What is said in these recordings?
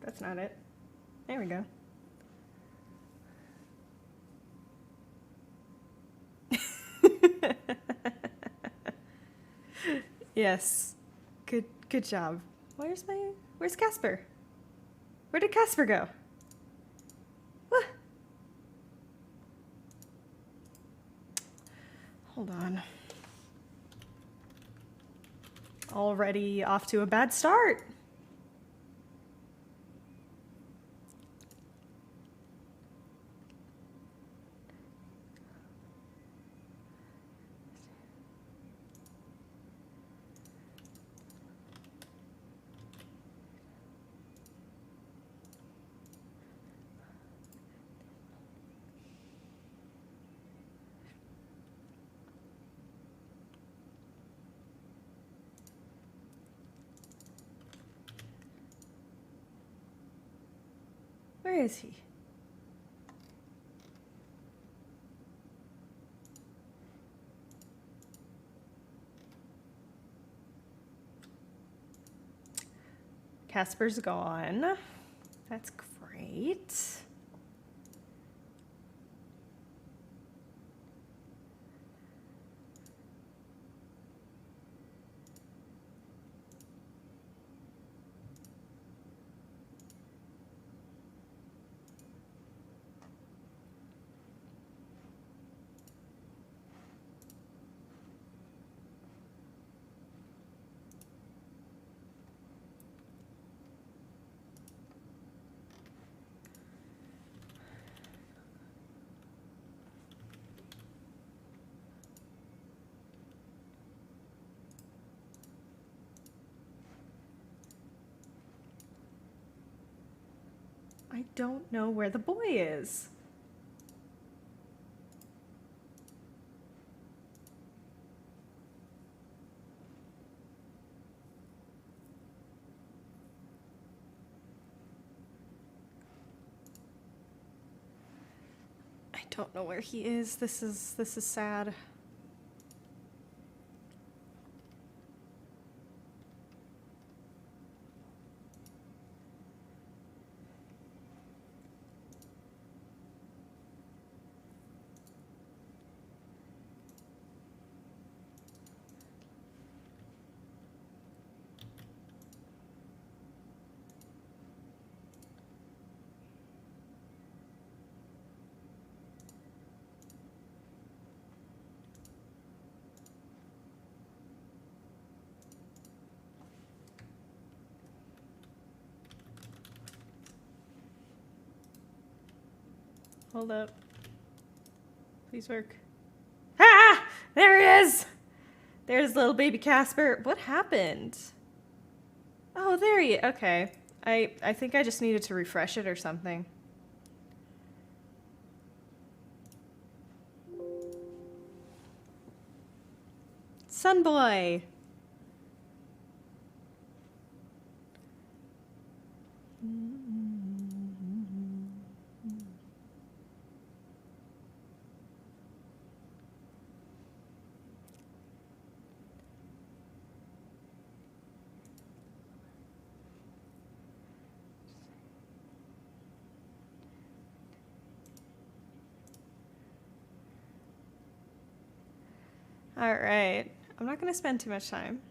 that's not it. There we go. Yes. Good job. Where's Casper? Where did Casper go? What? Hold on. Already off to a bad start. Where is he? Casper's gone. That's great. I don't know where the boy is. I don't know where he is. This is sad. Hold up. Please work. Ah! There he is! There's little baby Casper. What happened? Oh, there he is. Okay. I think I just needed to refresh it or something. Sunboy! All right. I'm not going to spend too much time.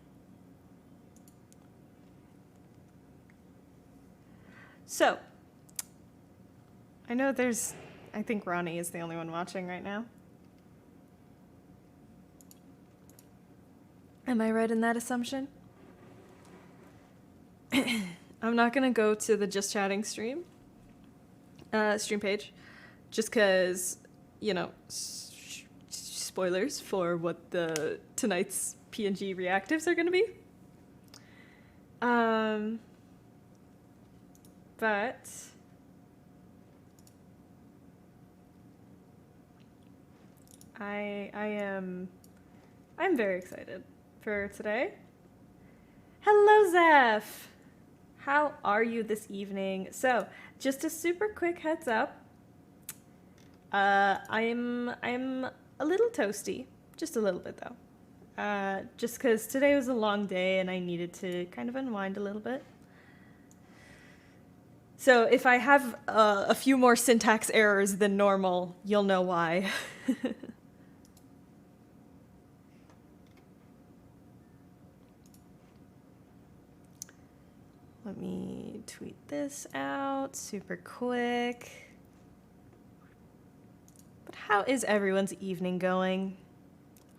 So, I know I think Ronnie is the only one watching right now. Am I right in that assumption? I'm not going to go to the Just Chatting stream page, just because, you know, spoilers for what tonight's PNG reactives are going to be. But I'm very excited for today. Hello, Zeph! How are you this evening? So, just a super quick heads up. I'm a little toasty, just a little bit though. Just because today was a long day and I needed to kind of unwind a little bit. So if I have a few more syntax errors than normal, you'll know why. Let me tweet this out super quick. But how is everyone's evening going?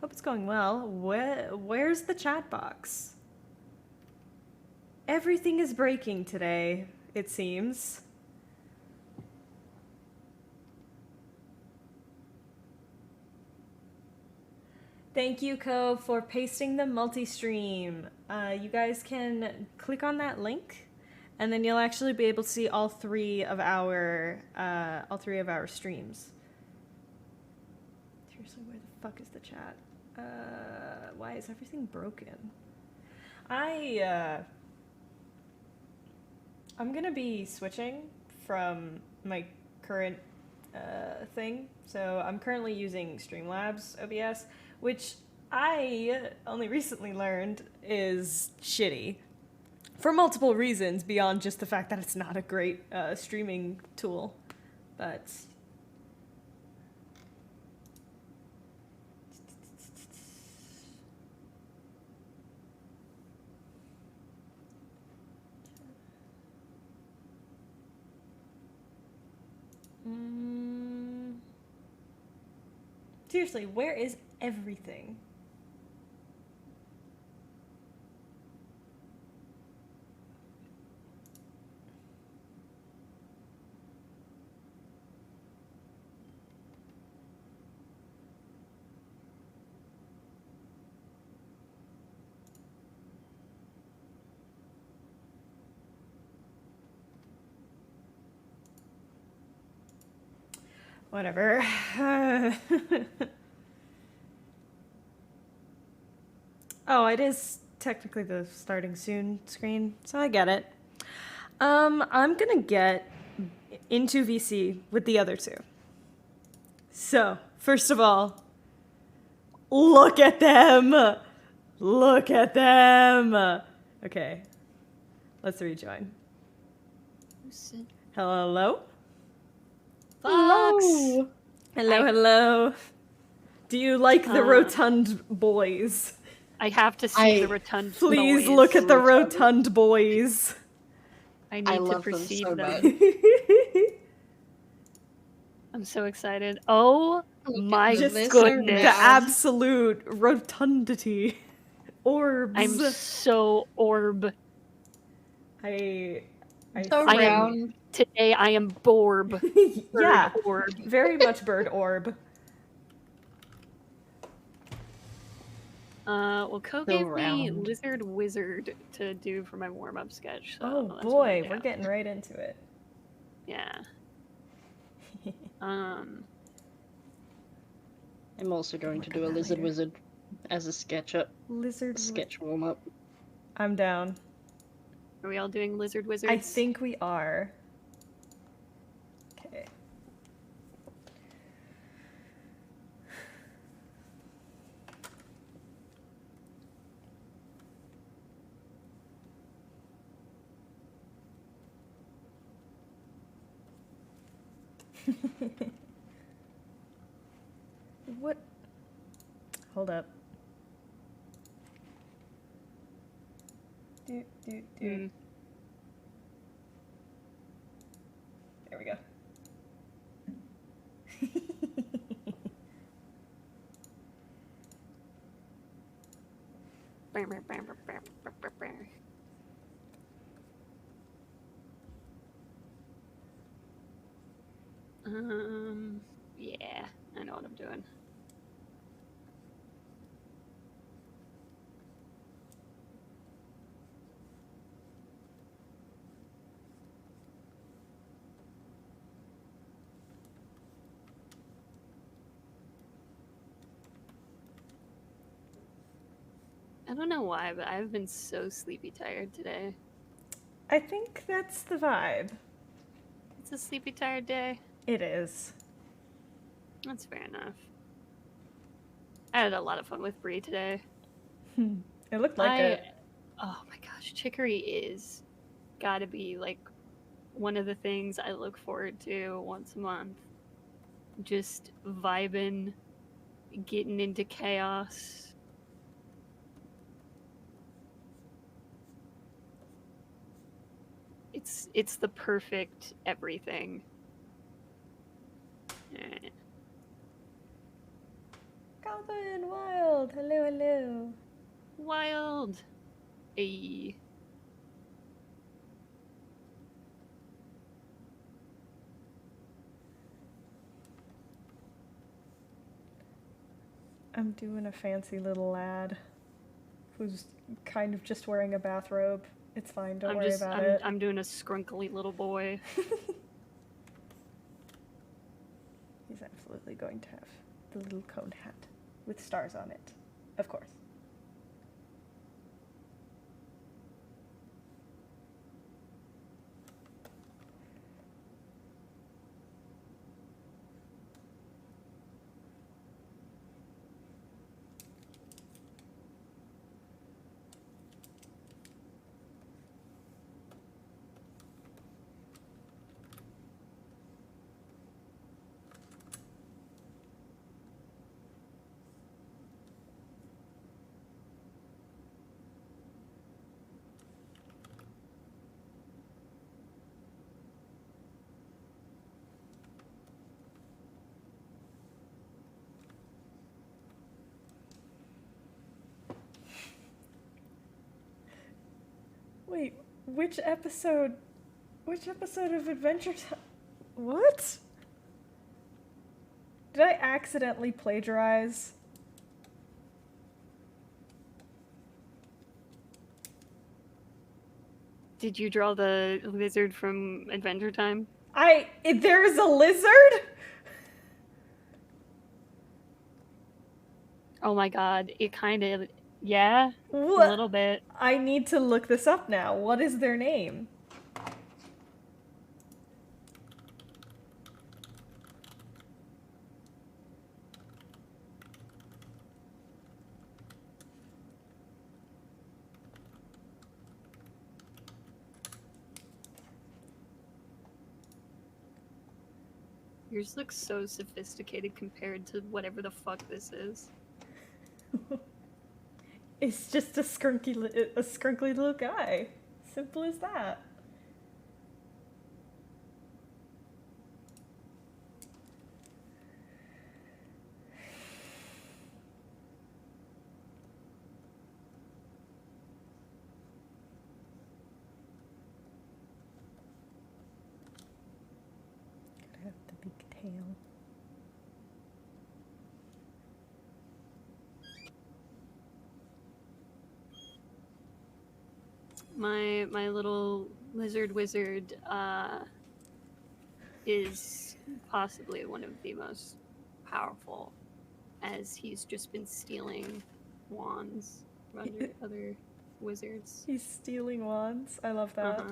Hope it's going well. Where's the chat box? Everything is breaking today, it seems. Thank you, Co, for pasting the multi-stream. You guys can click on that link, and then you'll actually be able to see all three of our streams. Seriously, where the fuck is the chat? Why is everything broken? I'm gonna be switching from my current thing. So I'm currently using Streamlabs OBS, which I only recently learned is shitty for multiple reasons beyond just the fact that it's not a great streaming tool. But seriously, where is everything? Whatever. Oh, it is technically the starting soon screen, so I get it. I'm gonna get into VC with the other two. So, first of all, look at them! Look at them! Okay, let's rejoin. Hello? Fox! Hello, hello. Do you like the rotund boys? I have to see the rotund boys. Please look at the rotund boys. I need to perceive them. I'm so excited. Oh my goodness. The absolute rotundity. Orbs. I'm so orb. Today I am Borb. Yeah, orb. Very much bird orb. Well, Co gave me Lizard Wizard to do for my warm-up sketch. So oh boy, we're getting right into it. Yeah. I'm also going to do a Lizard Wizard as a sketch warm-up. I'm down. Are we all doing Lizard Wizards? I think we are. Okay. What? Hold up. There we go. Yeah, I know what I'm doing. I don't know why, but I've been so sleepy tired today. I think that's the vibe. It's a sleepy tired day. It is. That's fair enough. I had a lot of fun with Bree today. It looked like it. Oh my gosh, Chicory is gotta be like one of the things I look forward to once a month. Just vibing, getting into chaos. It's the perfect everything. Alright. Goblin Wild! Hello, hello. Wild. Ayy. I'm doing a fancy little lad who's kind of just wearing a bathrobe. It's fine, don't worry about it. I'm doing a scrunkly little boy. He's absolutely going to have the little cone hat with stars on it. Of course. Wait, which episode of Adventure Time? What? Did I accidentally plagiarize? Did you draw the lizard from Adventure Time? There's a lizard? Oh my god, it kind of, yeah, What? a little bit. I need to look this up now. What is their name? Yours looks so sophisticated compared to whatever the fuck this is. It's just a scrunkly little guy. Simple as that. Gotta have the big tail. My little lizard wizard is possibly one of the most powerful, as he's just been stealing wands from other wizards. He's stealing wands. I love that.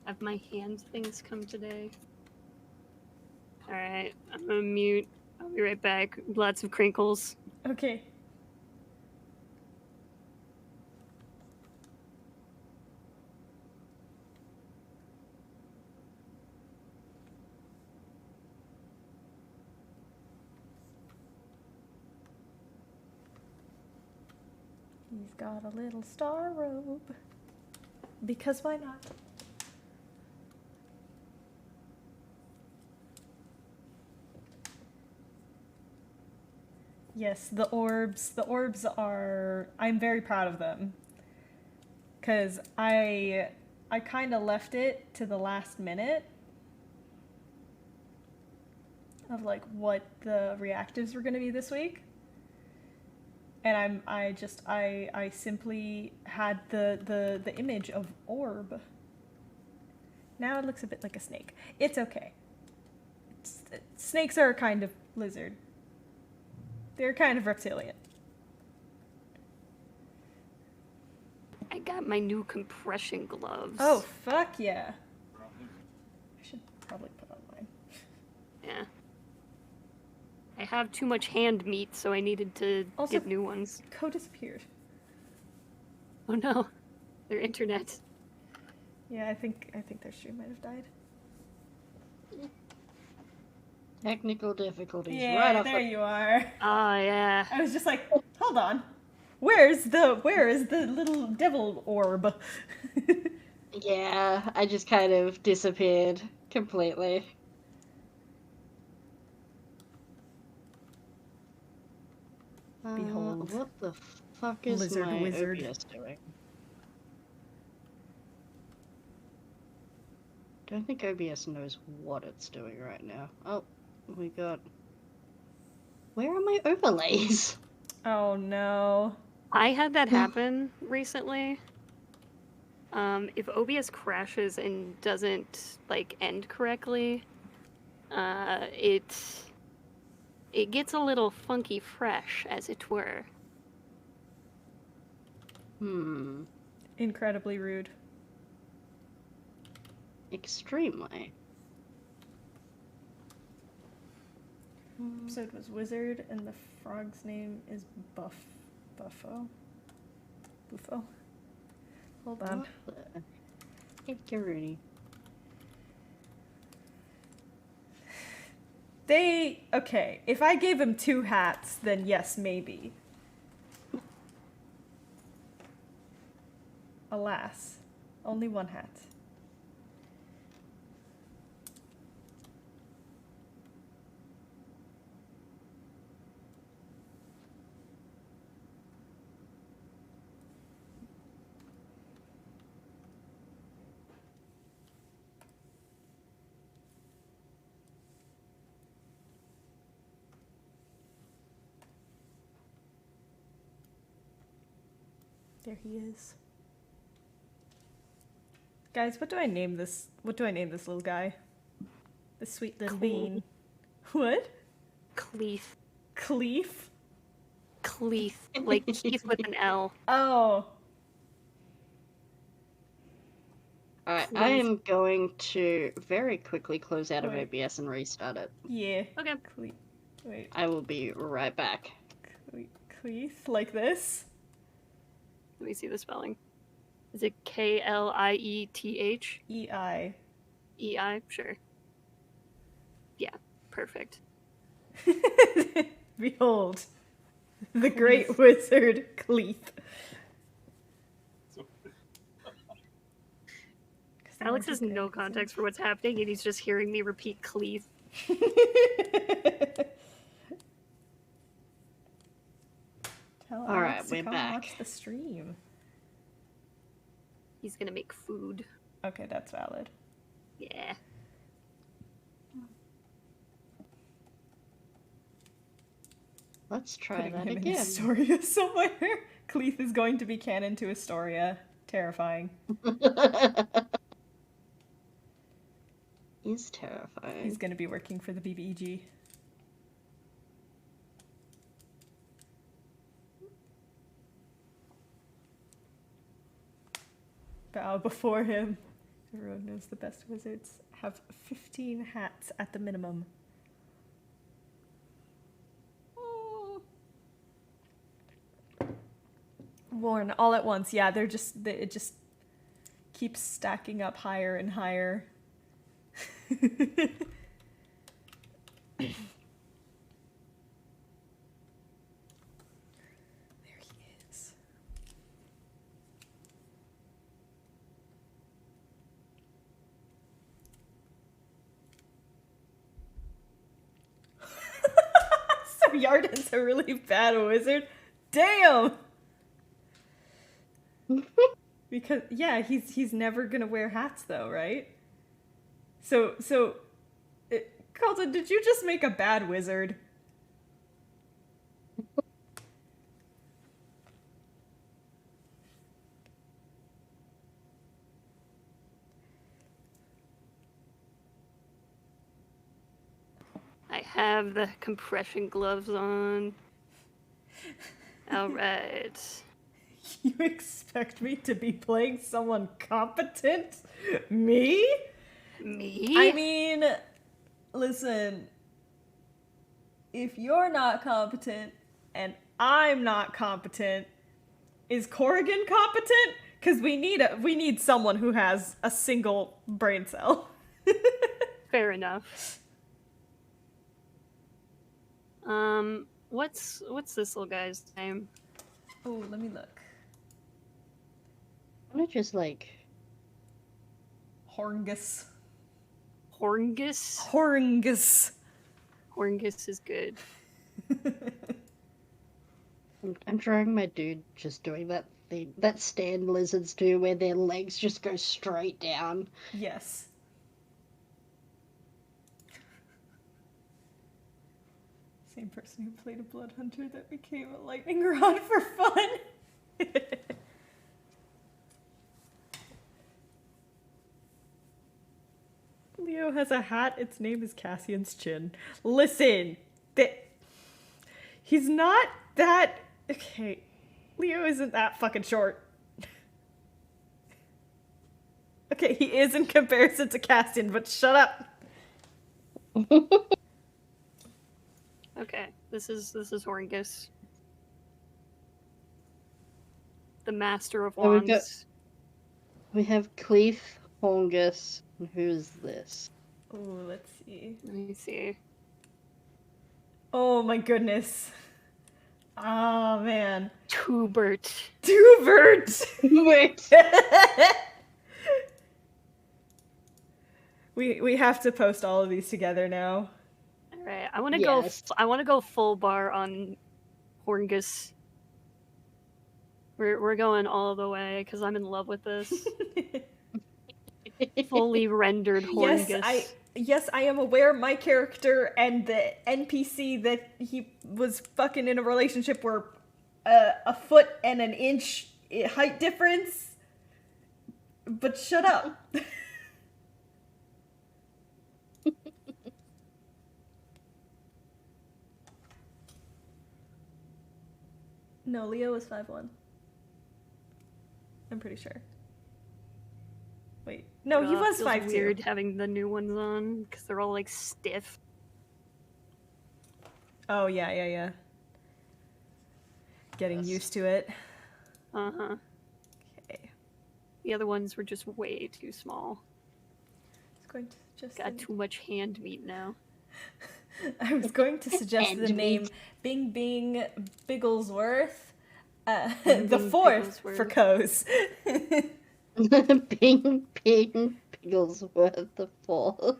Have my hand things come today? Alright, I'm gonna mute. I'll be right back. Lots of crinkles. Okay. He's got a little star robe. Because why not? Yes, the orbs. The orbs are... I'm very proud of them. Because I kind of left it to the last minute of like what the reactives were going to be this week. And I simply had the image of orb. Now it looks a bit like a snake. It's okay. Snakes are a kind of lizard. They're kind of reptilian. I got my new compression gloves. Oh, fuck yeah. I should probably put on mine. Yeah. I have too much hand meat, so I needed to Also, get new ones. Coat disappeared. Oh no. Their internet. Yeah, I think their stream might have died. Technical difficulties. Yeah, Right off there you are. Oh, yeah. I was just like, hold on. Where is the little devil orb? Yeah, I just kind of disappeared completely. Behold. What the fuck is Lizard my wizard. OBS doing? Don't think OBS knows what it's doing right now. Oh, we got... Where are my overlays? Oh no. I had that happen recently. If OBS crashes and doesn't, like, end correctly, it gets a little funky fresh, as it were. Incredibly rude. Extremely. Episode was Wizard, and the frog's name is Buffo. Hold on. Hey, Rudy. Okay, if I gave him 2 hats, then yes, maybe. Alas, only 1 hat. There he is. Guys, what do I name this little guy? This sweet little bean. What? Cleef. Cleef? Cleef. Like Keith with an L. Oh. Alright, I am going to very quickly close out of Wait. OBS and restart it. Yeah. Okay. Wait. I will be right back. Cleef? Like this? Let me see the spelling. Is it Klieth? E-I. E-I? Sure. Yeah, perfect. Behold. The great wizard Cleef. Alex has no context for what's happening, and he's just hearing me repeat Cleef. Tell All right, Alex to we're come back. watch the stream. He's gonna make food. Okay, that's valid. Yeah. Let's try Putting that him in again. Astoria somewhere. Cleef is going to be canon to Astoria. Terrifying. Is terrifying. He's going to be working for the BBEG. Bow before him. Everyone knows the best wizards have 15 hats at the minimum. Worn all at once. Yeah, it just keeps stacking up higher and higher. There he is. So Yarden's a really bad wizard. Damn! Because yeah, he's never gonna wear hats though, right? So Carlton, did you just make a bad wizard? I have the compression gloves on. Alright. You expect me to be playing someone competent? Me? Me? I mean, listen, if you're not competent and I'm not competent, is Corrigan competent? Because we need someone who has a single brain cell. Fair enough. What's this little guy's name? Oh, let me look. I'm gonna just like Horngus. Horngus? Horngus. Horngus is good. I'm drawing my dude just doing that thing that stand lizards do, where their legs just go straight down. Yes. Same person who played a blood hunter that became a lightning rod for fun. Leo has a hat. Its name is Cassian's chin. Listen, he's not that. Okay, Leo isn't that fucking short. Okay, he is in comparison to Cassian, but shut up. Okay, this is Horngus. The master of There we go. wands. We have Cleef, Hongus, and who's this? Oh, let's see. Let me see. Oh my goodness. Oh man. Tubert. Duvert! Wait. We have to post all of these together now. All right, I want to Yes. go. I want to go full bar on Horngus. We're going all the way because I'm in love with this. Fully rendered Horngus. Yes, I am aware my character and the NPC that he was fucking in a relationship were a foot and an inch height difference. But shut up. No, Leo was 5'1". I'm pretty sure. Wait. No, he was Feels 5'2". weird having the new ones on because they're all like stiff. Oh, yeah. Getting Yes. used to it. Uh-huh. Okay. The other ones were just way too small. It's going to just... Got too much hand meat now. I was going to suggest And the name meat. Bing Bing Bigglesworth. Bing The Bing fourth for Bigglesworth. Co's. Bing Bigglesworth the fourth.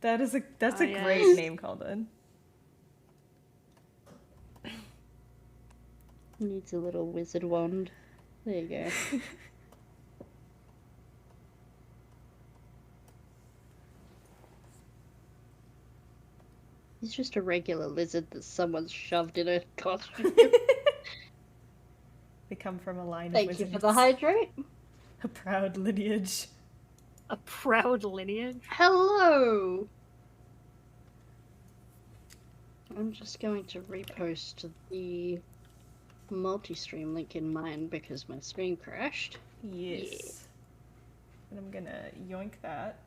That's Oh, a yes. great name, Calden. Needs a little wizard wand. There you go. He's just a regular lizard that someone's shoved in a costume. They come from a line of Thank wizards. you for the hydrate. A proud lineage. A proud lineage. Hello! I'm just going to repost the multi-stream link in mine because my stream crashed. Yes. And I'm gonna yoink that.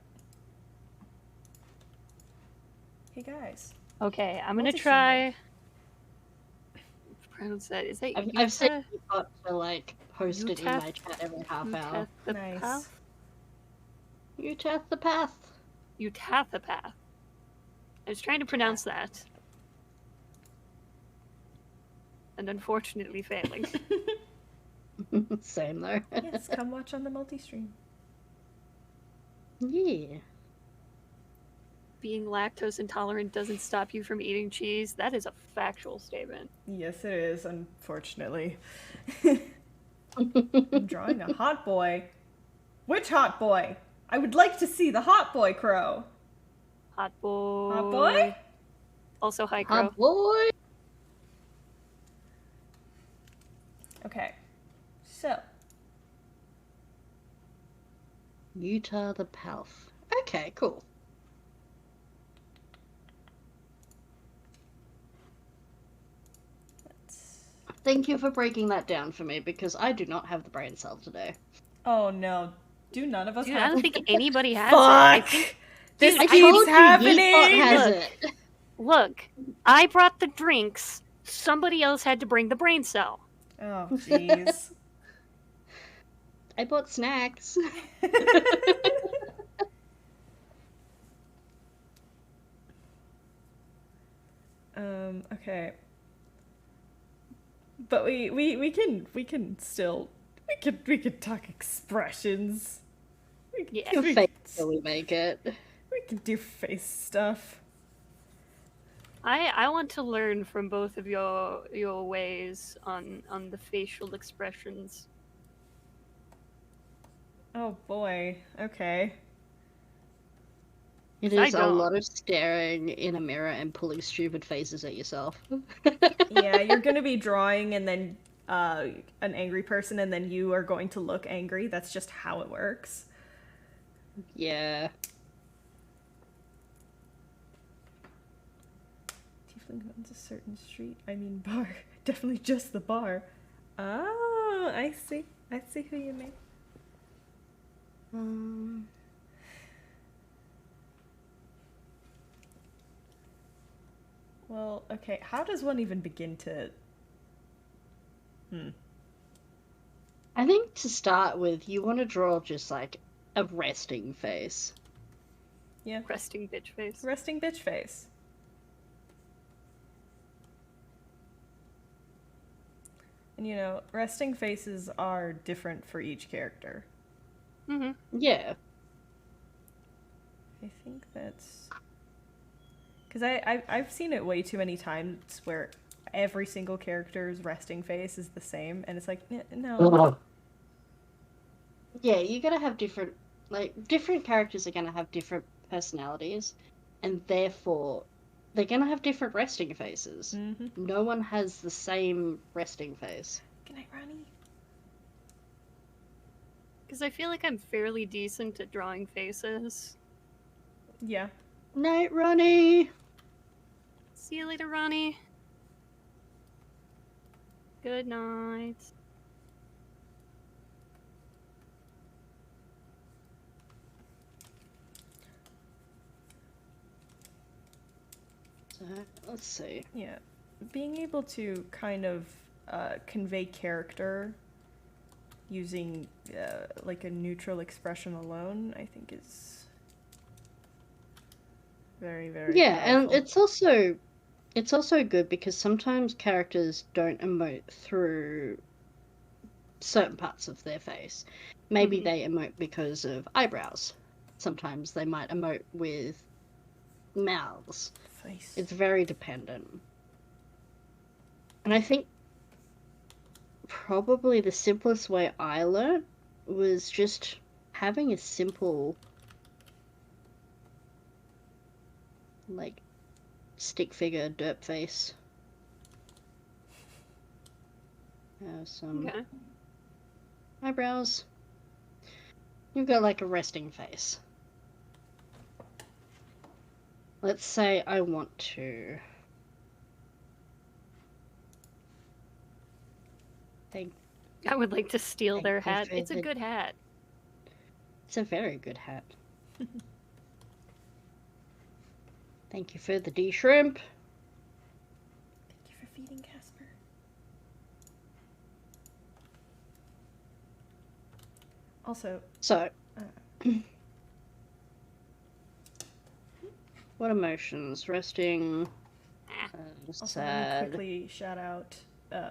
Hey guys. Okay, I'm gonna Multi-stream try. Pronounce that. Is that I've set Utah? you up to like post it in Utah? my chat every half hour. The Nice. path? You test the path. Utathapath. I was trying to pronounce that. And unfortunately failing. Same though. Yes, come watch on the multi-stream. Yeah. Being lactose intolerant doesn't stop you from eating cheese. That is a factual statement. Yes, it is, unfortunately. I'm drawing a hot boy. Which hot boy? I would like to see the hot boy crow. Hot boy. Hot boy? Also high crow. Hot boy. Okay. So, Utah the Palf. Okay, cool. let's... Thank you for breaking that down for me because I do not have the brain cell today. Oh no. Do none of us Dude, I have don't think anybody has it. I Fuck! think, This Dude, I keeps told you, happening! Yeetbot has Look. it. look, I brought the drinks. Somebody else had to bring the brain cell. Oh, jeez. I bought snacks. Okay. But we can still we could talk expressions. Yeah. Your We face could, till we make it. we could do face stuff. I want to learn from both of your ways on the facial expressions. Oh boy. Okay. It 'Cause I is a don't. lot of staring in a mirror and pulling stupid faces at yourself. Yeah, you're gonna be drawing and then an angry person and then you are going to look angry. That's just how it works. Yeah. Tiefling owns a certain street. I mean bar. Definitely just the bar. Oh, I see. I see who you mean. Well, okay. How does one even begin to? I think to start with, you want to draw just like a resting face. Yeah. Resting bitch face. Resting bitch face. And you know, resting faces are different for each character. Mm-hmm. Yeah. I think that's because I've seen it way too many times where every single character's resting face is the same, and it's like no. Yeah, you're gonna have different characters are gonna have different personalities, and therefore they're gonna have different resting faces. Mm-hmm. No one has the same resting face. Good night, Ronnie. Because I feel like I'm fairly decent at drawing faces. Yeah. Night, Ronnie! See you later, Ronnie. Good night. So, let's see. Yeah. Being able to kind of convey character using like a neutral expression alone, I think is very, very Yeah, powerful. and it's also good because sometimes characters don't emote through certain parts of their face. Maybe they emote because of eyebrows. Sometimes they might emote with mouths. Face. It's very dependent. And I think probably the simplest way I learned was just having a simple, like, stick figure derp face. Some Okay. eyebrows. You've got like a resting face. Let's say I want to. I would like to steal Thank their you hat. for It's a the- good hat. It's a very good hat. Thank you for the D shrimp. Thank you for feeding Casper. Also, So, what emotions? Resting, also let me sad. quickly shout out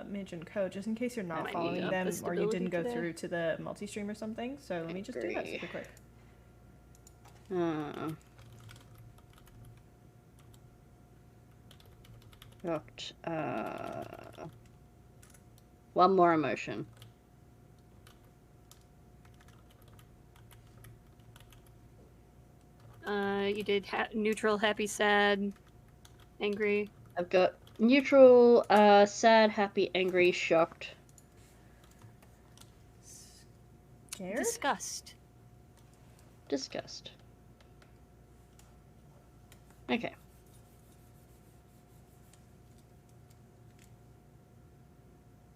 Midge and Co. just in case you're not Might following need up them the or you didn't stability go today. through to the multi-stream or something. So let me just do that Agree. super quick. Got one more emotion. You did neutral, happy, sad, angry. I've got neutral, sad, happy, angry, shocked. Scared? Disgust. Disgust. Okay.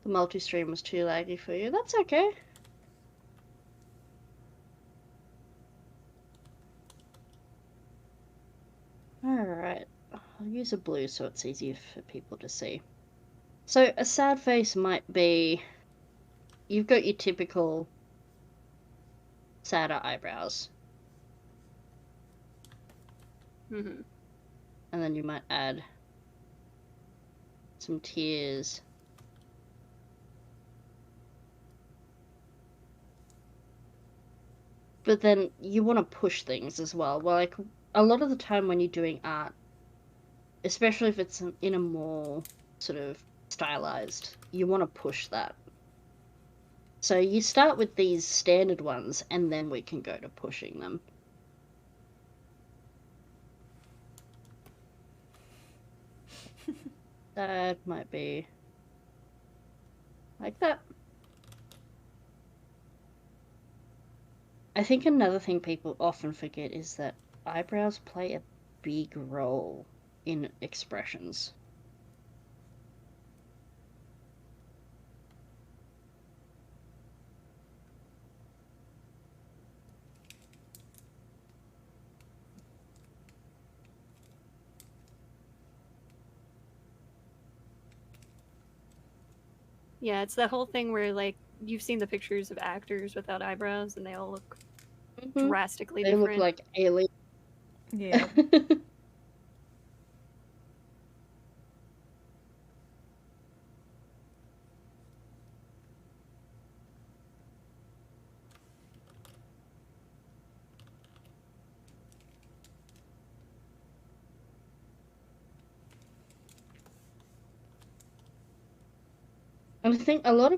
The multi-stream was too laggy for you. That's okay. Alright. I'll use a blue so it's easier for people to see. So a sad face might be... You've got your typical sadder eyebrows. Mm-hmm. And then you might add some tears. But then you want to push things as well. Well, like, a lot of the time when you're doing art, especially if it's in a more sort of stylized, you want to push that. So you start with these standard ones, and then we can go to pushing them. That might be like that. I think another thing people often forget is that eyebrows play a big role in expressions. Yeah, it's that whole thing where, like, you've seen the pictures of actors without eyebrows, and they all look drastically They different. look like aliens. Yeah. And I think a lot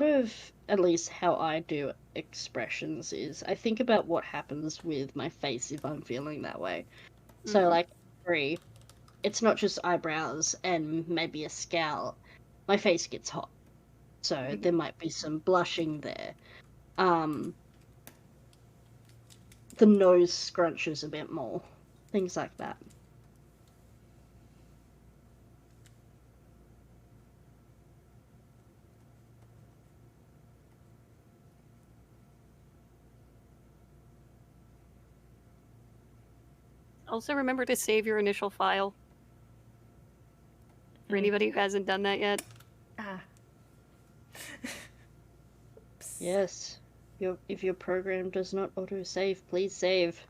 of at least how I do expressions is I think about what happens with my face if I'm feeling that way. So like it's not just eyebrows and maybe a scowl. My face gets hot. So there might be some blushing there. The nose scrunches a bit more. Things like that. Also, remember to save your initial file. For anybody who hasn't done that yet. Ah. Yes. If your program does not autosave, please save.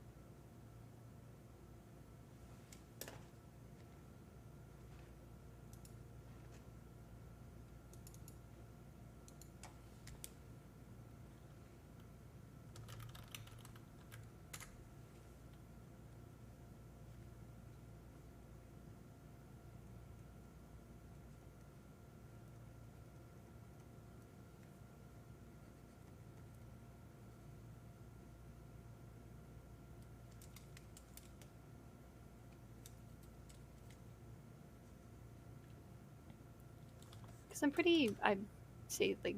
Because I'd say, like,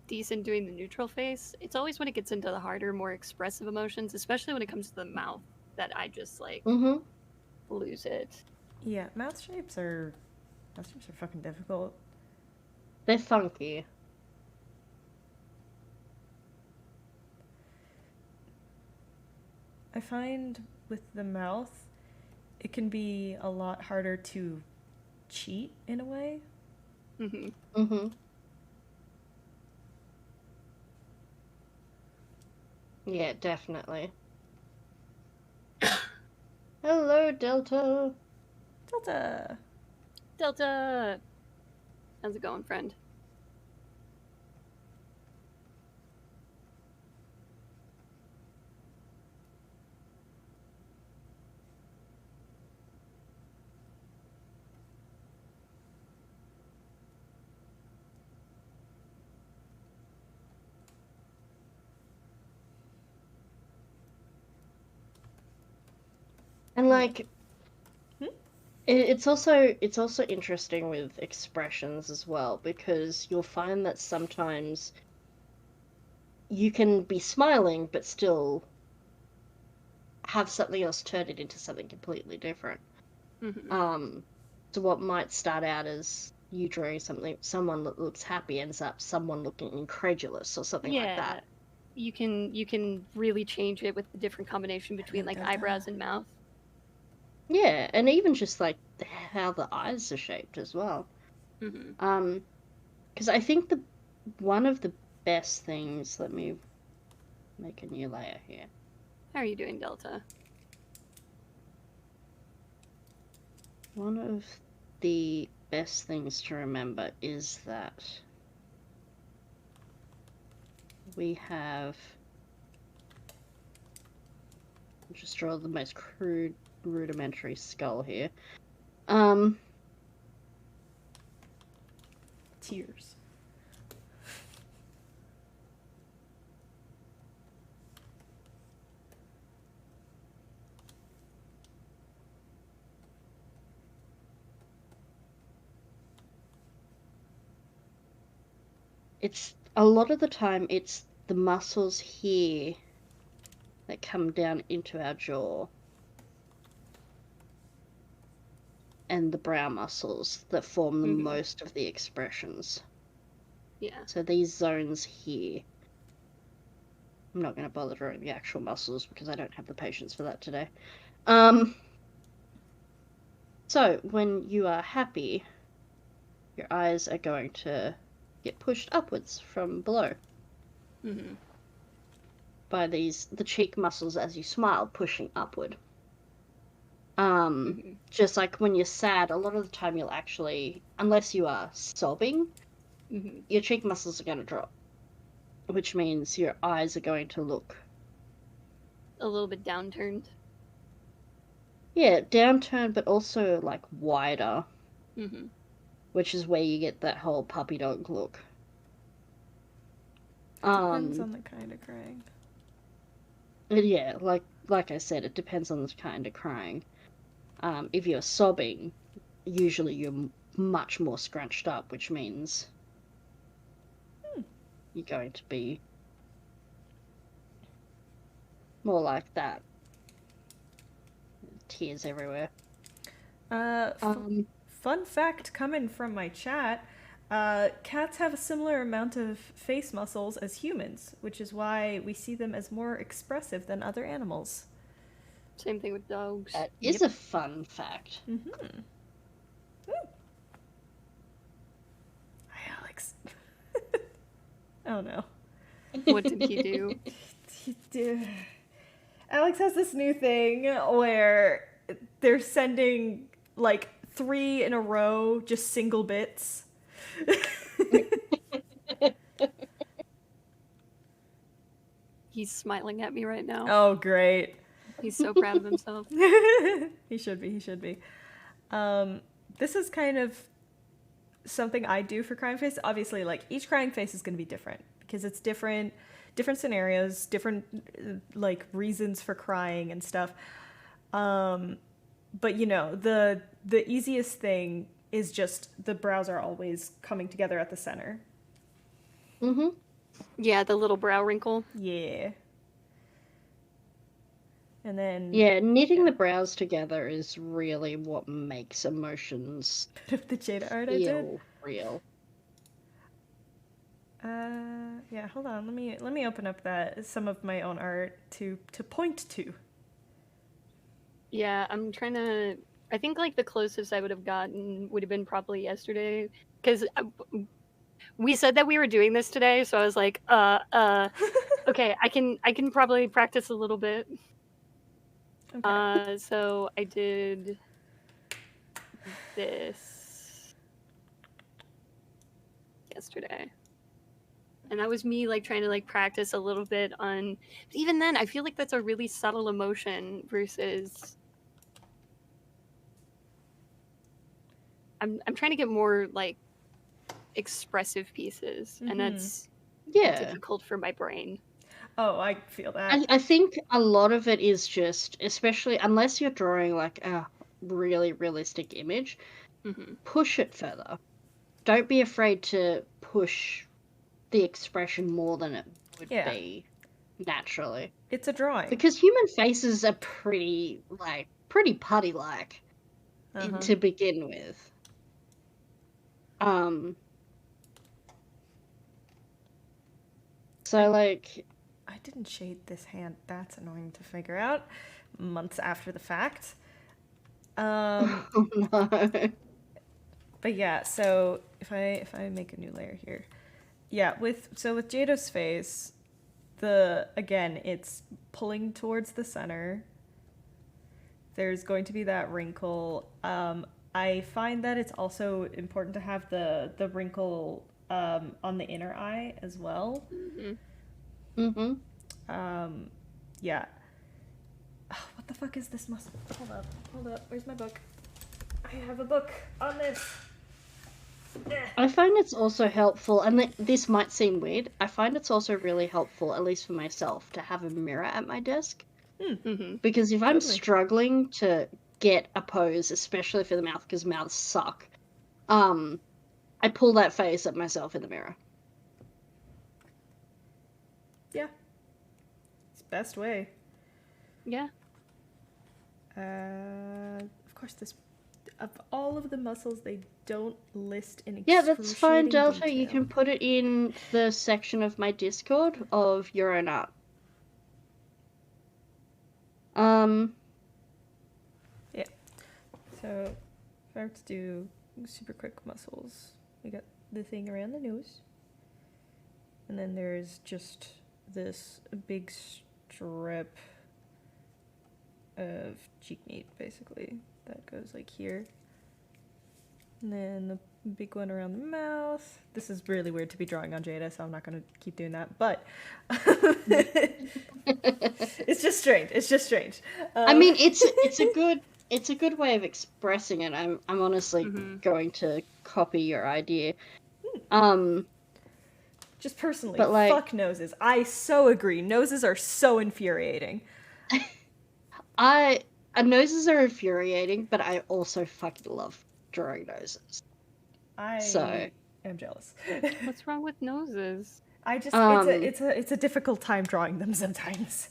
decent doing the neutral face. It's always when it gets into the harder, more expressive emotions, especially when it comes to the mouth, that I just, like, lose it. Yeah, mouth shapes are fucking difficult. They're funky. I find with the mouth, it can be a lot harder to cheat in a way. Yeah, definitely. Hello, Delta. Delta. Delta! How's it going, friend? And like, Hmm? it's also interesting with expressions as well because you'll find that sometimes you can be smiling but still have something else turn it into something completely different. So what might start out as you drawing someone that looks happy ends up someone looking incredulous or something like that. You can really change it with the different combination between, like, Delta. eyebrows and mouth. Yeah, and even just like how the eyes are shaped as well. Because I think one of the best things. Let me make a new layer here. How are you doing, Delta? One of the best things to remember is that we have... I'll just draw the most crude, rudimentary skull here. Tears. It's a lot of the time it's the muscles here that come down into our jaw and the brow muscles that form the most of the expressions. Yeah. So these zones here. I'm not going to bother drawing the actual muscles because I don't have the patience for that today. So when you are happy, your eyes are going to get pushed upwards from below. By the cheek muscles as you smile pushing upward. Just like when you're sad, a lot of the time you'll actually, unless you are sobbing, your cheek muscles are going to drop, which means your eyes are going to look a little bit downturned. Yeah, downturned, but also like wider, which is where you get that whole puppy dog look. Depends on the kind of crying. Yeah, like I said, it depends on the kind of crying. If you're sobbing, usually you're much more scrunched up, which means you're going to be more like that. Tears everywhere. Fun fact coming from my chat, cats have a similar amount of face muscles as humans, which is why we see them as more expressive than other animals. Same thing with dogs. That is a fun fact. Hi, Alex. Oh no. What did he do? Alex has this new thing where they're sending like 3 in a row, just single bits. He's smiling at me right now. Oh, great. He's so proud of himself. He should be. This is kind of something I do for crying face. Obviously, like, each crying face is going to be different because it's different scenarios, different like reasons for crying and stuff. But you know, the easiest thing is just the brows are always coming together at the center. Yeah, the little brow wrinkle. Yeah. And then knitting the brows together is really what makes emotions the Jada art I did. feel real. Yeah, hold on. Let me open up some of my own art to point to. Yeah, I'm trying to. I think like the closest I would have gotten would have been probably yesterday, because we said that we were doing this today, so I was like, okay, I can probably practice a little bit. Okay. So I did this yesterday. And that was me like trying to like practice a little bit on, but even then I feel like that's a really subtle emotion versus I'm trying to get more like expressive pieces, and that's difficult for my brain. Oh, I feel that. I think a lot of it is just, especially unless you're drawing like a really realistic image, push it further. Don't be afraid to push the expression more than it would be naturally. It's a drawing. Because human faces are pretty putty-like to begin with. So like, I didn't shade this hand. That's annoying to figure out months after the fact. Oh no. But yeah, so if I make a new layer here. Yeah, with Jada's face, again, it's pulling towards the center. There's going to be that wrinkle. I find that it's also important to have the wrinkle on the inner eye as well. Mm-hmm. Yeah. Oh, what the fuck is this muscle? Hold up. Where's my book? I have a book on this. I find it's also helpful, and this might seem weird, I find it's also really helpful, at least for myself, to have a mirror at my desk. Mm-hmm. Because if I'm Totally. struggling to get a pose, especially for the mouth, because mouths suck, I pull that face at myself in the mirror. Yeah. It's the best way. Yeah. Of course, this of all of the muscles, they don't list in Yeah, that's fine, excruciating Delta. You detail. can put it in the section of my Discord of your own art. Yeah. So, if I were to do super quick muscles, we got the thing around the nose, and then there's just this big strip of cheek meat, basically, that goes like here. And then the big one around the mouth. This is really weird to be drawing on Jada, so I'm not going to keep doing that. But it's just strange. It's just strange. I mean, it's a good way of expressing it. I'm honestly going to copy your idea. Just personally, But, like- fuck noses. I so agree. Noses are so infuriating. Noses are infuriating, but I also fucking love drawing noses. I am jealous. What's wrong with noses? I just it's a difficult time drawing them sometimes.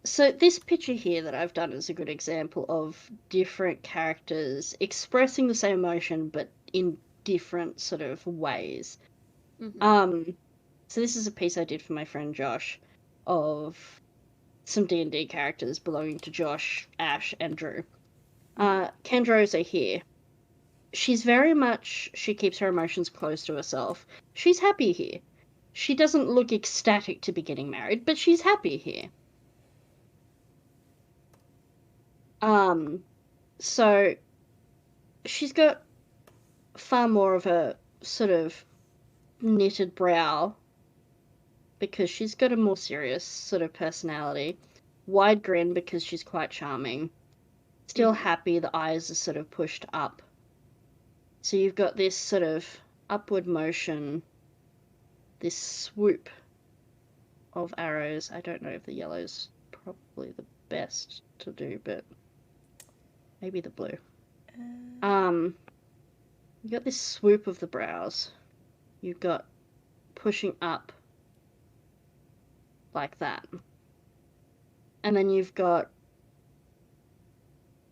So this picture here that I've done is a good example of different characters expressing the same emotion, but in different sort of ways. Mm-hmm. So this is a piece I did for my friend Josh of some D&D characters belonging to Josh, Ash, and Drew. Kendro's are here. She keeps her emotions close to herself. She's happy here. She doesn't look ecstatic to be getting married, but she's happy here. So she's got far more of a sort of knitted brow because she's got a more serious sort of personality. Wide grin because she's quite charming. Still happy, the eyes are sort of pushed up. So you've got this sort of upward motion, this swoop of arrows. I don't know if the yellow's probably the best to do, but maybe the blue. You got this swoop of the brows. You've got pushing up like that. And then you've got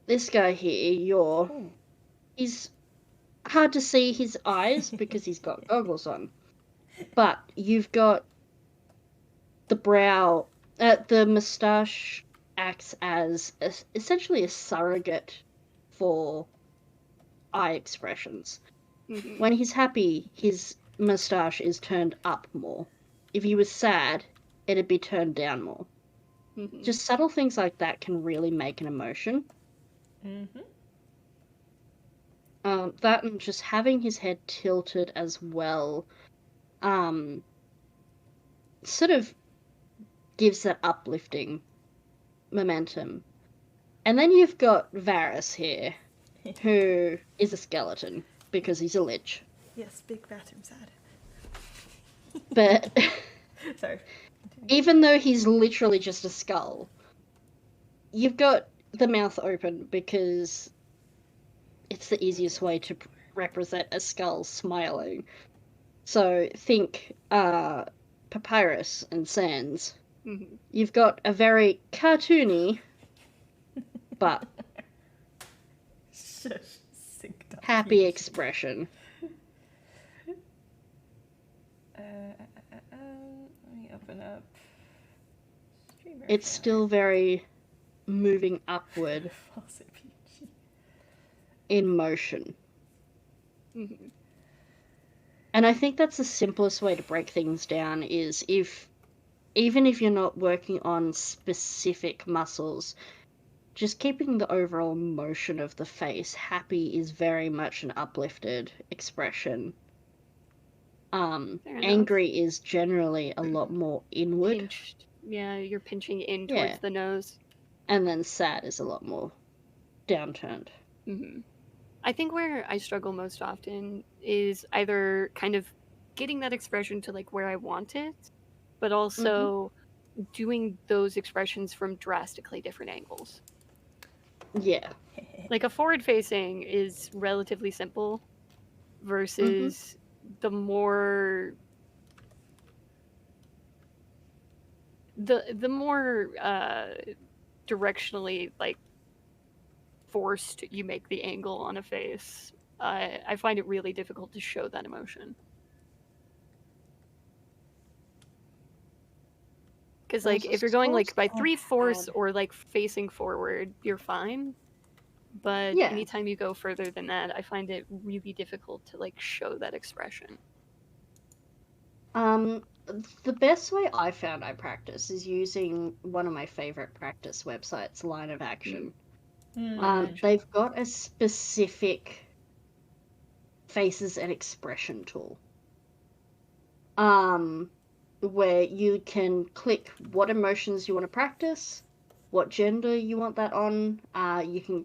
this guy here, he's hard to see his eyes because he's got goggles on. But you've got the brow, the moustache acts as essentially a surrogate for eye expressions. Mm-hmm. When he's happy, his moustache is turned up more. If he was sad, it'd be turned down more. Mm-hmm. Just subtle things like that can really make an emotion. That and just having his head tilted as well, sort of gives that uplifting momentum. And then you've got Varys here, who is a skeleton because he's a lich. Yes, big bathroom sad. But Sorry. even though he's literally just a skull, you've got the mouth open because it's the easiest way to represent a skull smiling. So think Papyrus and Sans. Mm-hmm. You've got a very cartoony, but happy expression. Let me open up. Streamer It's share. still very moving upward False PG. in motion. Mm-hmm. And I think that's the simplest way to break things down is even if you're not working on specific muscles, just keeping the overall motion of the face happy is very much an uplifted expression. Fair enough. Angry is generally a lot more inward. Pinched. Yeah, you're pinching in Yeah. towards the nose. And then sad is a lot more downturned. I think where I struggle most often is either kind of getting that expression to like where I want it, but also doing those expressions from drastically different angles. Yeah. Like a forward facing is relatively simple versus the more the more directionally like forced you make the angle on a face. I find it really difficult to show that emotion. Because like if you're going like by 3/4 or like facing forward, you're fine. But Yeah. anytime you go further than that, I find it really difficult to like show that expression. The best way I found I practice is using one of my favorite practice websites, Line of Action. They've got a specific faces and expression tool. Where you can click what emotions you want to practice, what gender you want that on. You can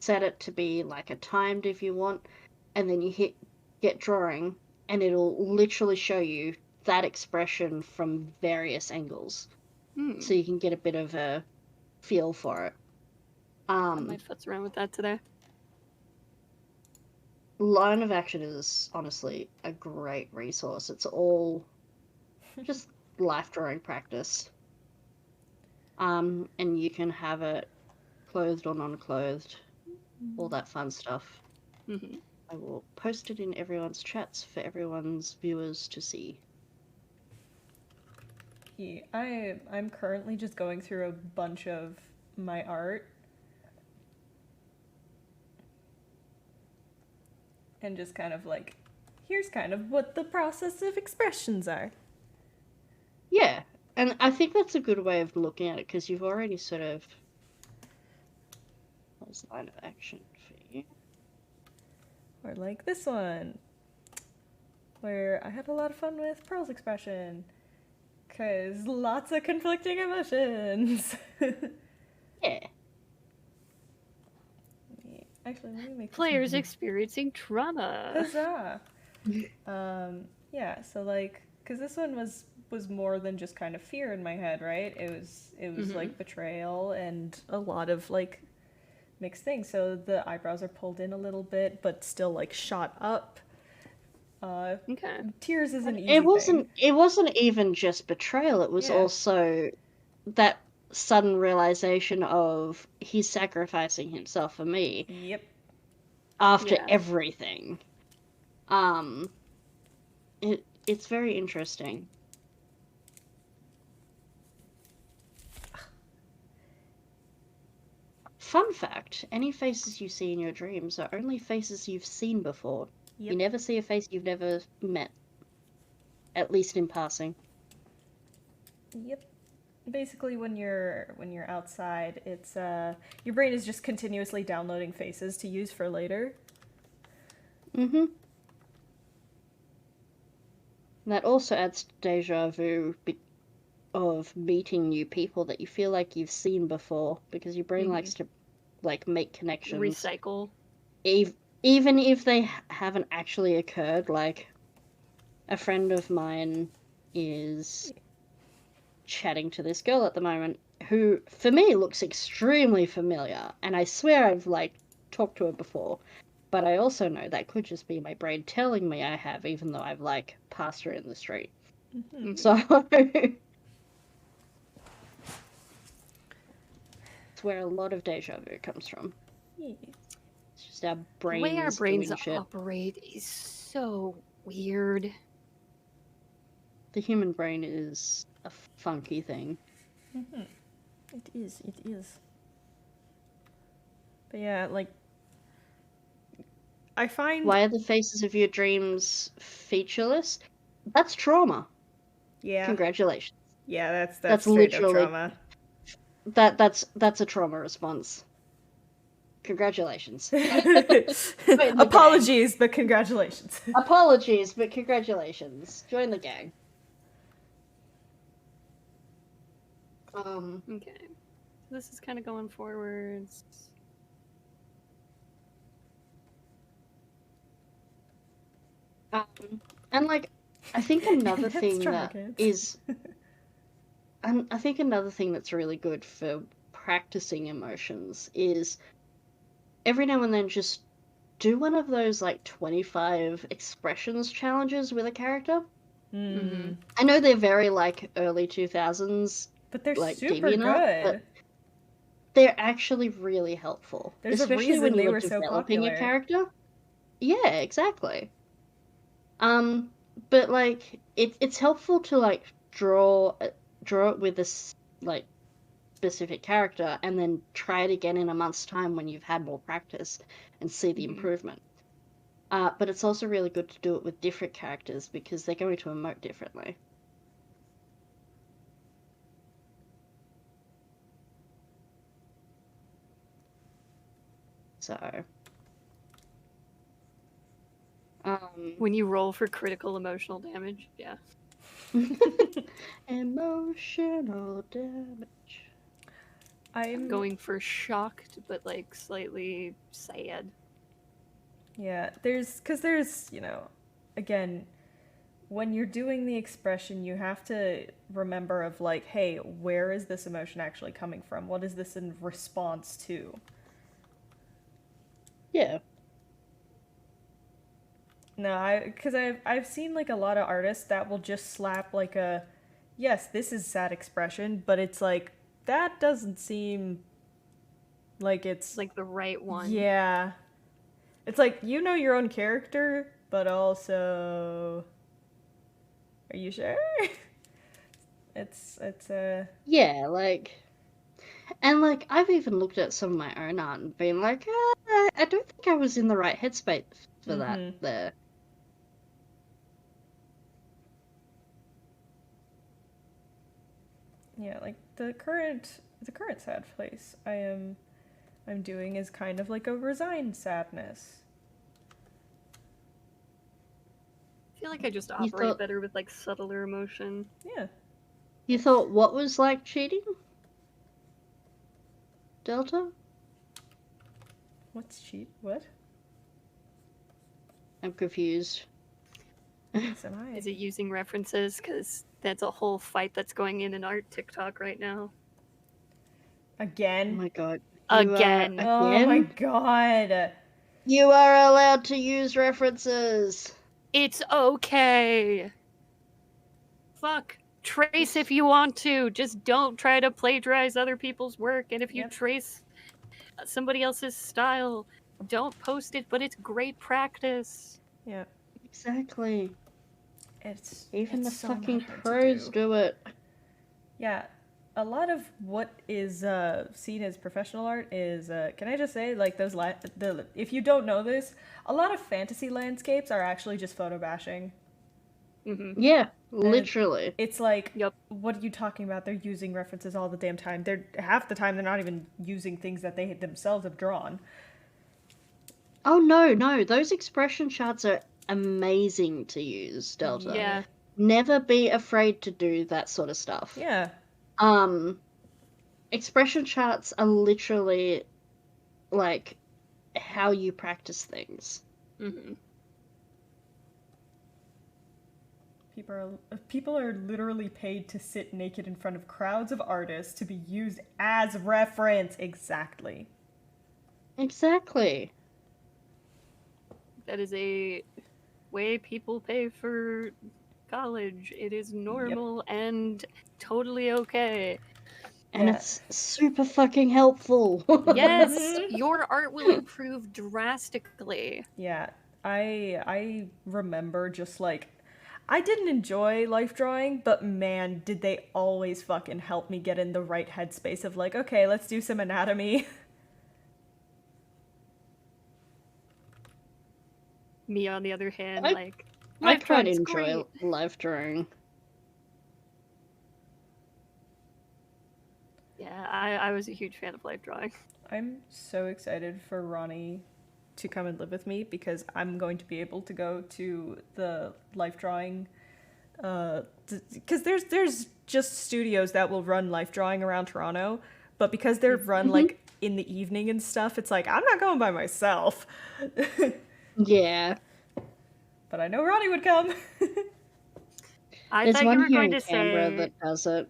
set it to be like a timed if you want, and then you hit get drawing, and it'll literally show you that expression from various angles, so you can get a bit of a feel for it. Got my foots around with that today. Line of Action is honestly a great resource. It's all just life drawing practice. And you can have it clothed or non-clothed, all that fun stuff. I will post it in everyone's chats for everyone's viewers to see. I'm currently just going through a bunch of my art and just kind of like, here's kind of what the process of expressions are. Yeah, and I think that's a good way of looking at it because you've already sort of... There's Line of Action for you. Or like this one, where I had a lot of fun with Pearl's expression. Because lots of conflicting emotions. Yeah. Actually, let me make Players experiencing trauma. Huzzah! Yeah, so like, because this one was more than just kind of fear in my head, right? It was like betrayal and a lot of like mixed things. So the eyebrows are pulled in a little bit, but still like shot up. Okay. Tears is an easy thing. It wasn't even just betrayal. It was also that sudden realization of he's sacrificing himself for me. Yep. After everything. It's very interesting. Fun fact, any faces you see in your dreams are only faces you've seen before. Yep. You never see a face you've never met. At least in passing. Yep. Basically, when you're outside, it's your brain is just continuously downloading faces to use for later. That also adds to deja vu of meeting new people that you feel like you've seen before, because your brain likes to like make connections. Recycle. Even if they haven't actually occurred. Like, a friend of mine is chatting to this girl at the moment who, for me, looks extremely familiar, and I swear I've like talked to her before, but I also know that could just be my brain telling me I have, even though I've like passed her in the street. So it's where a lot of deja vu comes from. It's just our brains. The way our brains operate is so weird. The human brain is a funky thing. It is. But yeah, like, I find Why are the faces of your dreams featureless? That's trauma. yeah. Congratulations. Yeah, that's That's straight up literally trauma. that's a trauma response. Congratulations. Join the gang. Apologies, but congratulations. Apologies, but congratulations. Join the gang. Okay. So this is kind of going forwards. And like, I think another It's thing trauma, that kids. is, and I think another thing that's really good for practicing emotions is every now and then just do one of those like 25 expressions challenges with a character. Mm. I know they're very like early 2000s, But they're like super DeviantArt, but good. they're actually really helpful, There's a especially when reason you they are were so developing a popular. character. Yeah, exactly. But like it's helpful to like draw it with this like specific character and then try it again in a month's time when you've had more practice and see the improvement. But it's also really good to do it with different characters because they're going to emote differently. So, When you roll for critical emotional damage, yeah. emotional damage. I'm going for shocked, but like slightly sad. Yeah, there's, you know, again, when you're doing the expression, you have to remember of like, hey, where is this emotion actually coming from? What is this in response to? Yeah. No, because I've seen like a lot of artists that will just slap like a, yes, this is sad expression, but it's like that doesn't seem like it's Like the right one. yeah. It's like you know your own character, but also, are you sure? it's Yeah, like, and like I've even looked at some of my own art and been like, I don't think I was in the right headspace for that there. Yeah, like the current sad place I'm doing is kind of like a resigned sadness. I feel like I just You operate thought- better with like subtler emotion. Yeah. You thought what was like cheating? Delta? What's cheat? What? I'm confused. Yes, am I? Is it using references? Because that's a whole fight that's going in art TikTok right now. Again? Oh my god. Again. Oh my god. You are allowed to use references. It's okay. Fuck. Trace if you want to. Just don't try to plagiarize other people's work. And if you trace somebody else's style, don't post it, but it's great practice. Yeah. Exactly. It's Even the so fucking hard to pros do it. Yeah. A lot of what is seen as professional art is, can I just say, like those if you don't know this, a lot of fantasy landscapes are actually just photo bashing. Yeah, literally. It's like, Yep. What are you talking about? They're using references all the damn time. They're half the time they're not even using things that they themselves have drawn. Oh no, those expression charts are amazing to use, Delta. Yeah. Never be afraid to do that sort of stuff. Yeah. Expression charts are literally like how you practice things. People are literally paid to sit naked in front of crowds of artists to be used as reference. Exactly. Exactly. That is a way people pay for college. It is normal and totally okay. And it's super fucking helpful. Yes, your art will improve drastically. Yeah, I remember just like I didn't enjoy life drawing, but man, did they always fucking help me get in the right headspace of like, okay, let's do some anatomy. Me, on the other hand, I- like, I life quite drawing's enjoy great. life drawing. Yeah, I was a huge fan of life drawing. I'm so excited for Ronnie to come and live with me because I'm going to be able to go to the life drawing because there's just studios that will run life drawing around Toronto, but because they're run like in the evening and stuff, it's like I'm not going by myself. Yeah. But I know Ronnie would come. I There's thought you one were here going in to Canberra say. that does it.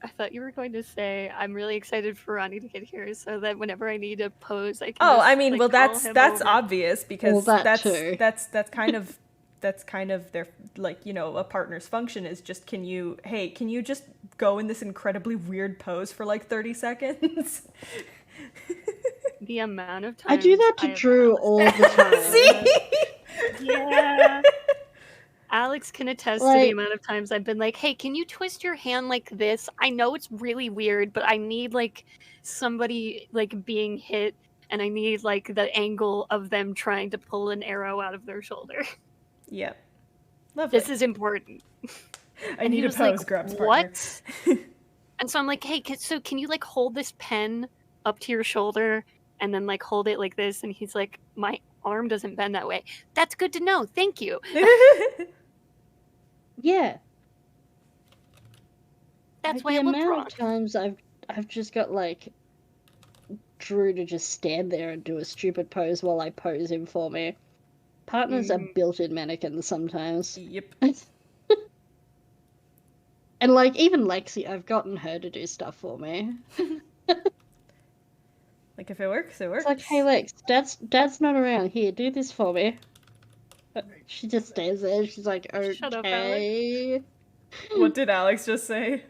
I thought you were going to say I'm really excited for Ronnie to get here, so that whenever I need a pose, I can. Oh, just, I mean, like, well, call that's him over. obvious Well, because that too. that's kind of their, like, you know, a partner's function is just can you just go in this incredibly weird pose for like 30 seconds? The amount of I times do that to have Drew Alex- all the time. See? Yeah. Alex can attest to the Like- amount of times I've been like, "Hey, can you twist your hand like this? I know it's really weird, but I need like somebody like being hit, and I need like the angle of them trying to pull an arrow out of their shoulder. Yep. Lovely. This is important." I And need he a was like, pose, Grub's "What?" partner. And so I'm like, "Hey, can you like hold this pen up to your shoulder and then like hold it like this?" And he's like, "My arm doesn't bend that way." That's good to know. Thank you. Yeah. That's Like, why the I looked amount wrong. of times I've just got like Drew to just stand there and do a stupid pose while I pose him for me. Partners are built-in mannequins sometimes. Yep. And like even Lexi, I've gotten her to do stuff for me. Like if it works, it works. It's like, hey Lex, Dad's not around. Here, do this for me. But she just stands there. She's like, Shut up, okay. What did Alex just say?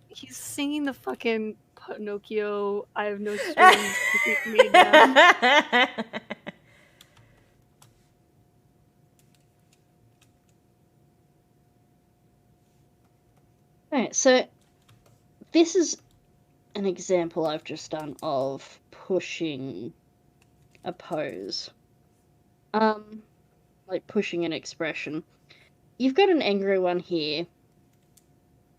He's singing the fucking Pinocchio, I have no strings to keep me down. Alright, so this is an example I've just done of pushing a pose. Like pushing an expression. You've got an angry one here.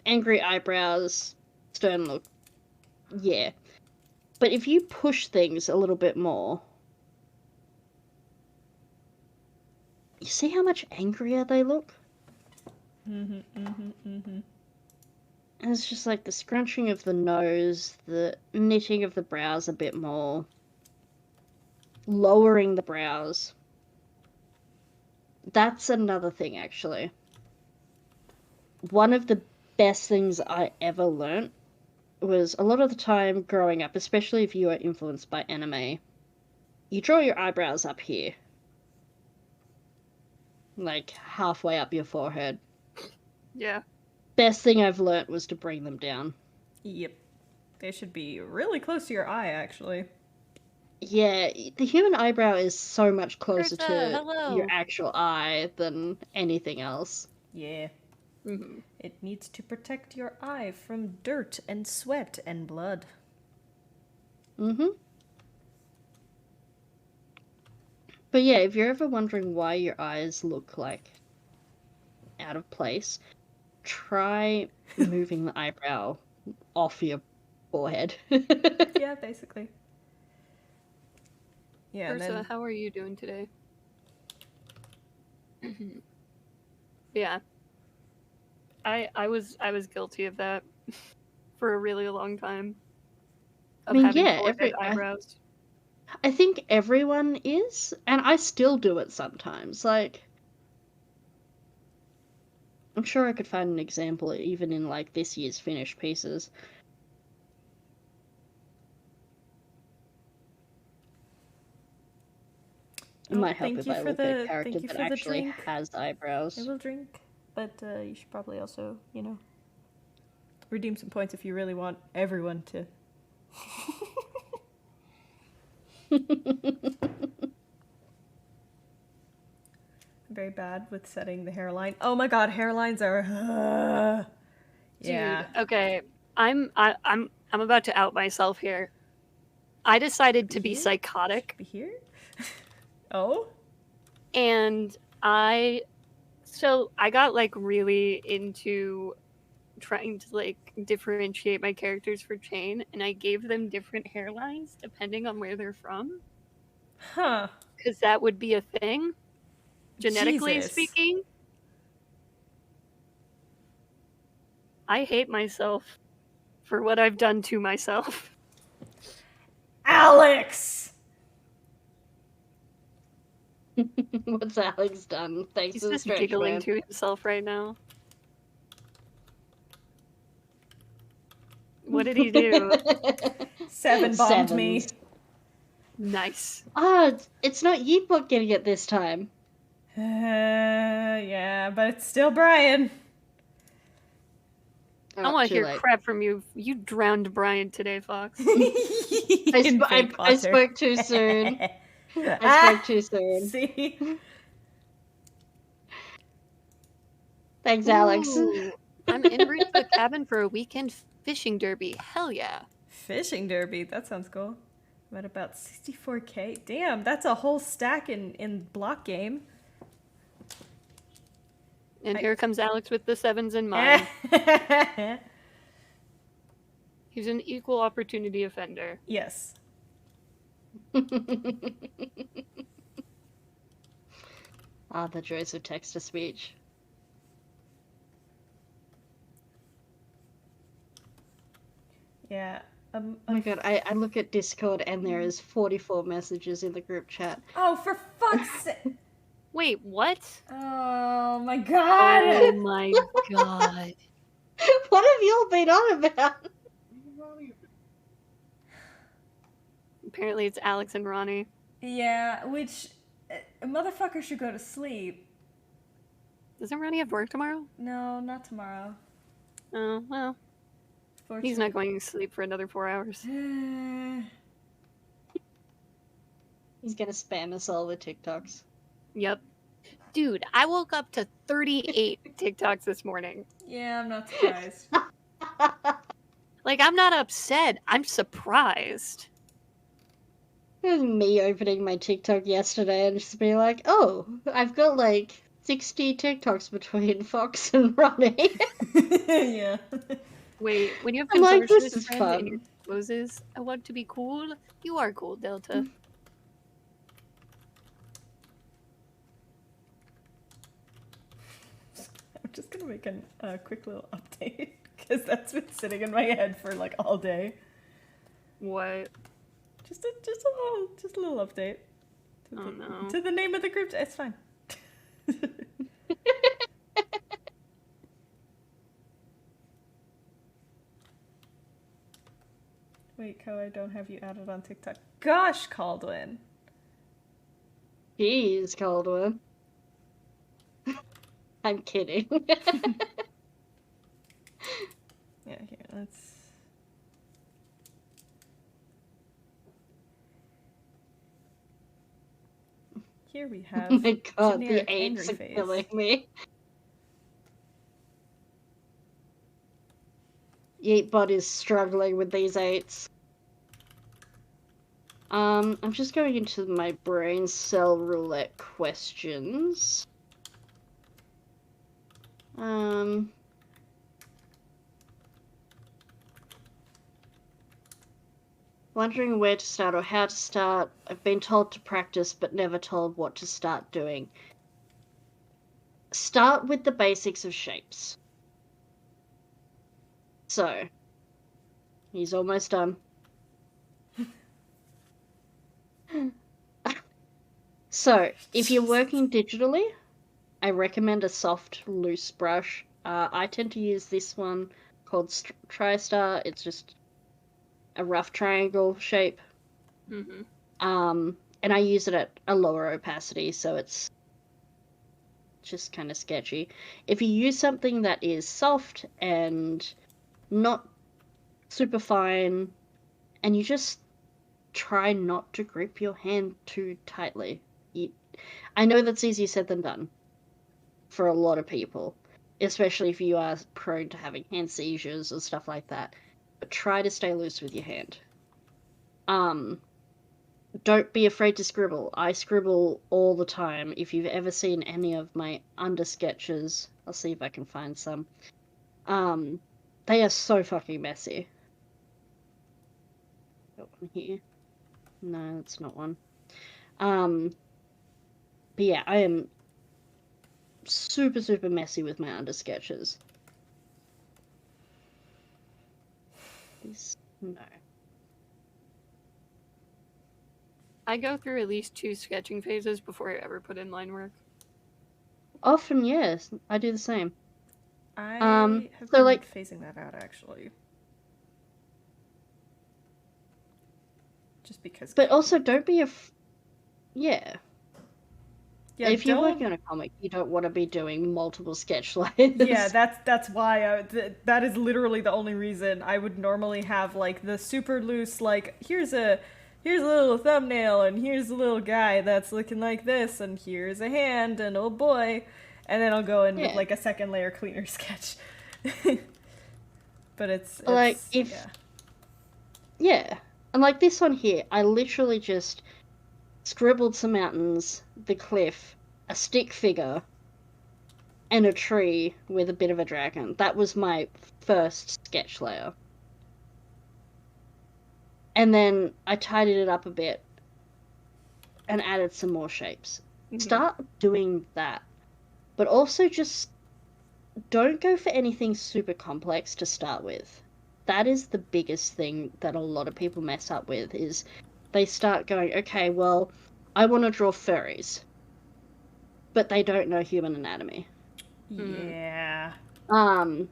Angry eyebrows, stern look. Yeah. But if you push things a little bit more, you see how much angrier they look? And it's just like the scrunching of the nose, the knitting of the brows a bit more, lowering the brows. That's another thing, actually. One of the best things I ever learnt was a lot of the time growing up, especially if you are influenced by anime, you draw your eyebrows up here. Like halfway up your forehead. Yeah. Best thing I've learnt was to bring them down. Yep. They should be really close to your eye, actually. Yeah, the human eyebrow is so much closer Ursa, to hello. your actual eye than anything else. Yeah. Mm-hmm. It needs to protect your eye from dirt and sweat and blood. Mm-hmm. But yeah, if you're ever wondering why your eyes look like out of place, try moving the eyebrow off your forehead. Yeah, basically. Yeah, and Ursa, then how are you doing today? Yeah. I was guilty of that for a really long time. Of mean, having yeah, forehead eyebrows. I think everyone is, and I still do it sometimes. Like, I'm sure I could find an example even in like this year's finished pieces. It might help if I look at a character that actually has eyebrows. I will drink, but you should probably also, you know, redeem some points if you really want everyone to. I'm very bad with setting the hairline. Oh my god, hairlines are. Yeah. Dude, okay. I'm about to out myself here. I decided to be psychotic. Be here? Oh? And I got like really into trying to like differentiate my characters for Chain, and I gave them different hairlines depending on where they're from, Huh. because that would be a thing, genetically Jesus. speaking. I hate myself for what I've done to myself. Alex! What's Alex done? Thanks He's to the just stretch giggling man. to himself right now. What did he do? 7 bombed me. Sevens. Nice. Ah, it's not Yeetbot getting it this time. Yeah, but it's still Brian. Oh, I want to too hear late. crap from you. You drowned Brian today, Fox. I spoke too soon. I spoke too soon. See? Thanks, Alex. Ooh, I'm en route to a cabin for a weekend fishing derby. Hell yeah. Fishing derby. That sounds cool. I'm at about 64k. Damn, that's a whole stack in block game. And here comes Alex with the sevens in mind. He's an equal opportunity offender. Yes. Ah, the joys of text-to-speech. Yeah. Oh my god, I look at Discord and there is 44 messages in the group chat. Oh, for fuck's sake. Wait, what? Oh my god. Oh my god. What have y'all been on about? Apparently it's Alex and Ronnie. Yeah, which a motherfucker should go to sleep. Doesn't Ronnie have work tomorrow? No, not tomorrow. Oh, well. He's not going to sleep for another 4 hours. He's gonna spam us all with TikToks. Yep. Dude, I woke up to 38 TikToks this morning. Yeah, I'm not surprised. Like, I'm not upset. I'm surprised. It was me opening my TikTok yesterday and just being like, oh, I've got like 60 TikToks between Fox and Ronnie. Yeah. Wait, when you have I'm like, consortium this is friend and your fun. closes, I want to be cool. You are cool, Delta. I'm just gonna make a quick little update because that's been sitting in my head for like all day. What? Just a little update. Oh no. To the name of the group. It's fine. Wait, Co, I don't have you added on TikTok. Gosh, Caldwin. Jeez, Caldwell. I'm kidding. Yeah, here, let's... Here we have Oh my god, generic the apes angry are face. killing me. Yeetbot is struggling with these 8s. I'm just going into my brain cell roulette questions. Wondering where to start or how to start. I've been told to practice but never told what to start doing. Start with the basics of shapes. So, he's almost done. So, if you're working digitally, I recommend a soft, loose brush. I tend to use this one called TriStar. It's just a rough triangle shape. Mm-hmm. And I use it at a lower opacity, so it's just kind of sketchy. If you use something that is soft and not super fine, and you just try not to grip your hand too tightly. I know that's easier said than done for a lot of people, especially if you are prone to having hand seizures or stuff like that. But try to stay loose with your hand. don't be afraid to scribble. I scribble all the time. If you've ever seen any of my under sketches, I'll see if I can find some. They are so fucking messy. Got one here. No, that's not one. But yeah, I am super, super messy with my under sketches. This, no. I go through at least 2 sketching phases before I ever put in line work. Often, yes, I do the same. I have so been like, phasing that out actually. Just because. but also don't be yeah. Yeah, If you're don't. working on a comic, you don't want to be doing multiple sketch layers. Yeah, that's why that is literally the only reason I would normally have like the super loose like here's a little thumbnail and here's a little guy that's looking like this and here's a hand and oh boy, and then I'll go in with Yeah. like a second layer cleaner sketch. But it's like if yeah, and like this one here, I literally just scribbled some mountains, the cliff, a stick figure, and a tree with a bit of a dragon. That was my first sketch layer. And then I tidied it up a bit and added some more shapes. Mm-hmm. Start doing that. But also just don't go for anything super complex to start with. That is the biggest thing that a lot of people mess up with, is they start going, okay, well, I want to draw furries. But they don't know human anatomy. Yeah. You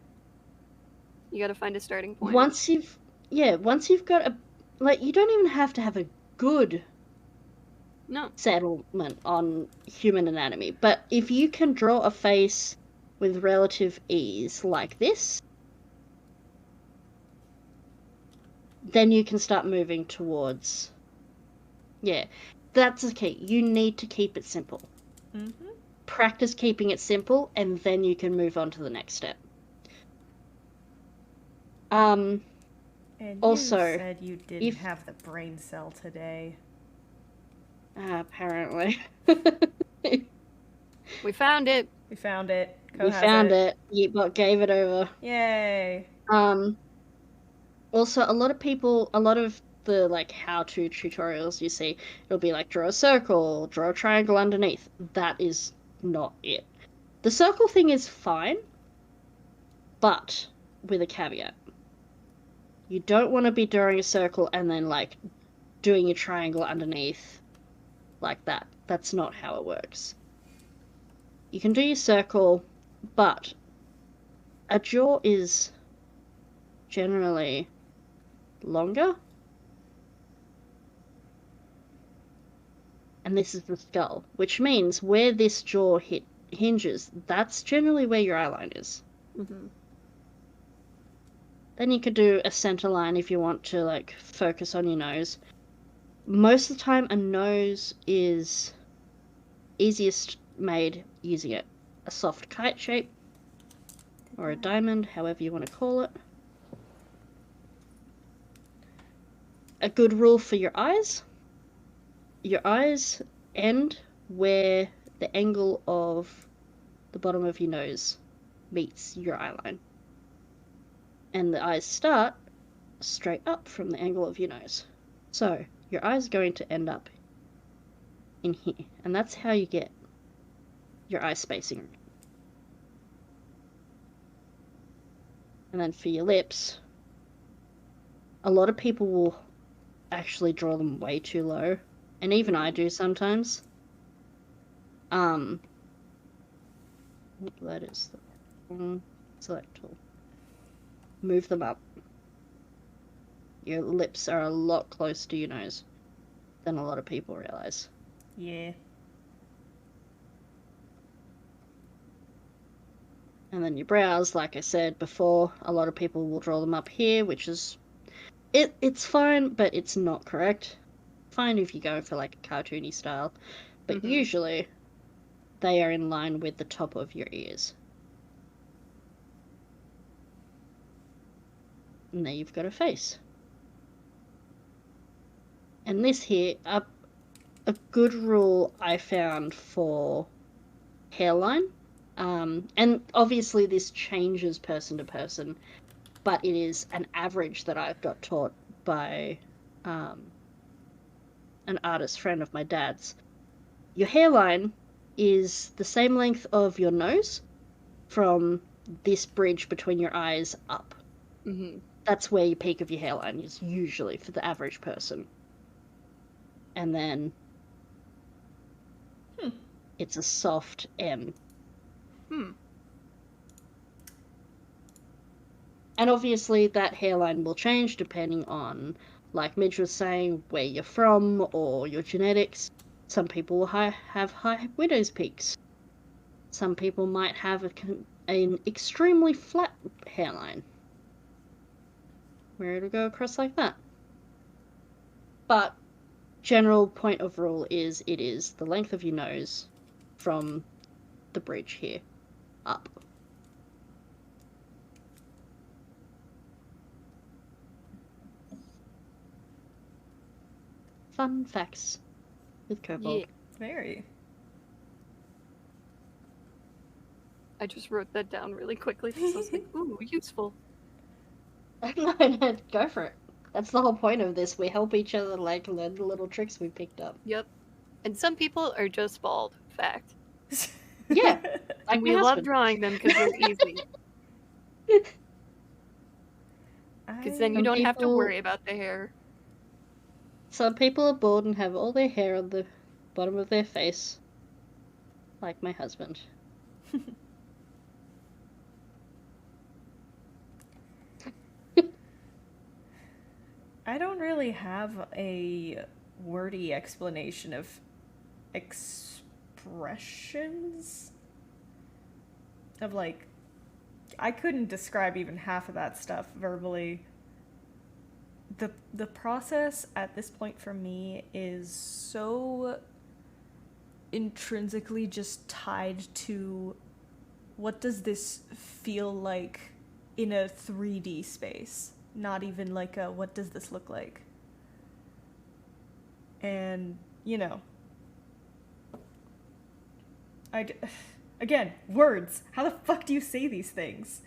gotta find a starting point. Once you've got a, like, you don't even have to have a good settlement on human anatomy, but if you can draw a face with relative ease like this, then you can start moving towards, that's the key. You need to keep it simple. Mm-hmm. Practice keeping it simple, and then you can move on to the next step. And also, you said you didn't have the brain cell today. Apparently. We found it. We found it. We found it. Yeetbot gave it over. Yay. Also, a lot of the like how-to tutorials you see, it'll be like draw a circle, draw a triangle underneath. That is not it. The circle thing is fine, but with a caveat. You don't want to be drawing a circle and then like doing a triangle underneath like that. That's not how it works. You can do your circle, but a jaw is generally longer. And this is the skull, which means where this jaw hinges, that's generally where your eyeline is. Mm-hmm. Then you could do a center line if you want to like focus on your nose. Most of the time, a nose is easiest made using a soft kite shape or a diamond, however you want to call it. A good rule for your eyes end where the angle of the bottom of your nose meets your eyeline. And the eyes start straight up from the angle of your nose. So your eye's going to end up in here. And that's how you get your eye spacing. And then for your lips, a lot of people will actually draw them way too low. And even I do sometimes. That is the wrong select tool. Move them up. Your lips are a lot closer to your nose than a lot of people realize. Yeah. And then your brows, like I said before, a lot of people will draw them up here, which is... It's fine, but it's not correct. Fine if you go for like a cartoony style, but usually they are in line with the top of your ears. And there you've got a face. And this here, a good rule I found for hairline, and obviously this changes person to person, but it is an average that I've got taught by an artist friend of my dad's. Your hairline is the same length of your nose from this bridge between your eyes up. Mm-hmm. That's where your peak of your hairline is usually for the average person. And then it's a soft M. Hmm. And obviously that hairline will change depending on, like Midge was saying, where you're from or your genetics. Some people will have high widow's peaks. Some people might have an extremely flat hairline, where it'll go across like that. But general point of rule is it is the length of your nose from the bridge here up. Fun facts with Kobold. Yeah. Very. I just wrote that down really quickly because I was like, ooh, useful. No, go for it. That's the whole point of this. We help each other, like, learn the little tricks we picked up. Yep. And some people are just bald. Fact. Yeah, like And we my love husband. drawing them because they're easy. Because then you Some don't have to people- worry about the hair. Some people are bald and have all their hair on the bottom of their face, like my husband. I don't really have a wordy explanation of expressions. Of like, I couldn't describe even half of that stuff verbally. The process at this point for me is so intrinsically just tied to what does this feel like in a 3D space, not even like a what does this look like. And again, words, how the fuck do you say these things?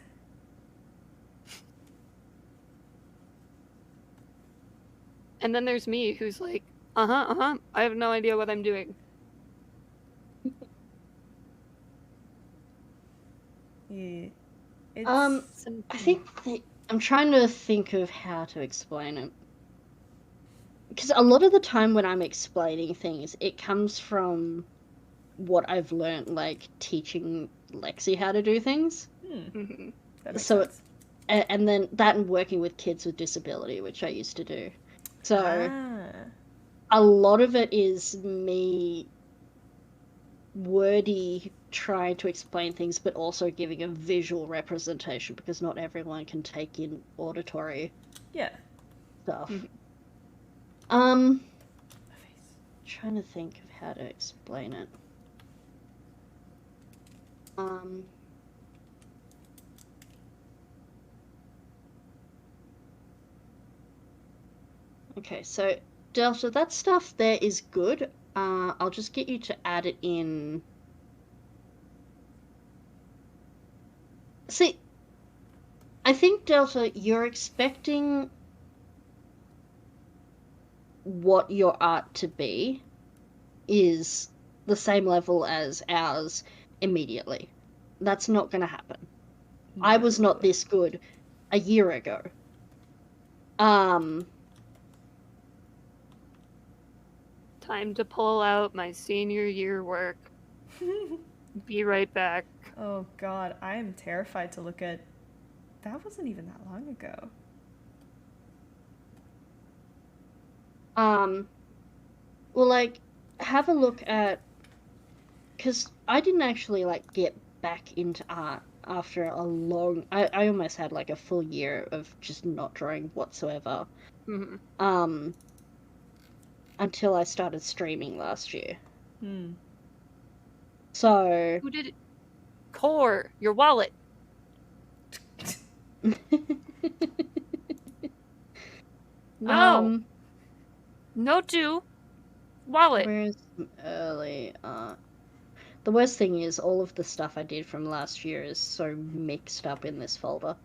And then there's me who's like, I have no idea what I'm doing. Yeah. I think I'm trying to think of how to explain it. Because a lot of the time when I'm explaining things, it comes from what I've learned, like teaching Lexi how to do things. Mm-hmm. That makes So sense. And then that and working with kids with disability, which I used to do. So a lot of it is me wordy trying to explain things, but also giving a visual representation because not everyone can take in auditory stuff. Mm-hmm. Trying to think of how to explain it. Okay, so Delta, that stuff there is good. I'll just get you to add it in. See, I think, Delta, you're expecting what your art to be is the same level as ours immediately. That's not going to happen. No. I was not this good a year ago. Time to pull out my senior year work. Be right back. Oh god, I am terrified to look at. That wasn't even that long ago. Well, like, have a look at, because I didn't actually, like, get back into art after a long, I almost had, like, a full year of just not drawing whatsoever. Mm-hmm. Until I started streaming last year. So... Who did it? Core, your wallet. No. Note 2, wallet. Where's some early art? The worst thing is all of the stuff I did from last year is so mixed up in this folder.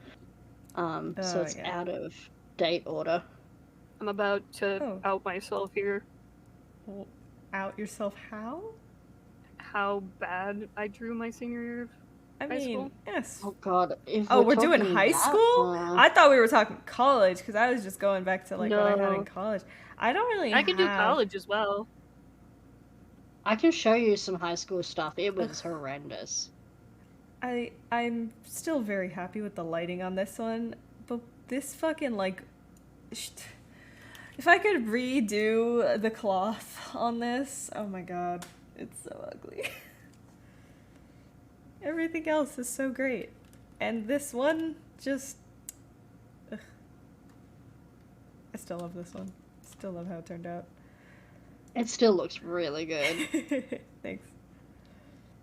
So it's yeah. out of date order. I'm about to Oh. out myself here. Well, out yourself how? How bad I drew my senior year of I high mean, school. yes. Oh god, if Oh, we're doing talking high that school? long- I thought we were talking college because I was just going back to like what I had in No. college. I don't really I could do have. college as well. I can show you some high school stuff. It was horrendous. I'm still very happy with the lighting on this one, but this fucking like, if I could redo the cloth on this, oh my god, it's so ugly. Everything else is so great, and this one just, ugh. I still love this one. Still love how it turned out. It still looks really good. Thanks.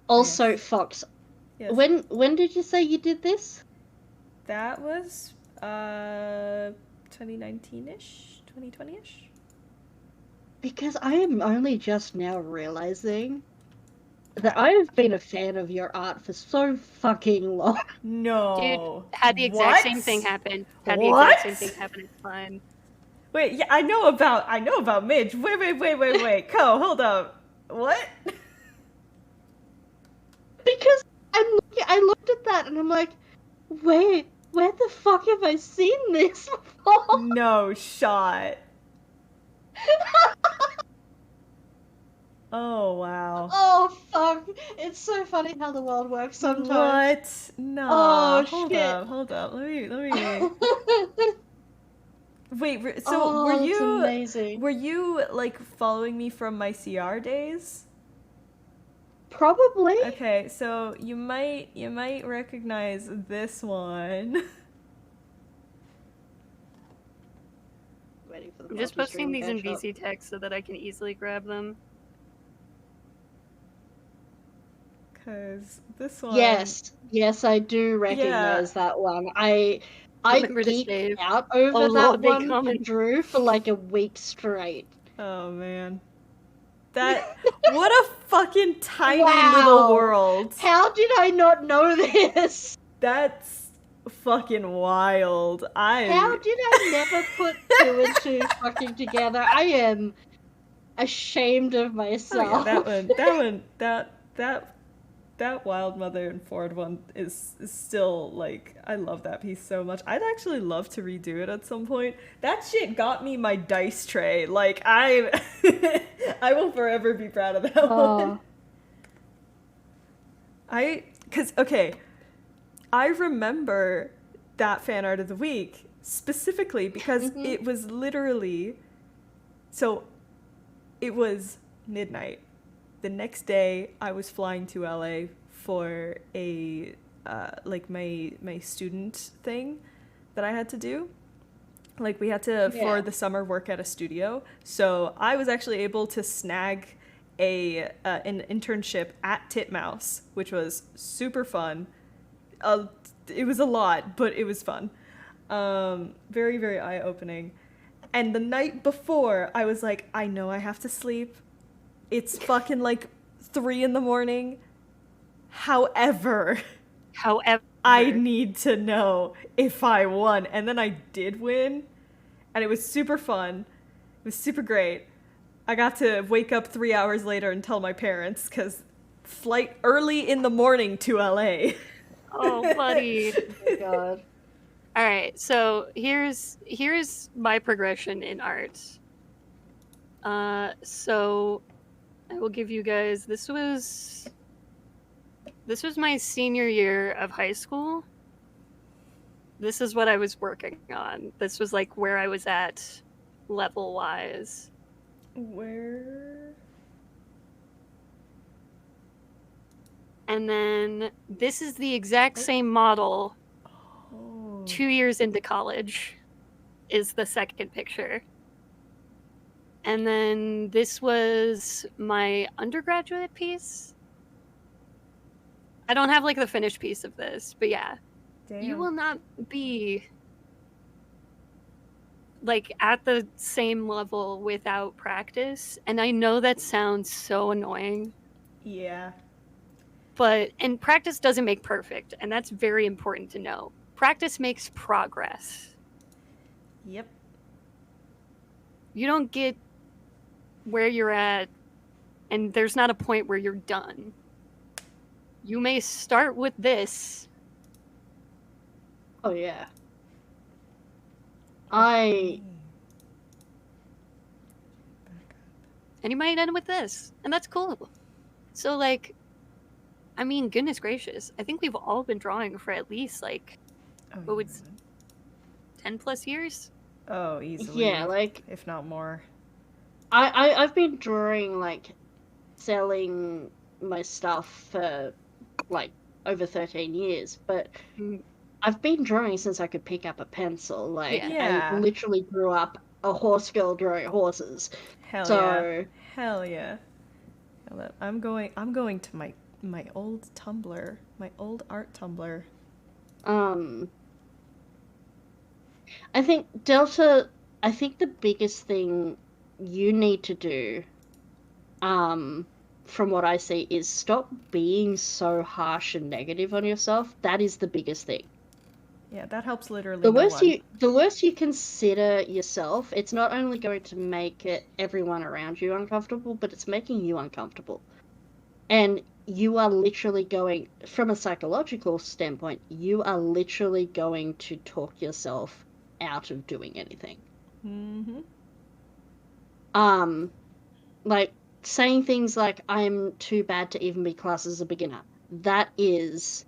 Also, Yes. Fox, Yes. when did you say you did this? That was 2019-ish, 2020-ish. Because I am only just now realizing that I have been a fan of your art for so fucking long. No. Dude, had the exact What? same thing happen. Had the What? exact same thing happen. It's fine. Wait, yeah, I know about Midge. Wait. Co, hold up. What? Because I looked at that and I'm like, wait, where the fuck have I seen this before? No shot. Oh wow. Oh fuck! It's so funny how the world works sometimes. What? No. Oh, hold shit. up. Let me. Wait. So Oh, were that's you amazing. were you like following me from my CR days? Probably. Okay, so you might recognize this one. Waiting for the I'm just pod to posting stream these in catch up. VC text so that I can easily grab them. Cause this one. Yes, I do recognize that one. I Remember to geeked save. out over Oh, that Lord, they one coming. and drew for like a week straight. Oh man. That what a fucking tiny Wow. little world. How did I not know this? That's fucking wild. How did I never put two and two fucking together? I am ashamed of Oh, myself. yeah, that Wild Mother and Ford one is still like, I love that piece so much. I'd actually love to redo it at some point. That shit got me my dice tray. Like I will forever be proud of that one. I remember that fan art of the week specifically because it was literally, so it was midnight. The next day I was flying to LA for a like my student thing that I had to do. Like we had to for the summer work at a studio. So I was actually able to snag an internship at Titmouse, which was super fun. It was a lot, but it was fun. Very, very eye-opening. And the night before, I was like, I know I have to sleep. It's fucking like 3 a.m. However, I need to know if I won. And then I did win, and it was super fun. It was super great. I got to wake up 3 hours later and tell my parents, because flight early in the morning to LA. Oh, buddy. Oh my god. All right, so here's my progression in art. So I will give you guys, this was my senior year of high school. This is what I was working on. This was like where I was at level wise. Where? And then this is the exact same model. 2 years into college is the second picture. And then this was my undergraduate piece. I don't have like the finished piece of this, but yeah. Damn. You will not be like at the same level without practice. And I know that sounds so annoying, Yeah. and practice doesn't make perfect, and that's very important to know. Practice makes progress. Yep. You don't get where you're at, and there's not a point where you're done. You may start with this. Oh yeah. I And you might end with this, and that's cool. So, like, I mean, goodness gracious, I think we've all been drawing for at least, like, Oh, what would 10 plus years? oh, easily. yeah, like if not more. I've been drawing, like, selling my stuff for like over 13 years, but Mm, I've been drawing since I could pick up a pencil. Like, Yeah. I literally grew up a horse girl drawing horses. Hell So yeah. Hell yeah. I'm going to my old Tumblr, my old art Tumblr. I think Delta, I think the biggest thing you need to do, from what I see, is stop being so harsh and negative on yourself. That is the biggest thing. Yeah, that helps literally The no worse one. the worse you consider yourself, it's not only going to make everyone around you uncomfortable, but it's making you uncomfortable. And you are literally going, from a psychological standpoint, you are literally going to talk yourself out of doing anything. Mm-hmm. Like saying things like, I'm too bad to even be classed as a beginner. That is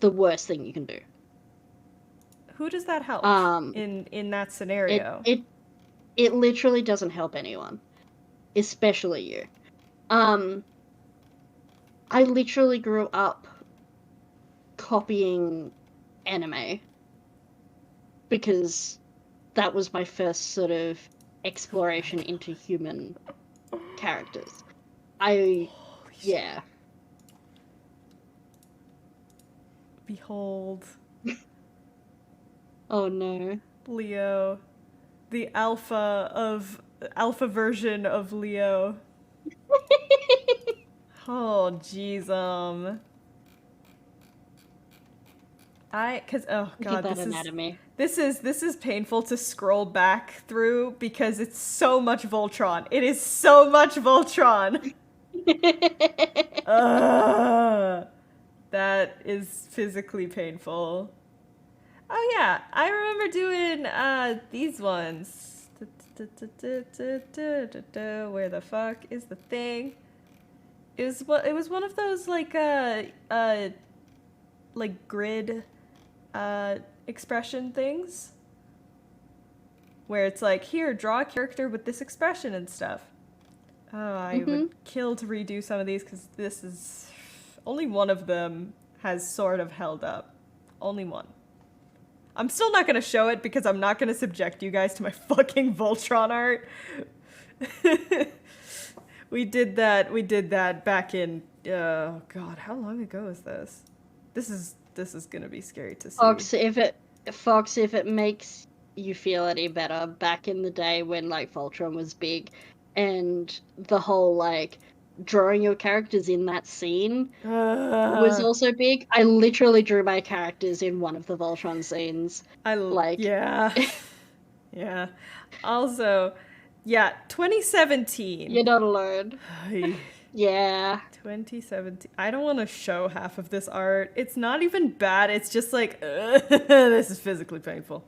the worst thing you can do. Who does that help in that scenario? It literally doesn't help anyone, especially you. I literally grew up copying anime because that was my first sort of exploration into human characters. Yeah. Behold, Oh no. Leo, the alpha version of Leo. Oh, jeez, cause oh Look god, at that anatomy. this is painful to scroll back through because it's so much Voltron. It is so much Voltron. That is physically painful. Oh yeah, I remember doing these ones. Where the fuck is the thing? It was one of those like grid expression things where it's like, here, draw a character with this expression and stuff. Oh, I would kill to redo some of these because this is only one of them has sort of held up. Only one. I'm still not going to show it because I'm not going to subject you guys to my fucking Voltron art. We did that back in, oh god, how long ago is this? This is going to be scary to see. Fox, if it makes you feel any better, back in the day when like Voltron was big and the whole like drawing your characters in that scene was also big. I literally drew my characters in one of the Voltron scenes. Yeah. Yeah. Also, yeah, 2017. You're not alone. Yeah. 2017. I don't want to show half of this art. It's not even bad. It's just like, this is physically painful.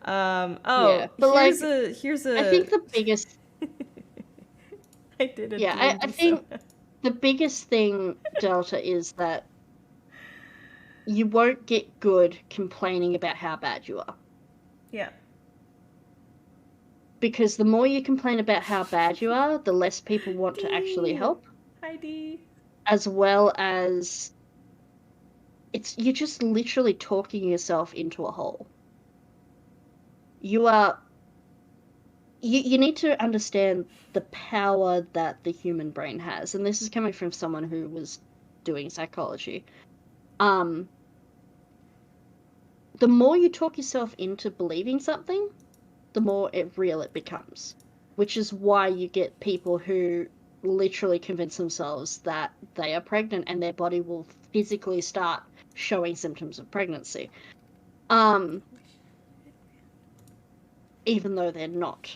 Yeah, but here's a. I think the biggest. I did it. Yeah, I think the biggest thing, Delta, is that you won't get good complaining about how bad you are. Yeah. Because the more you complain about how bad you are, the less people want to actually help. Hi, Dee. As well as you're just literally talking yourself into a hole. You need to understand the power that the human brain has, and this is coming from someone who was doing psychology. The more you talk yourself into believing something, the more real it becomes. Which is why you get people who literally convince themselves that they are pregnant and their body will physically start showing symptoms of pregnancy. Even though they're not.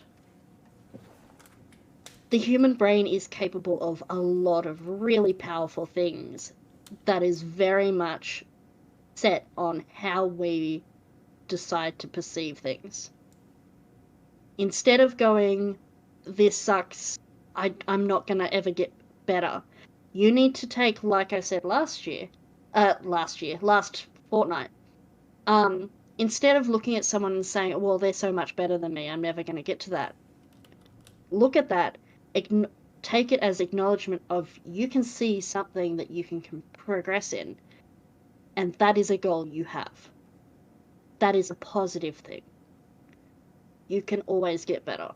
The human brain is capable of a lot of really powerful things that is very much set on how we decide to perceive things. Instead of going, this sucks, I'm not going to ever get better, you need to take, like I said last fortnight, instead of looking at someone and saying, well, they're so much better than me, I'm never going to get to that. Look at that, take it as acknowledgement of you can see something that you can progress in, and that is a goal you have. That is a positive thing. You can always get better.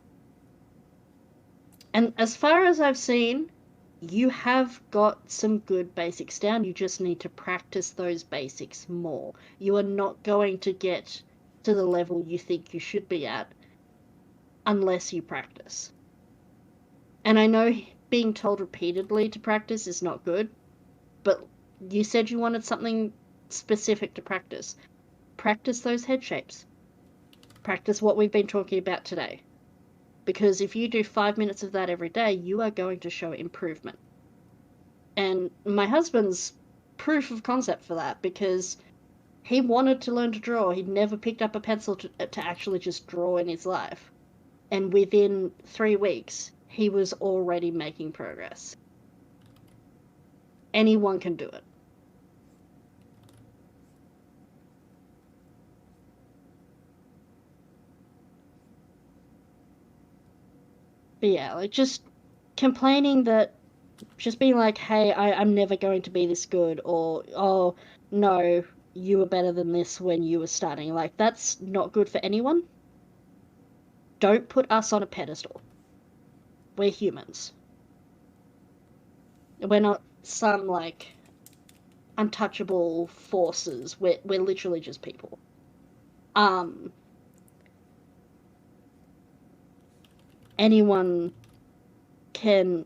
And as far as I've seen, you have got some good basics down. You just need to practice those basics more. You are not going to get to the level you think you should be at unless you practice. And I know being told repeatedly to practice is not good, but you said you wanted something specific to practice. Practice those head shapes. Practice what we've been talking about today. Because if you do 5 minutes of that every day, you are going to show improvement. And my husband's proof of concept for that, because he wanted to learn to draw. He'd never picked up a pencil to actually just draw in his life. And within 3 weeks, he was already making progress. Anyone can do it. But yeah, like just complaining that, just being like, hey, I'm never going to be this good, or, oh, no, you were better than this when you were starting. Like, that's not good for anyone. Don't put us on a pedestal. We're humans. We're not some, like, untouchable forces. We're literally just people. Anyone can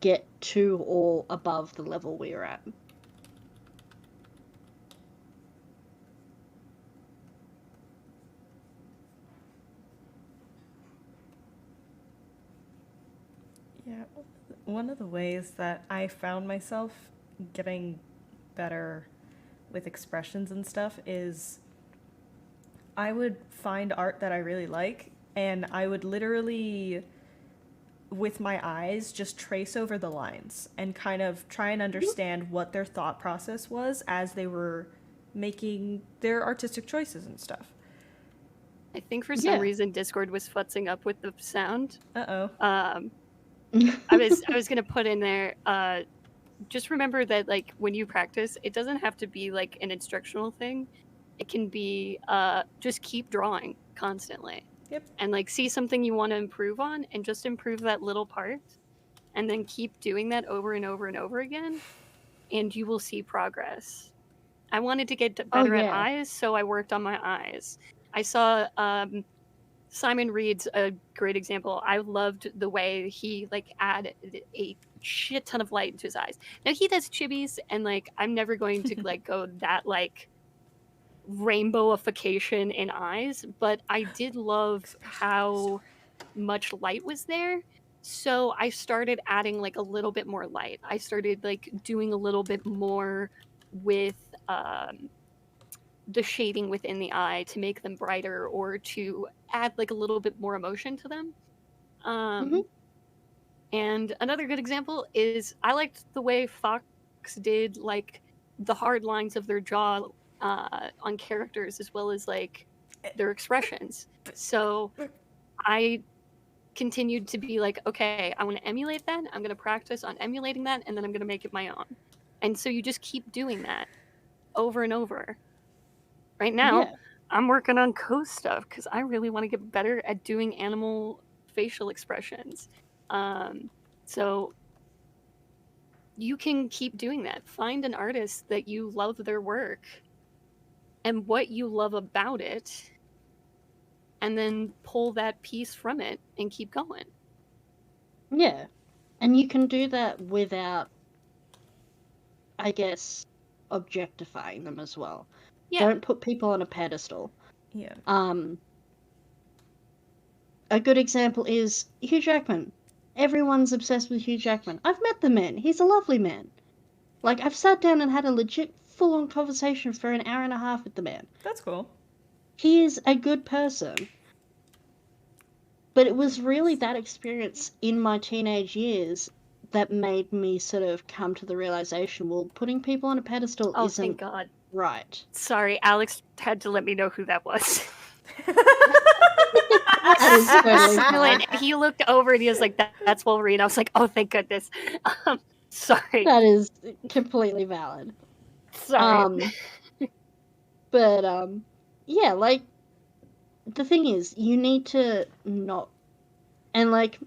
get to or above the level we're at. Yeah, one of the ways that I found myself getting better with expressions and stuff is I would find art that I really like, and I would literally, with my eyes, just trace over the lines and kind of try and understand what their thought process was as they were making their artistic choices and stuff. I think for some reason Discord was futzing up with the sound. Uh-oh. I was gonna put in there, just remember that, like, when you practice, it doesn't have to be like an instructional thing. It can be just keep drawing constantly. Yep. And like see something you want to improve on and just improve that little part, and then keep doing that over and over and over again, and you will see progress. I wanted to get better at eyes, so I worked on my eyes. I saw Simon Reed's a great example. I loved the way he like added a shit ton of light into his eyes. Now he does chibis, and like I'm never going to like go that like rainbowification in eyes, but I did love how much light was there. So I started adding like a little bit more light. I started like doing a little bit more with the shading within the eye to make them brighter or to add like a little bit more emotion to them. And another good example is I liked the way Fox did like the hard lines of their jaw on characters as well as like their expressions. So I continued to be like, okay, I want to emulate that. I'm going to practice on emulating that, and then I'm going to make it my own. And so you just keep doing that over and over. Right now, I'm working on Co's stuff because I really want to get better at doing animal facial expressions. So you can keep doing that. Find an artist that you love their work and what you love about it, and then pull that piece from it and keep going. Yeah. And you can do that without, I guess, objectifying them as well. Yeah. Don't put people on a pedestal. Yeah. A good example is Hugh Jackman. Everyone's obsessed with Hugh Jackman. I've met the man. He's a lovely man. Like, I've sat down and had a legit full-on conversation for an hour and a half with the man. That's cool. He is a good person. But it was really that experience in my teenage years that made me sort of come to the realization, well, putting people on a pedestal Oh, isn't thank God. right. Sorry, Alex had to let me know who that was. That is totally fine. He looked over and he was like, "That's Wolverine." I was like, "Oh, thank goodness." Sorry. That is completely valid. Sorry. But yeah, like, the thing is, you need to not, and like,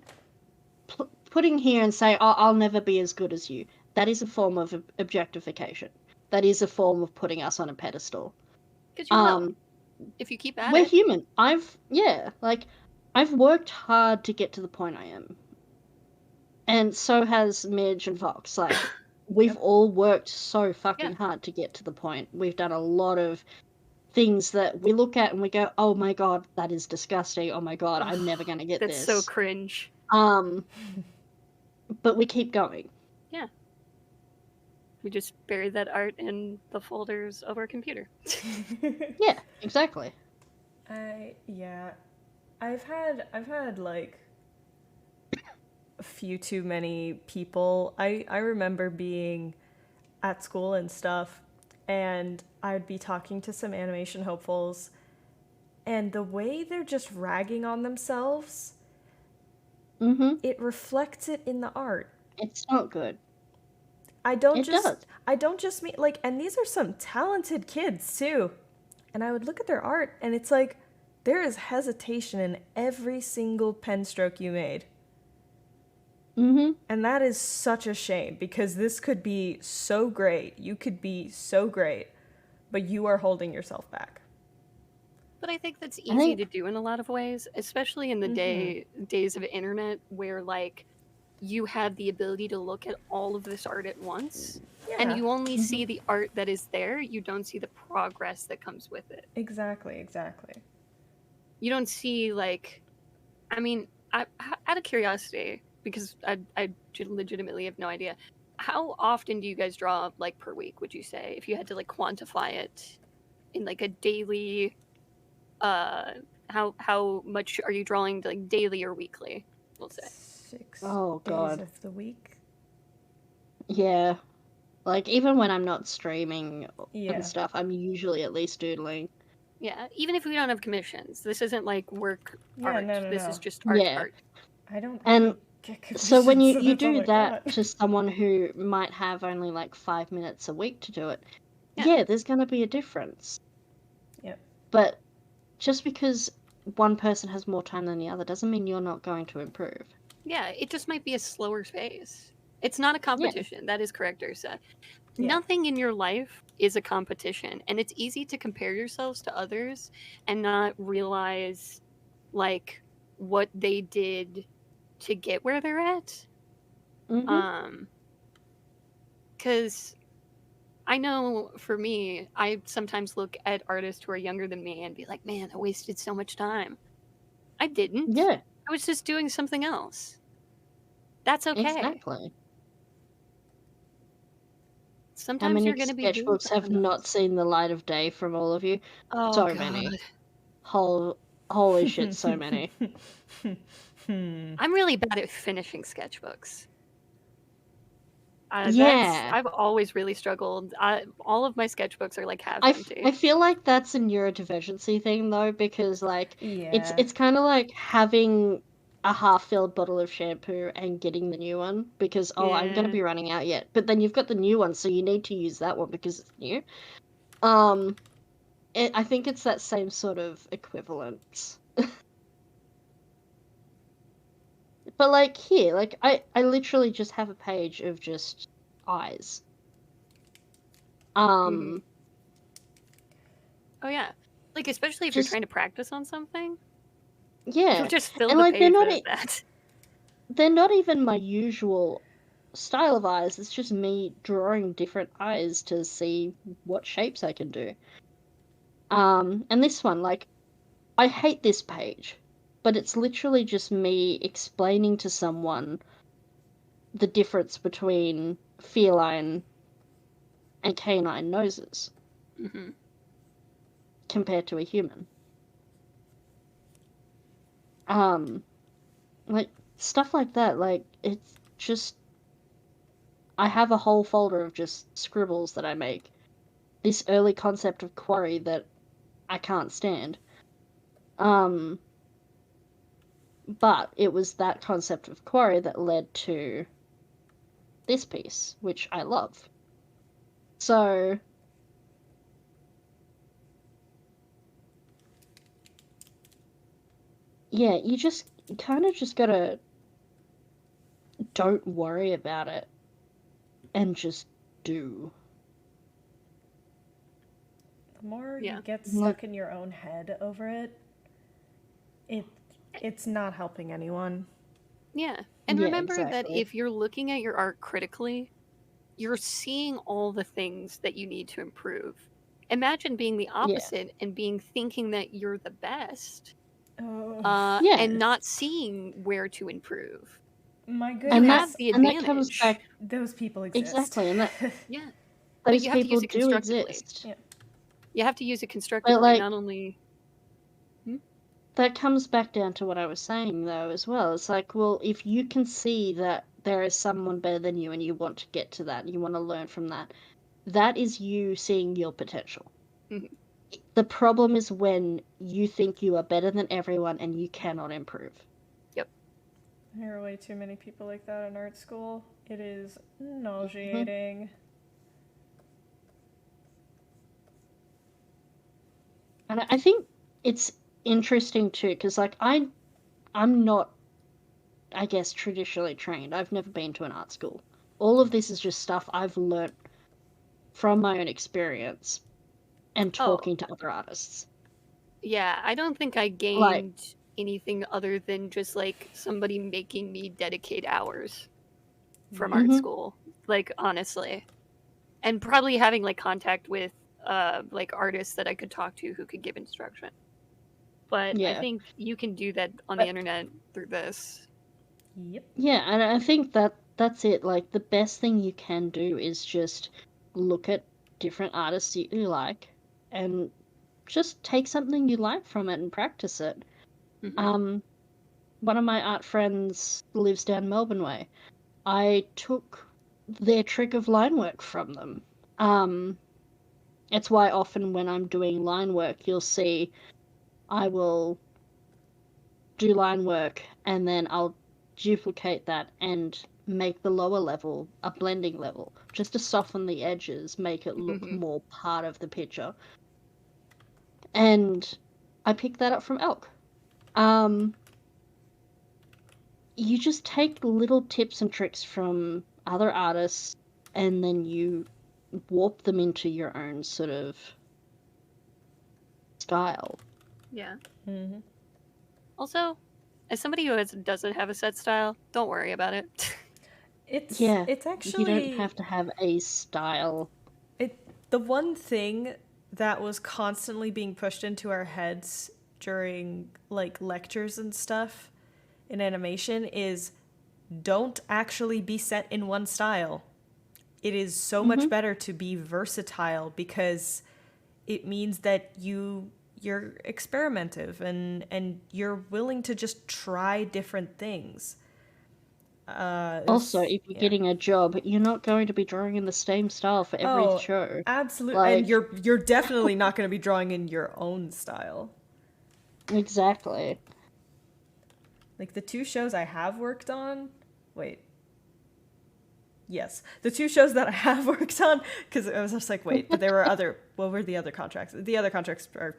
putting here and say, "Oh, I'll never be as good as you." That is a form of objectification. That is a form of putting us on a pedestal. Because you will. If you keep at We're it. human. I've worked hard to get to the point I am. And so has Midge and Fox. Like, we've all worked so fucking hard to get to the point. We've done a lot of things that we look at and we go, oh my god, that is disgusting. Oh my god, I'm never going to get That's this. so cringe. But we keep going. Yeah. We just bury that art in the folders of our computer. Yeah, exactly. I've had like a few too many people. I remember being at school and stuff, and I'd be talking to some animation hopefuls, and the way they're just ragging on themselves, it reflects it in the art. It's not good. I don't just mean like, and these are some talented kids too. And I would look at their art and it's like there is hesitation in every single pen stroke you made. And that is such a shame because this could be so great. You could be so great, but you are holding yourself back. But I think that's easy to do in a lot of ways, especially in the days of internet where like you have the ability to look at all of this art at once and you only see the art that is there. You don't see the progress that comes with it. Exactly. You don't see like, I mean, out of curiosity, because I legitimately have no idea, how often do you guys draw like per week, would you say, if you had to like quantify it in like a daily, how much are you drawing like daily or weekly, we'll say? 6 God. days of the week. Yeah. Like, even when I'm not streaming and stuff, I'm usually at least doodling. Yeah, even if we don't have commissions. This isn't like work art. This is just art. I don't and get so when you commissions, do oh my that God. to someone who might have only like 5 minutes a week to do it, Yeah. there's going to be a difference. Yep. But just because one person has more time than the other doesn't mean you're not going to improve. Yeah, it just might be a slower pace. It's not a competition. That is correct, Ursa. Yeah. Nothing in your life is a competition, and it's easy to compare yourselves to others and not realize like what they did to get where they're at. Because I know for me, I sometimes look at artists who are younger than me and be like, man, I wasted so much time. I didn't. Yeah. I was just doing something else. That's okay. Exactly. Sometimes How many you're going to be sketchbooks have not seen the light of day from all of you? Oh, So God. many. Holy shit, so many. I'm really bad at finishing sketchbooks. I've always really struggled. All of my sketchbooks are like half empty. I feel like that's a neurodivergency thing though, because like it's kind of like having a half-filled bottle of shampoo and getting the new one because I'm gonna be running out yet. But then you've got the new one, so you need to use that one because it's new. I think it's that same sort of equivalence. But like here, like I literally just have a page of just eyes. Oh yeah, like especially if you're trying to practice on something. Yeah, You'll just fill and the like page with that. they're not even my usual style of eyes. It's just me drawing different eyes to see what shapes I can do. And this one, like, I hate this page, but it's literally just me explaining to someone the difference between feline and canine noses Hmm. compared to a human. Like stuff like that. Like it's just I have a whole folder of just scribbles that I make. This early concept of quarry that I can't stand. Um, but it was that concept of quarry that led to this piece, which I love. So, yeah, you just kind of just gotta don't worry about it and just do. The more Yeah. you get Like, stuck in your own head over it, it it's not helping anyone. Yeah. And yeah, remember that exactly. if you're looking at your art critically, you're seeing all the things that you need to improve. Imagine being the Yeah. opposite and thinking that you're the best, Oh, Yeah. and not seeing where to improve. my You And have goodness. the that comes advantage. back Those people exist. exactly, and that Yeah. But those you have to use people it do constructively. exist. Yeah. You have to use it But constructively, like not only. Hmm? that comes back down to what I was saying though as well. It's like, well, if you can see that there is someone better than you and you want to get to that, and you want to learn from that, that is you seeing your potential. Mhm. The problem is when you think you are better than everyone and you cannot improve. Yep. There are way too many people like that in art school. It is Mhm. nauseating. And I think it's interesting too, because like I'm not, I guess, traditionally trained. I've never been to an art school. All of this is just stuff I've learnt from my own experience and Oh, talking to other artists. yeah. I don't think I Like, gained anything other than just like somebody making me dedicate hours from art hmm school. Like, honestly. And probably having like contact with like artists that I could talk to who could give instruction. But I yeah. think you can do that on the But internet through this. Yep. yeah, and I think that that's it. Like the best thing you can do is just look at different artists you like and just take something you like from it and practice it. Hmm. Um, one of my art friends lives down Melbourne way. I took their trick of line work from them. Um, it's why often when I'm doing line work, you'll see I will do line work and then I'll duplicate that and make the lower level a blending level just to soften the edges, make it look Hmm. more part of the picture. And I picked that up from Elk. Um, you just take little tips and tricks from other artists and then you warp them into your own sort of style. Yeah. Mm-hmm. Also, as somebody who doesn't have a set style, don't worry about it. Yeah, It's you don't actually have to have a style. it the one thing that was constantly being pushed into our heads during like lectures and stuff in animation is don't actually be set in one style. It is so much hmm better to be versatile because it means that you're experimentative and you're willing to just try different things. Also, if you're Yeah. getting a job, you're not going to be drawing in the same style for every Oh, show. absolutely. And Like, you're definitely not going to be drawing in your own style. exactly. Like the two shows I have worked on. Wait. Yes, the two shows that I have worked on, because I was just like, wait, but there were other. What were the other contracts? The other contracts are.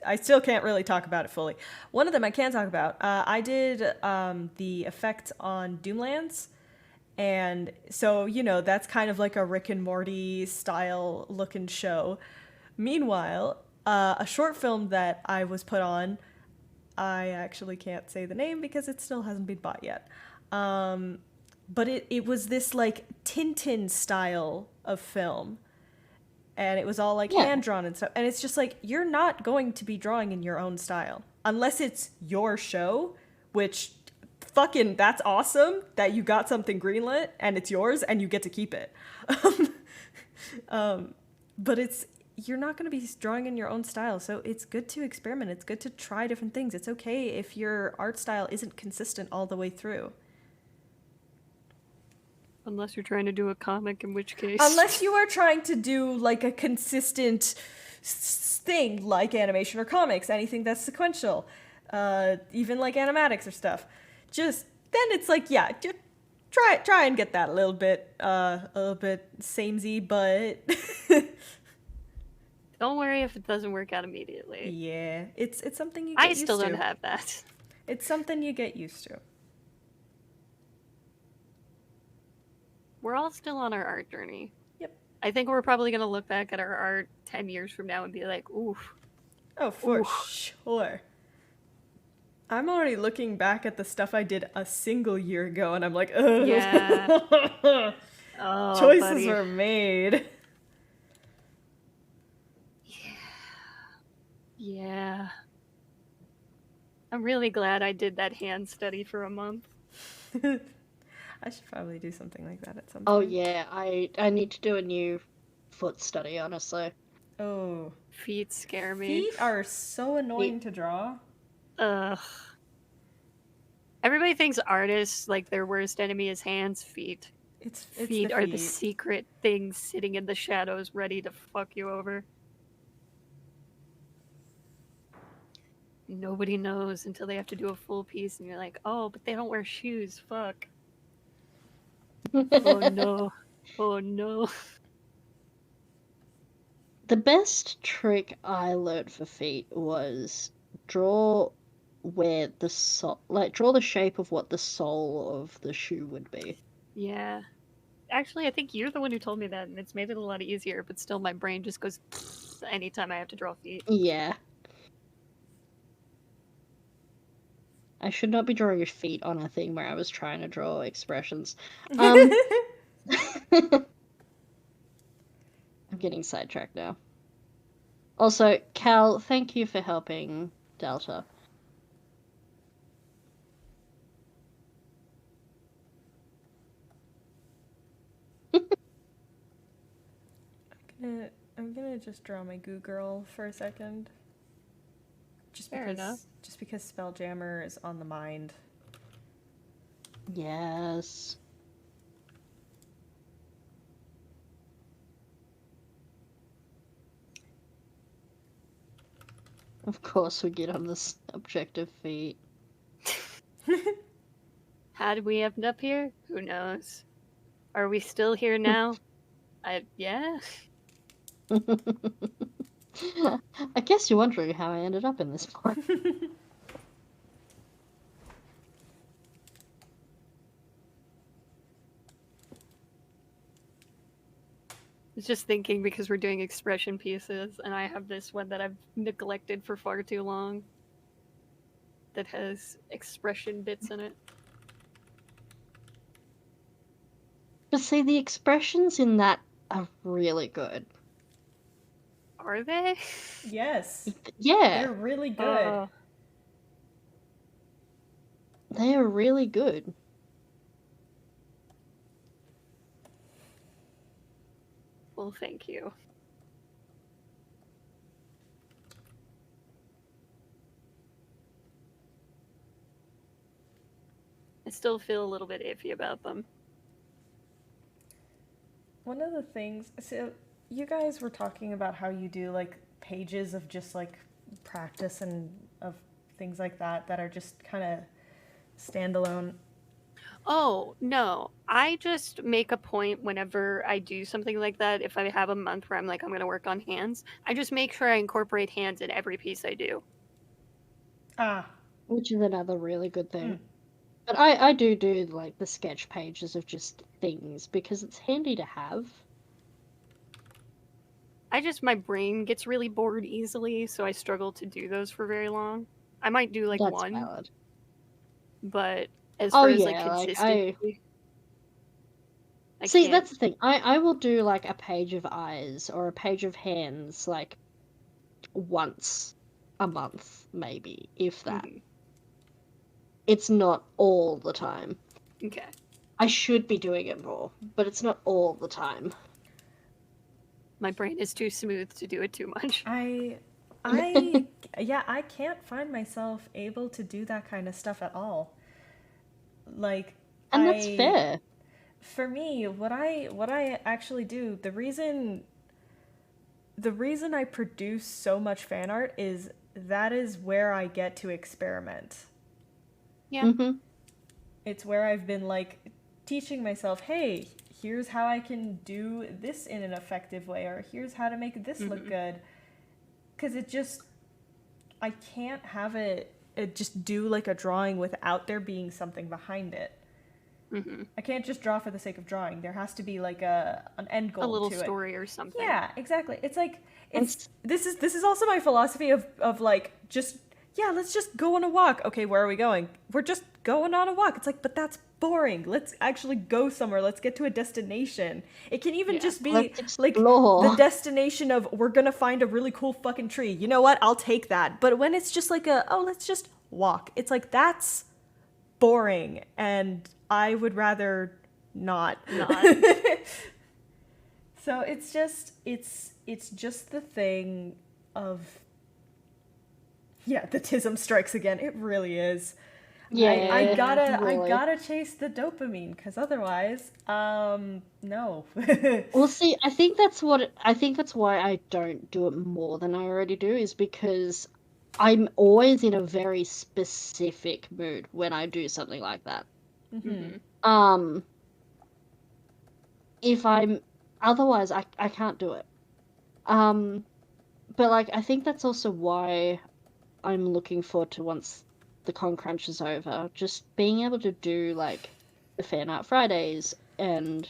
I still can't really talk about it fully. One of them I can talk about. I did the effect on Doomlands, and so that's kind of like a Rick and Morty style looking show. Meanwhile, a short film that I was put on I actually can't say the name because it still hasn't been bought yet. But it was this like Tintin style of film. And it was all like Yeah. hand drawn and stuff. And it's just like, you're not going to be drawing in your own style. Unless it's your show, which fucking, that's awesome that you got something greenlit and it's yours and you get to keep it. But you're not going to be drawing in your own style. So it's good to experiment. It's good to try different things. It's okay if your art style isn't consistent all the way through. Unless you're trying to do a comic, in which case. Unless you are trying to do like a consistent thing like animation or comics, anything that's sequential, even like animatics or stuff. Just then it's like, yeah, just try and get that a little bit samey, but Don't worry if it doesn't work out immediately. yeah, it's something you get I used still to. don't have that. It's something you get used to. We're all still on our art journey. Yep. I think we're probably going to look back at our art 10 years from now and be like, oof. Oh, for Oof. sure. I'm already looking back at the stuff I did a single year ago, and I'm like, ugh. Yeah. Oh, Choices buddy. were made. Yeah. I'm really glad I did that hand study for a month. I should probably do something like that at some Oh point. yeah, I need to do a new foot study, honestly. Oh. Feet scare me. Feet are so annoying to draw. Ugh. Everybody thinks artists, like, their worst enemy is hands. Feet. It's Feet the are the feet. secret things sitting in the shadows ready to fuck you over. Nobody knows until they have to do a full piece and you're like, oh, but they don't wear shoes. Fuck. Oh no. Oh no. The best trick I learned for feet was draw where the draw the shape of what the sole of the shoe would be. Yeah. Actually, I think you're the one who told me that, and it's made it a lot easier, but still my brain just goes anytime I have to draw feet. Yeah. I should not be drawing your feet on a thing where I was trying to draw expressions. I'm getting sidetracked now. Also, Cal, thank you for helping Delta. I'm gonna just draw my goo girl for a second. Fair enough. Just because Spelljammer is on the mind. Yes. Of course we get on the subject of feet. How did we end up here? Who knows? Are we still here now? Yeah. I guess you're wondering how I ended up in this part. I was just thinking because we're doing expression pieces, and I have this one that I've neglected for far too long that has expression bits in it. But see, the expressions in that are really good. Are they? Yes. Yeah, They're really good. Oh, they are really good. well, thank you. I still feel a little bit iffy about them. One of the things, so you guys were talking about how you do like pages of just like practice and of things like that that are just kind of standalone. Oh, no. I just make a point whenever I do something like that. If I have a month where I'm like, I'm going to work on hands, I just make sure I incorporate hands in every piece I do. Ah. Which is another really good thing. Mm. But I do like the sketch pages of just things because it's handy to have. My brain gets really bored easily, so I struggle to do those for very long. I might do like That's one, valid. but as Oh, far as like yeah, like, consistency, I See, can't. that's the thing. I will do like a page of eyes or a page of hands like once a month, maybe, if that. Mhm. It's not all the time. Okay. I should be doing it more, but it's not all the time. My brain is too smooth to do it too much. Yeah, I can't find myself able to do that kind of stuff at all. Like, And that's fair. for me, what I actually do, the reason I produce so much fan art is that is where I get to experiment. Yeah. Mm-hmm. It's where I've been like teaching myself, hey, here's how I can do this in an effective way, or here's how to make this look good. Because I can't have it just do like a drawing without there being something behind it. Mm-hmm. I can't just draw for the sake of drawing. There has to be like an end goal A little to story or something. Yeah, exactly. It's like And this is also my philosophy of like just let's just go on a walk. Okay, where are we going? We're just going on a walk. It's like, but that's boring. Let's actually go somewhere. Let's get to a destination. It can even Yeah. just be let's like explore. the destination of we're gonna find a really cool fucking tree. You know what? I'll take that. But when it's just like let's just walk. It's like that's boring, and I would rather not. So it's just the thing of the tism strikes again. It really is. Yeah, I gotta really. chase the dopamine because otherwise, no. Well, see, I think that's why I don't do it more than I already do, is because I'm always in a very specific mood when I do something like that. Mm-hmm. If I'm otherwise I can't do it. But like I think that's also why I'm looking forward to once the con crunch is over, just being able to do like the fan art Fridays and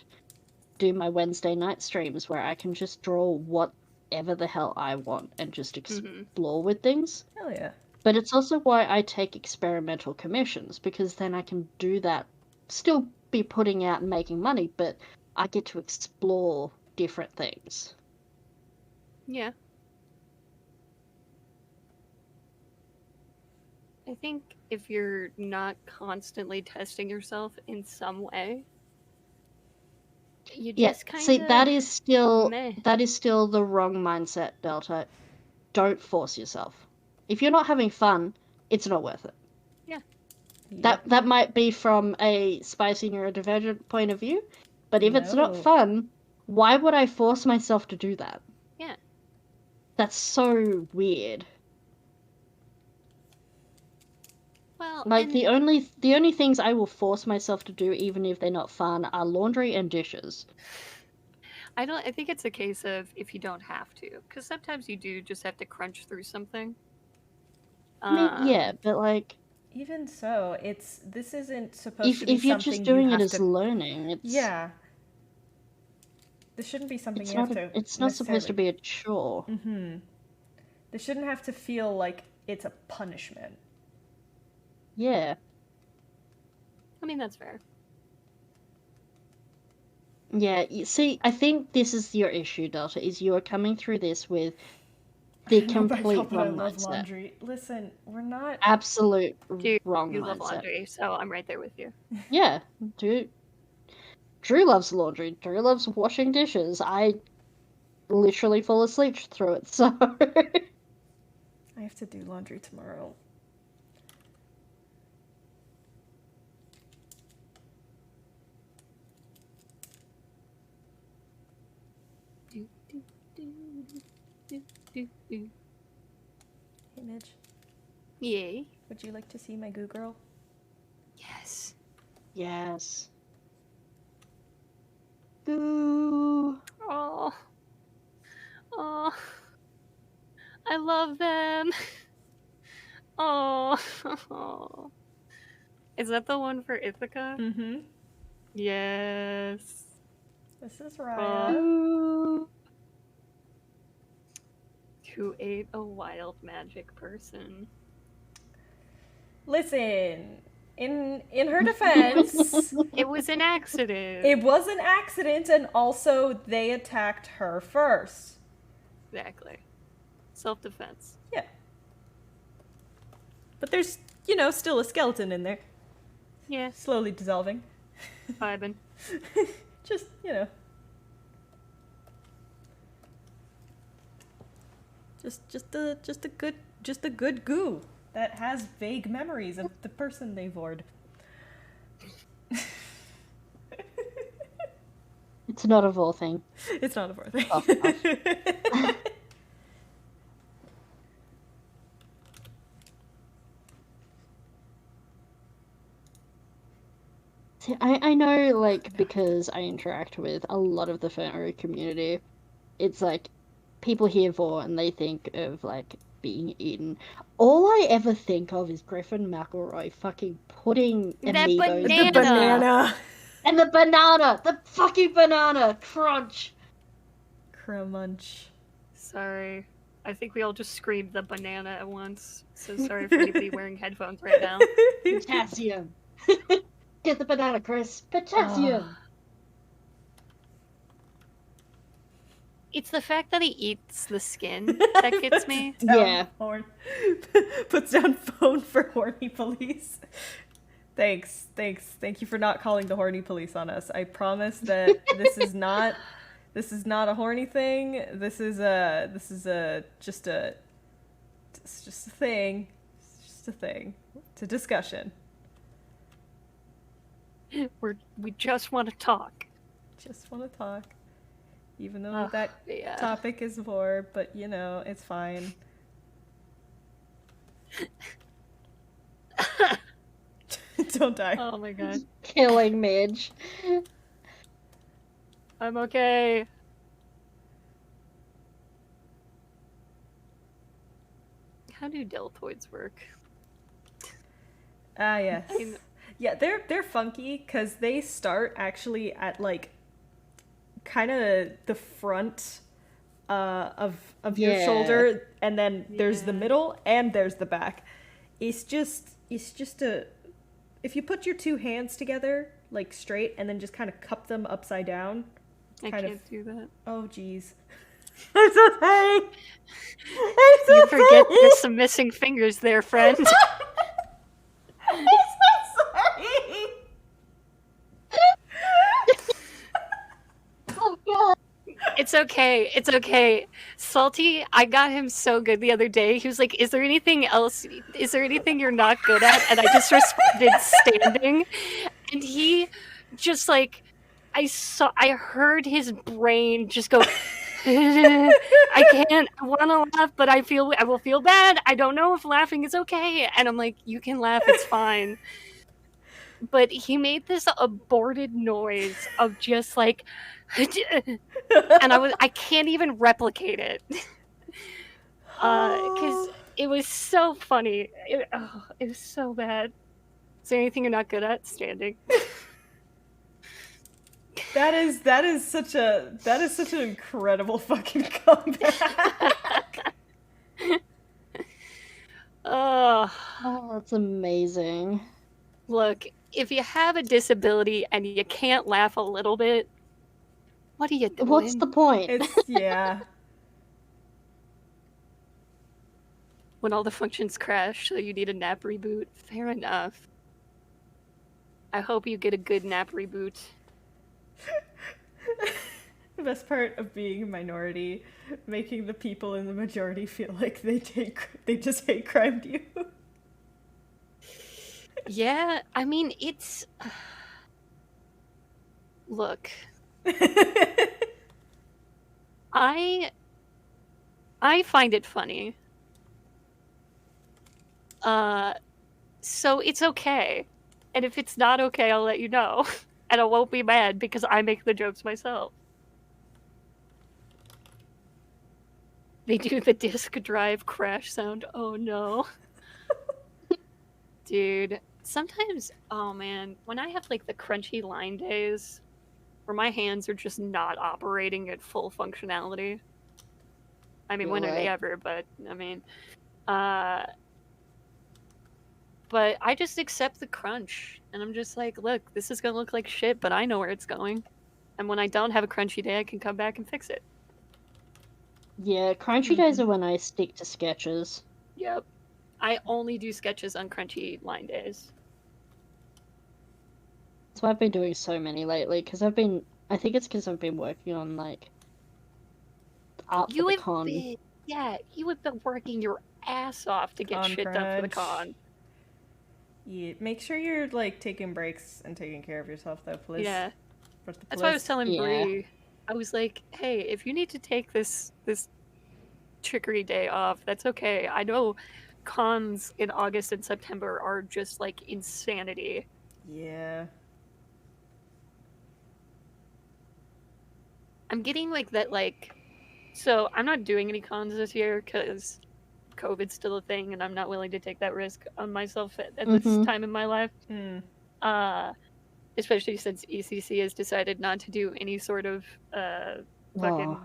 do my Wednesday night streams where I can just draw whatever the hell I want and just explore with things. Hell yeah. But it's also why I take experimental commissions, because then I can do that, still be putting out and making money, but I get to explore different things. Yeah. I think if you're not constantly testing yourself in some way, you just kind of See, that is still the wrong mindset, Delta. Don't force yourself. If you're not having fun, it's not worth it. Yeah. That might be from a spicy neurodivergent point of view, but if it's not fun, why would I force myself to do that? Yeah. That's so weird. Well, like the only things I will force myself to do, even if they're not fun, are laundry and dishes. I think it's a case of if you don't have to, because sometimes you do just have to crunch through something. I mean, yeah, but like even so, this isn't supposed to be if you're something just doing you it have as to. learning, it's This shouldn't be something it's you have to. it's not supposed to be a chore. This shouldn't have to feel like it's a punishment. Yeah. I mean, that's fair. Yeah, see, I think this is your issue, Delta, is you're coming through this with the complete wrong love mindset. laundry. Listen, we're not Absolute Dude, wrong you mindset. love laundry, so I'm right there with you. Yeah, Drew loves laundry. Drew loves washing dishes. I literally fall asleep through it, so... I have to do laundry tomorrow. Hey, Midge. Yay. Would you like to see my goo girl? Yes. Yes. Goo. Oh. Oh. I love them. Oh. Is that the one for Ithaca? Mm-hmm. Yes. This is Raya. Who ate a wild magic person. Listen, in her defense, It was an accident. it was an accident, and also they attacked her first. Exactly. Self-defense. Yeah. But there's, still a skeleton in there, Yeah, slowly dissolving. vibing. Just, just a good goo that has vague memories of the person they vored. It's not a Vor thing. It's not a vor thing. Oh, See, I know, like, because I interact with a lot of the furry community, it's like people hear Vor and they think of like being eaten. All I ever think of is Griffin McElroy fucking putting That amiibos banana. The banana. and the banana, the fucking banana crunch. Crunch. Sorry. I think we all just screamed the banana at once. So sorry for anybody wearing headphones right now. Potassium. Get the banana, Chris. Potassium. It's the fact that he eats the skin that gets me. Down Yeah. Phone. Puts down phone for horny police. Thanks. Thank you for not calling the horny police on us. I promise that this is not a horny thing. It's just a thing. It's just a thing. It's a discussion. We just want to talk. Just want to talk. Even though that Yeah. topic is vor, but it's fine. Don't die. Oh my god. Killing Midge. I'm okay. How do deltoids work? Ah, yes. In- Yeah, they're funky because they start actually at like kind of the front of your Yeah. shoulder, and then there's the Yeah. middle and there's the back. It's just if you put your two hands together like straight and then just kind of cup them upside down. I kind can't of do that. Oh geez. I'm so sorry. You forget there's some missing fingers there, friend. I'm so sorry. Oh god. It's okay. It's okay. Salty, I got him so good the other day. He was like, "Is there anything else? Is there anything you're not good at?" And I just responded standing. And he just like I heard his brain just go I can't. I want to laugh, but I will feel bad. I don't know if laughing is okay. And I'm like, "You can laugh. It's fine." But he made this aborted noise of just like and I can't even replicate it because it was so funny. It was so bad. Is there anything you're not good at? Standing. That is such an incredible fucking comeback. Oh, that's amazing. look, if you have a disability and you can't laugh a little bit, what are you doing? What's the point? Yeah. When all the functions crash, so you need a nap reboot. Fair enough. I hope you get a good nap reboot. The best part of being a minority, making the people in the majority feel like they just hate crimed you. Yeah, I mean, it's... Look. I find it funny. So it's okay. And if it's not okay, I'll let you know. And I won't be mad because I make the jokes myself. They do the disk drive crash sound. Oh no. Dude, sometimes, oh man, when I have like the crunchy line days where my hands are just not operating at full functionality. I mean, when are they ever? But I mean, but I just accept the crunch, and I'm just like, look, this is gonna look like shit, but I know where it's going, and when I don't have a crunchy day, I can come back and fix it. Yeah, crunchy days are when I stick to sketches. Yep. I only do sketches on crunchy line days. That's why I've been doing so many lately, because I think it's because I've been working on, like, art for the con. You have been working your ass off to get Con shit done for the crunch. con. Yeah, make sure you're like taking breaks and taking care of yourself, though, please. Yeah. For the That's why I was bliss. telling Yeah. Bree, I was like, hey, if you need to take this trickery day off, that's okay. I know cons in August and September are just like insanity. Yeah. I'm getting like that, like, so I'm not doing any cons this year because COVID's still a thing and I'm not willing to take that risk on myself at this time in my life. Especially since ECC has decided not to do any sort of fucking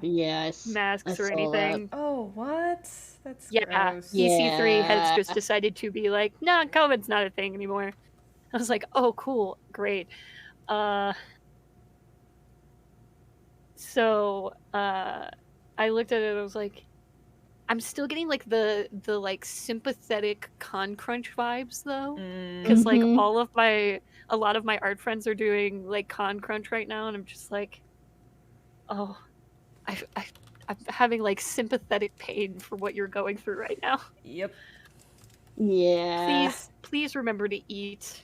masks or anything. Oh, what? That's Yeah, gross. EC3 has Yeah. just decided to be like, nah, COVID's not a thing anymore. I was like, oh, cool, great. So I looked at it and I was like, I'm still getting like the like sympathetic con crunch vibes though, because like a lot of my art friends are doing like con crunch right now, and I'm just like, oh, I'm having like sympathetic pain for what you're going through right now. Yep. Yeah. Please remember to eat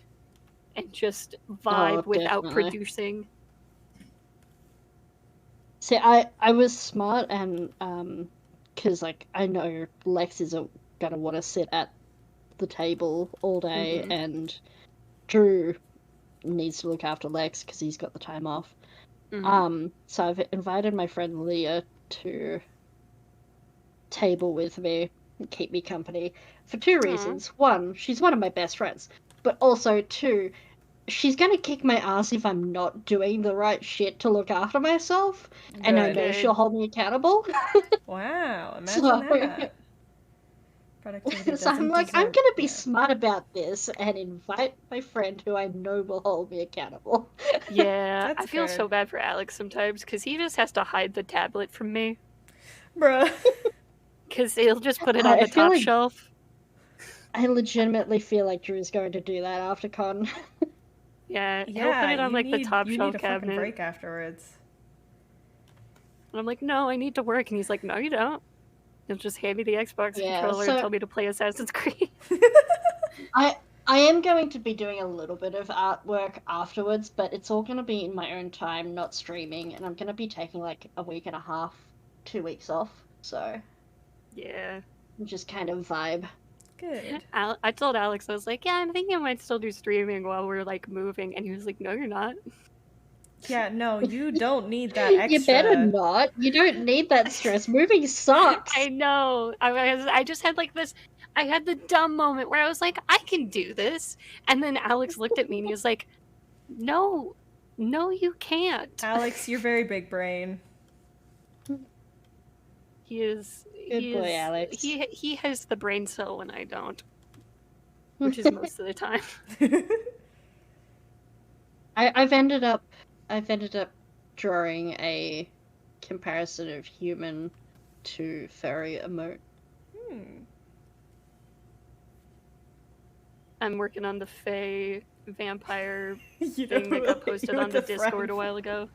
and just vibe without producing. See, I was smart and because like I know Lex isn't gonna want to sit at the table all day, and Drew needs to look after Lex because he's got the time off. So I've invited my friend Leah to table with me and keep me company for two reasons. One, she's one of my best friends, but also two, she's gonna kick my ass if I'm not doing the right shit to look after myself, and I know she'll hold me accountable. Wow, imagine So- that. Productivity So I'm doesn't like, I'm deserve- gonna be smart about this and invite my friend who I know will hold me accountable. Yeah, That's I feel fair. so bad for Alex sometimes because he just has to hide the tablet from me Bruh. because he'll just put it on I the feel top like- shelf. I legitimately feel like Drew's going to do that after con. Yeah, he'll put it on like the top you shelf need a fucking cabinet. break afterwards. And I'm like, no, I need to work, and he's like, no, you don't. He'll just hand me the Xbox Yeah, controller so- and tell me to play Assassin's Creed. I am going to be doing a little bit of artwork afterwards, but it's all going to be in my own time, not streaming, and I'm going to be taking like a week and a half, 2 weeks off, so Yeah. just kind of vibe. Good. I told Alex, I was like, yeah, I'm thinking I might still do streaming while we're like moving, and he was like, no, you're not. Yeah, no, you don't need that extra. You better not. You don't need that stress. Moving sucks. I know. I just had like this. I had the dumb moment where I was like, I can do this, and then Alex looked at me and he was like, no, you can't. Alex, you're very big brain. He is. Good boy, Alex. He has the brain cell when I don't, which is most of the time. I've ended up drawing a comparison of human to furry emote. I'm working on the Fae vampire You thing that got know, posted you on the with the Discord a frying while ago.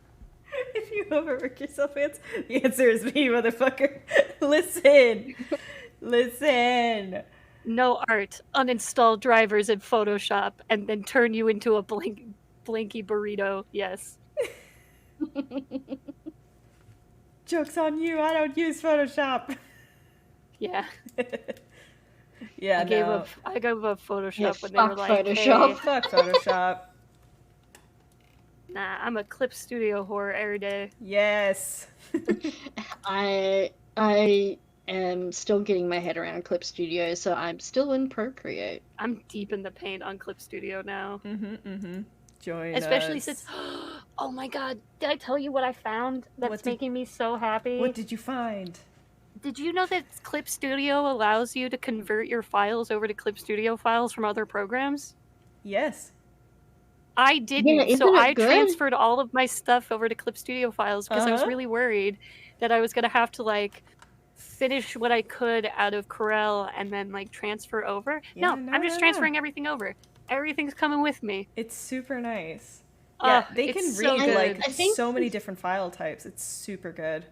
If you overwork yourself, the answer is me, motherfucker. Listen. Listen. No art. Uninstall drivers in Photoshop and then turn you into a blinky burrito. Yes. Joke's on you. I don't use Photoshop. Yeah. Yeah, I gave up Photoshop Yeah, when they were fuck like, Photoshop. hey, Fuck Photoshop. nah, I'm a clip studio whore every day. Yes. I am still getting my head around Clip Studio, so I'm still in Procreate. I'm deep in the paint on Clip Studio now. Join Especially us. since, oh my god, did I tell you what I found that's What did- making me so happy? What did you find? Did you know that Clip Studio allows you to convert your files over to Clip Studio files from other programs? Yes. I Yeah, didn't, so isn't I it good? transferred all of my stuff over to Clip Studio files because I was Uh-huh. really worried that I was gonna have to like finish what I could out of Corel and then like transfer over. Yeah, No, no, I'm no, just no. transferring everything over. Everything's coming with me. It's super nice. Yeah, they It's can so read good. like I think so many different file types. It's super good.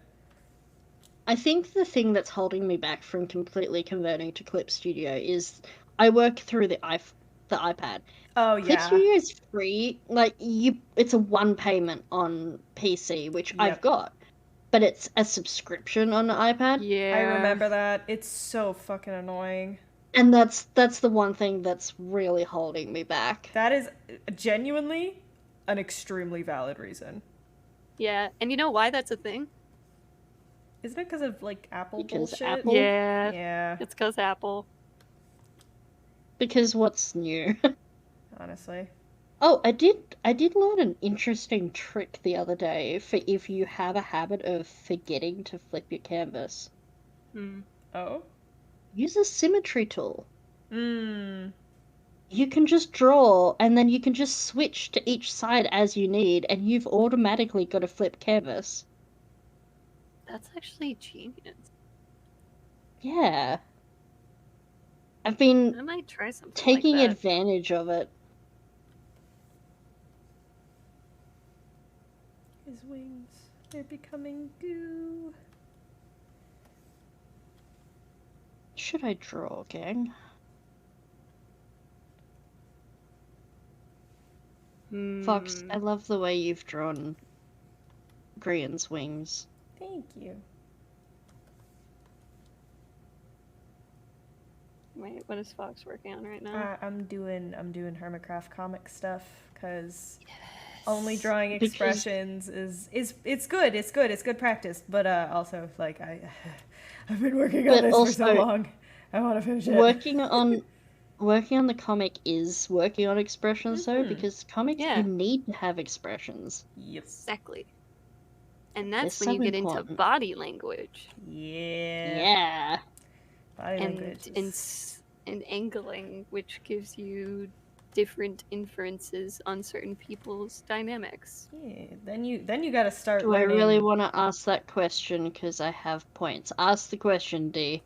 I think the thing that's holding me back from completely converting to Clip Studio is I work through the iPad. Oh Clip yeah. Studio is free. Like it's a one payment on PC, which I've Yep. got, but it's a subscription on the iPad, Yeah. I remember that. It's so fucking annoying. and that's the one thing that's really holding me back. That is genuinely an extremely valid reason. Yeah, and you know why that's a thing? Isn't it because of like Apple Because bullshit? Apple- Yeah. Yeah, It's because Apple. Because what's new? honestly. Oh, I did learn an interesting trick the other day for if you have a habit of forgetting to flip your canvas. Hmm. Oh? Use a symmetry tool. Mmm. You can just draw and then you can just switch to each side as you need and you've automatically got a flip canvas. That's actually genius. Yeah. I've been I might try something taking like that. advantage of it. His wings. They're becoming goo. Should I draw, gang? Fox, I love the way you've drawn Grian's wings. Thank you. Wait, what is Fox working on right now? I'm doing Hermitcraft comic stuff because only drawing Because- expressions is it's good. It's good practice. But also like I've been working on But this for so also, long. I want to finish it. working on the comic is working on expressions though, Mhm. because comics Yeah. you need to have expressions. Yep. Exactly. And that's They're when you so get into important. body language Yeah. Yeah. Body and language. and angling, which gives you different inferences on certain people's dynamics. Yeah. Then you got to start Do I learning. really want to ask that question? Because I have points. Ask the question, D.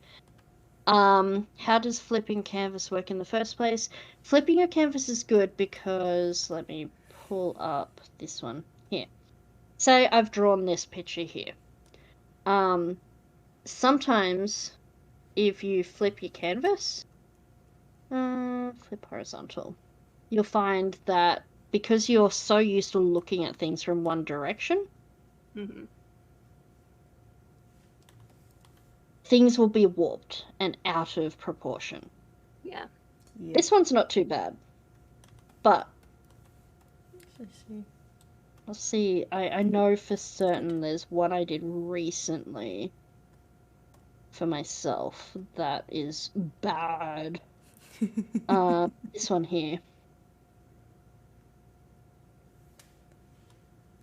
How does flipping canvas work in the first place? Flipping your canvas is good because, let me pull up this one here. Say I've drawn this picture here. Sometimes if you flip your canvas, flip horizontal, you'll find that because you're so used to looking at things from one direction, Mm-hmm. things will be warped and out of proportion. Yeah. Yeah. This one's not too bad, but Let's see. I'll see. I know for certain there's one I did recently for myself that is bad. This one here.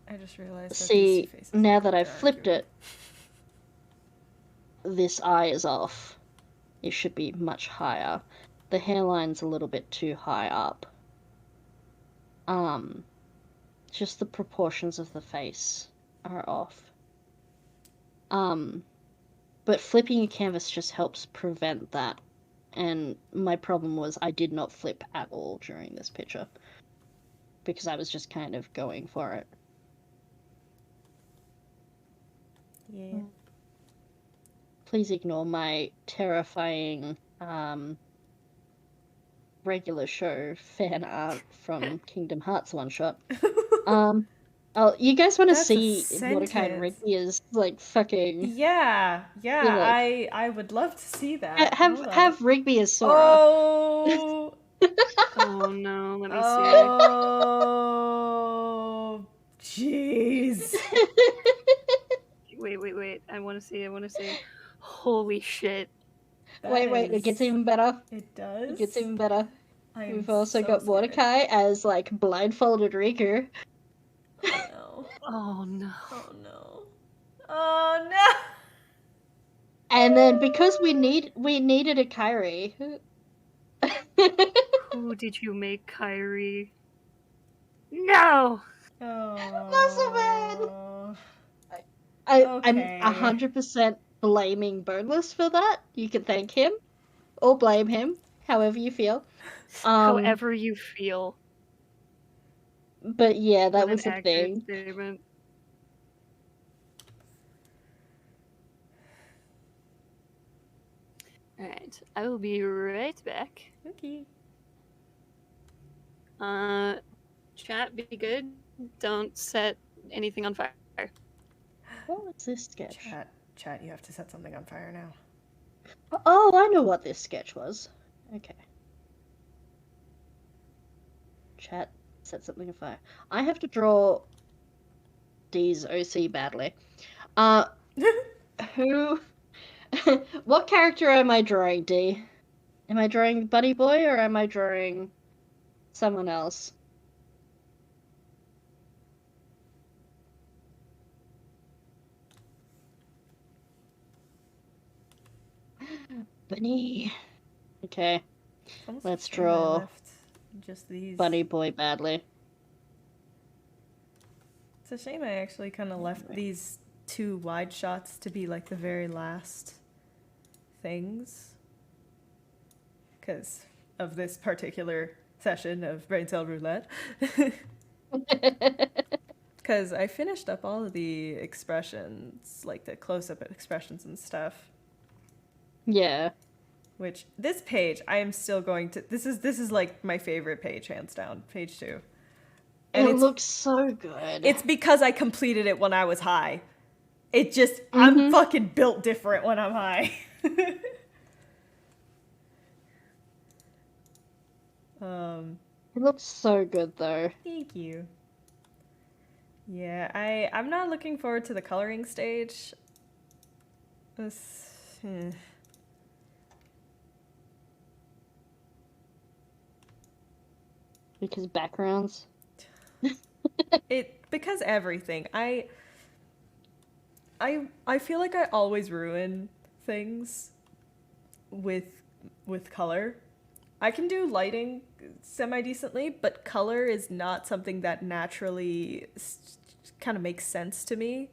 I just realized that these See, two faces now look that like I've they're flipped arguing. it, this eye is off. It should be much higher. The hairline's a little bit too high up. Just the proportions of the face are off. But flipping your canvas just helps prevent that. And my problem was I did not flip at all during this picture. Because I was just kind of going for it. Yeah. Please ignore my terrifying regular show fan art from Kingdom Hearts one shot. Oh, you guys want to That's a see Mordecai and sentence. Rigby is like fucking Yeah, You're like- I would love to see that. Hold up. have Rigby as Sora. Oh. Oh no, let me Oh. Jeez. see. Wait. I want to see. Holy shit. That Wait, it gets is- even better. It does. It gets even better. I am We've also so got scared. Mordecai as like blindfolded Riku. Oh no. Oh no. Oh no. Oh no. And then because we needed a Kyrie. Who did you make Kyrie? No! That's so bad. Oh. I'm Okay. 100% blaming Boneless for that. You can thank him or blame him, however you feel. However you feel. But yeah, that What an was a accurate thing. statement. Alright, I will be right back. Okay. Chat, be good. Don't set anything on fire. What was this sketch? Chat, you have to set something on fire now. Oh, I know what this sketch was. Okay. Chat, set something on fire. I have to draw D's OC badly. Who... What character am I drawing, D? Am I drawing Bunny Boy or am I drawing someone else? Bunny. Okay, Almost let's a shame I draw left just these. Bunny Boy badly. It's a shame I actually kind of left these 2 wide shots to be like the very last things. Because of this particular session of Brain Cell Roulette. Because I finished up all of the expressions, like the close-up expressions and stuff. Yeah. Which, this page, I am still going to... This is like my favorite page, hands down. Page 2. And it looks so good. It's because I completed it when I was high. It just... I'm fucking built different when I'm high. It looks so good, though. Thank you. Yeah, I'm not looking forward to the coloring stage. Because backgrounds. Because everything. I feel like I always ruin things with color. I can do lighting semi-decently, but color is not something that naturally kind of makes sense to me.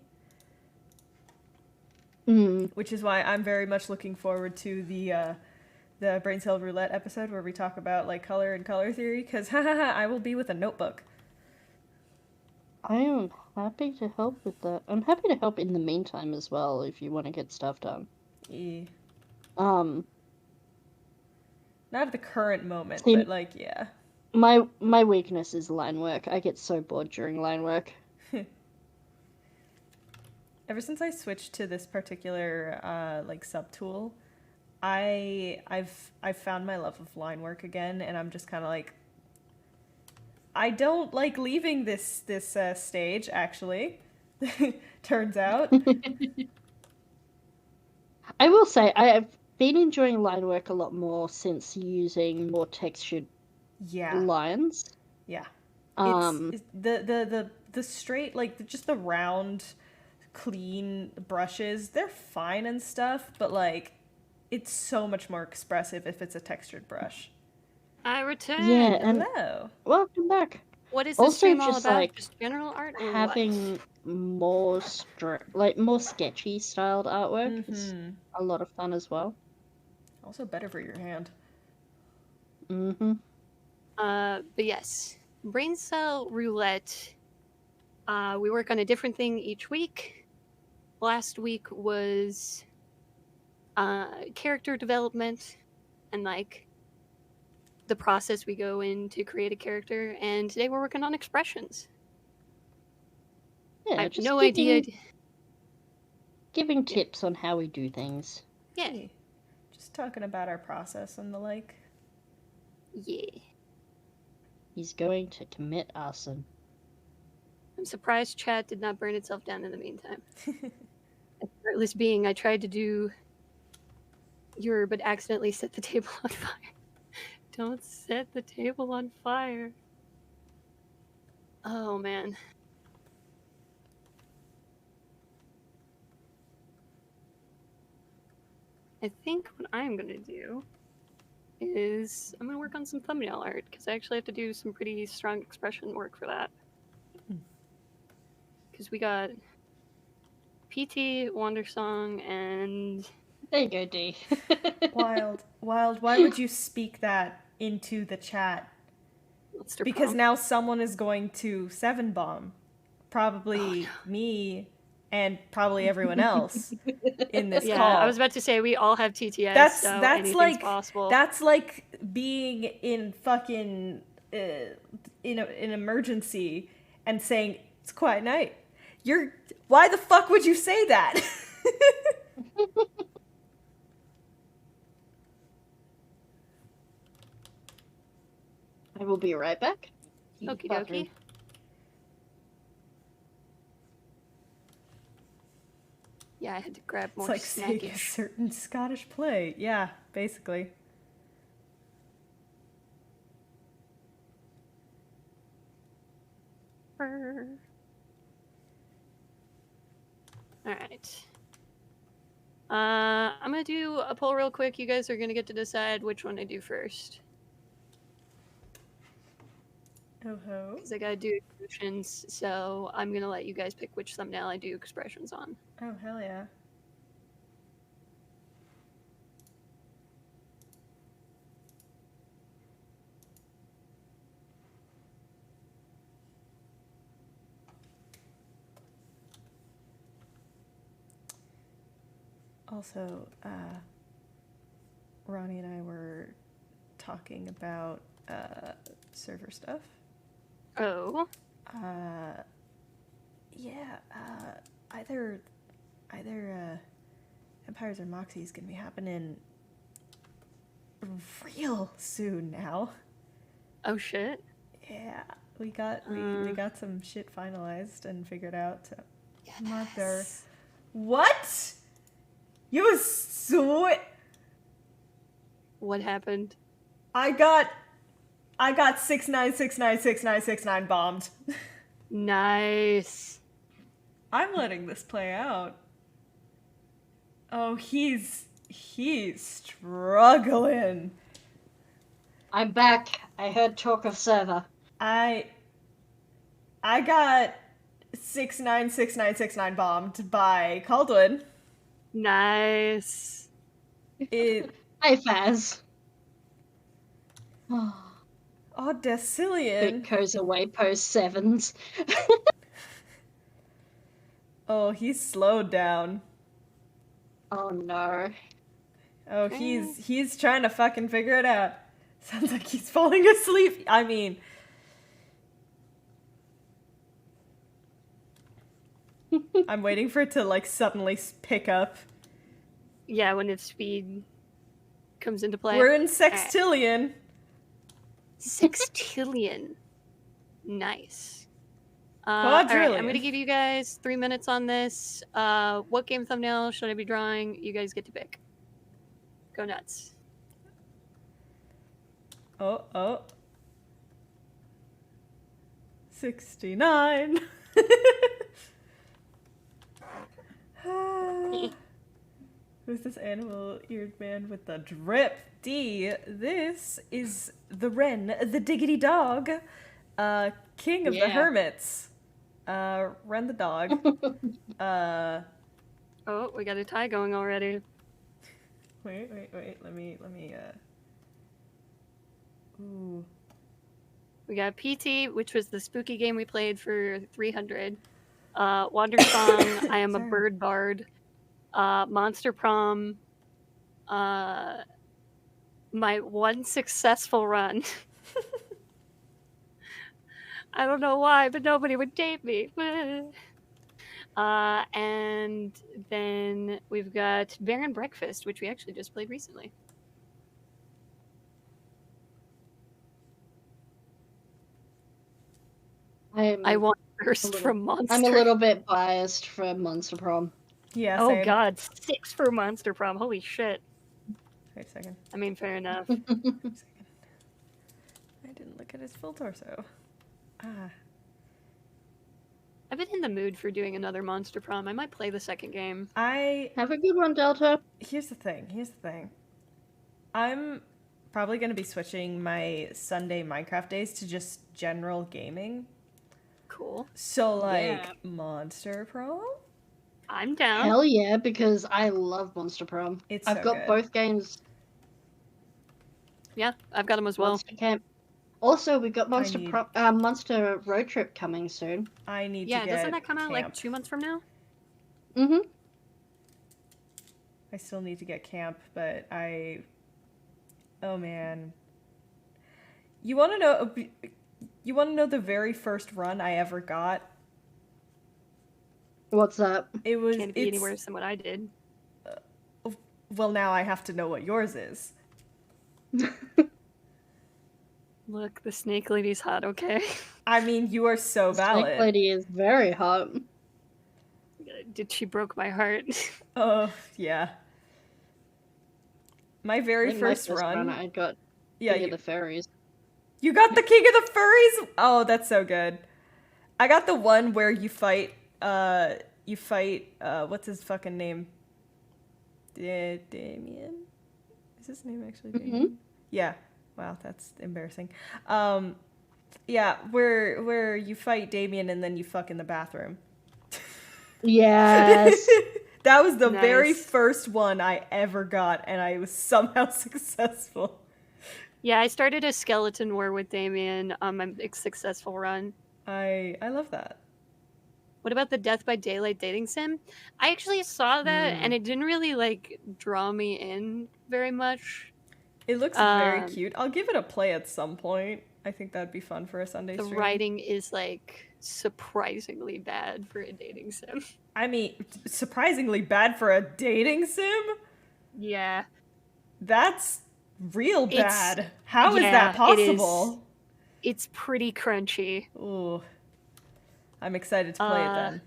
Which is why I'm very much looking forward to the Brain Cell Roulette episode where we talk about like color and color theory, because I will be with a notebook. I am happy to help with that. I'm happy to help in the meantime as well if you want to get stuff done. Yeah. Not at the current moment, but like, yeah. My weakness is line work. I get so bored during line work. Ever since I switched to this particular like subtool, I've found my love of line work again, and I'm just kind of like, I don't like leaving this stage, actually. Turns out. I will say I have been enjoying line work a lot more since using more textured lines. Yeah. It's the straight, like just the round, clean brushes, they're fine and stuff, but like it's so much more expressive if it's a textured brush. I returned. Yeah, and hello. Welcome back. What is this also stream all just about? like Just general art or having what? more more sketchy styled artwork is a lot of fun as well. Also better for your hand. But yes, Brain Cell Roulette. We work on a different thing each week. Last week was character development and like the process we go in to create a character, and today we're working on expressions. Yeah, I have just no idea. Giving tips on how we do things. Yeah. Hey, just talking about our process and the like. Yeah. He's going to commit arson. I'm surprised chat did not burn itself down in the meantime. Heartless being, I tried to do but accidentally set the table on fire. Don't set the table on fire. Oh man. I think what I'm gonna do is I'm gonna work on some thumbnail art because I actually have to do some pretty strong expression work for that. Because we got PT, Wandersong, and There you go, D. Wild. Why would you speak that into the chat? Monster Because Prom. now someone is going to 7-bomb. Probably Oh, me and probably everyone else in this yeah, call. I was about to say we all have TTS, so anything's possible. That's like being in fucking in an emergency and saying it's quiet night. Why the fuck would you say that? I will be right back. Okie Bathroom. dokie. Yeah, I had to grab more It's like saying a snackish. certain Scottish play. Yeah, basically. Alright. I'm gonna do a poll real quick. You guys are gonna get to decide which one I do first. Oh ho. Because I gotta do expressions, so I'm gonna let you guys pick which thumbnail I do expressions on. Oh hell yeah. Also, Ronnie and I were talking about server stuff. Oh. Yeah, either Empires or Moxie's gonna be happening real soon now. Oh shit. Yeah, we got some shit finalized and figured out. So. Yes. Mother, what? You sweet. What happened? I got 69696969 bombed. Nice. I'm letting this play out. Oh, he's struggling. I'm back. I heard talk of server. I got 696969 bombed by Caldwin. Nice. It Hi, Faz. oh, Decillion. It goes away post 7s. Oh, he's slowed down. Oh no. Oh, Okay. he's trying to fucking figure it out. Sounds like he's falling asleep. I mean, I'm waiting for it to like suddenly pick up. Yeah, when its speed comes into play. We're in sextillion. Sextillion. Nice. Alright, Quadrillion. I'm gonna give you guys 3 minutes on this. What game thumbnail should I be drawing? You guys get to pick. Go nuts. Oh. 69. Who's this animal-eared man with the drip? D. This is the Wren, the diggity dog, king of the Yeah. hermits. Ren the dog. Oh, we got a tie going already. Wait. Let me. Ooh. We got PT, which was the spooky game we played for 300. Wandersong, I Am a Sorry. Bird Bard. Monster Prom. My one successful run. I don't know why, but nobody would date me. And then we've got Bear and Breakfast, which we actually just played recently. I want first from Monster. I'm a little bit biased for Monster Prom. Yeah. Oh Same. god, 6 for Monster Prom. Holy shit. Wait a second. I mean, fair enough. I didn't look at his full torso. I I've been in the mood for doing another Monster Prom. I might play the second game. Have a good one, Delta. Here's the thing. I'm probably going to be switching my Sunday Minecraft days to just general gaming. Cool. So, like, Yeah. Monster Prom? I'm down. Hell yeah, because I love Monster Prom. It's I've so got good. both games. Yeah, I've got them as well. Monster Camp. Also, we've got need- Monster Road Trip coming soon. I need to Yeah, get doesn't that come out like camp. 2 months from now? Mm-hmm. I still need to get camp, but oh man. You want to know the very first run I ever got? What's that? It was Can't be any worse than what I did. Well, now I have to know what yours is. Look, the snake lady's hot, okay? I mean, you are so valid. Snake Lady is very hot. Did she broke my heart? Oh, yeah. My very In my first run. I got Yeah, King of the Fairies. you got the King of the Furries? Oh, that's so good. I got the one where you fight, what's his fucking name? Damien? Is his name actually Damien? Yeah. Wow, that's embarrassing. Yeah, where you fight Damien and then you fuck in the bathroom. Yes. That was the very Nice. first one I ever got, and I was somehow successful. Yeah, I started a skeleton war with Damien on my successful run. I love that. What about the Death by Daylight dating sim? I actually saw that and it didn't really like draw me in very much. It looks very Um, cute. I'll give it a play at some point. I think that'd be fun for a Sunday The stream. writing is like surprisingly bad for a dating sim. I mean, surprisingly bad for a dating sim? Yeah. That's real It's- bad. How is yeah, that it is. possible? It's pretty crunchy. Ooh. I'm excited to play it then.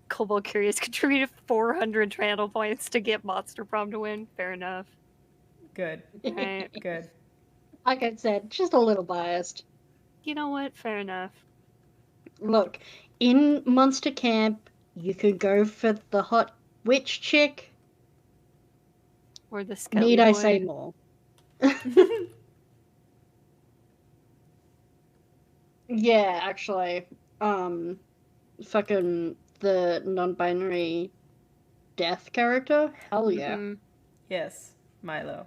Cobalt Curious contributed 400 channel points to get Monster Prom to win. Fair enough. Good. Right. Good. Like I said, just a little biased. You know what? Fair enough. Look, in Monster Camp, you could go for the hot witch chick. Or the Skelly Need I boy. say more? Yeah, actually, fucking the non-binary death character. Hell yeah. Mhm. Yes, Milo.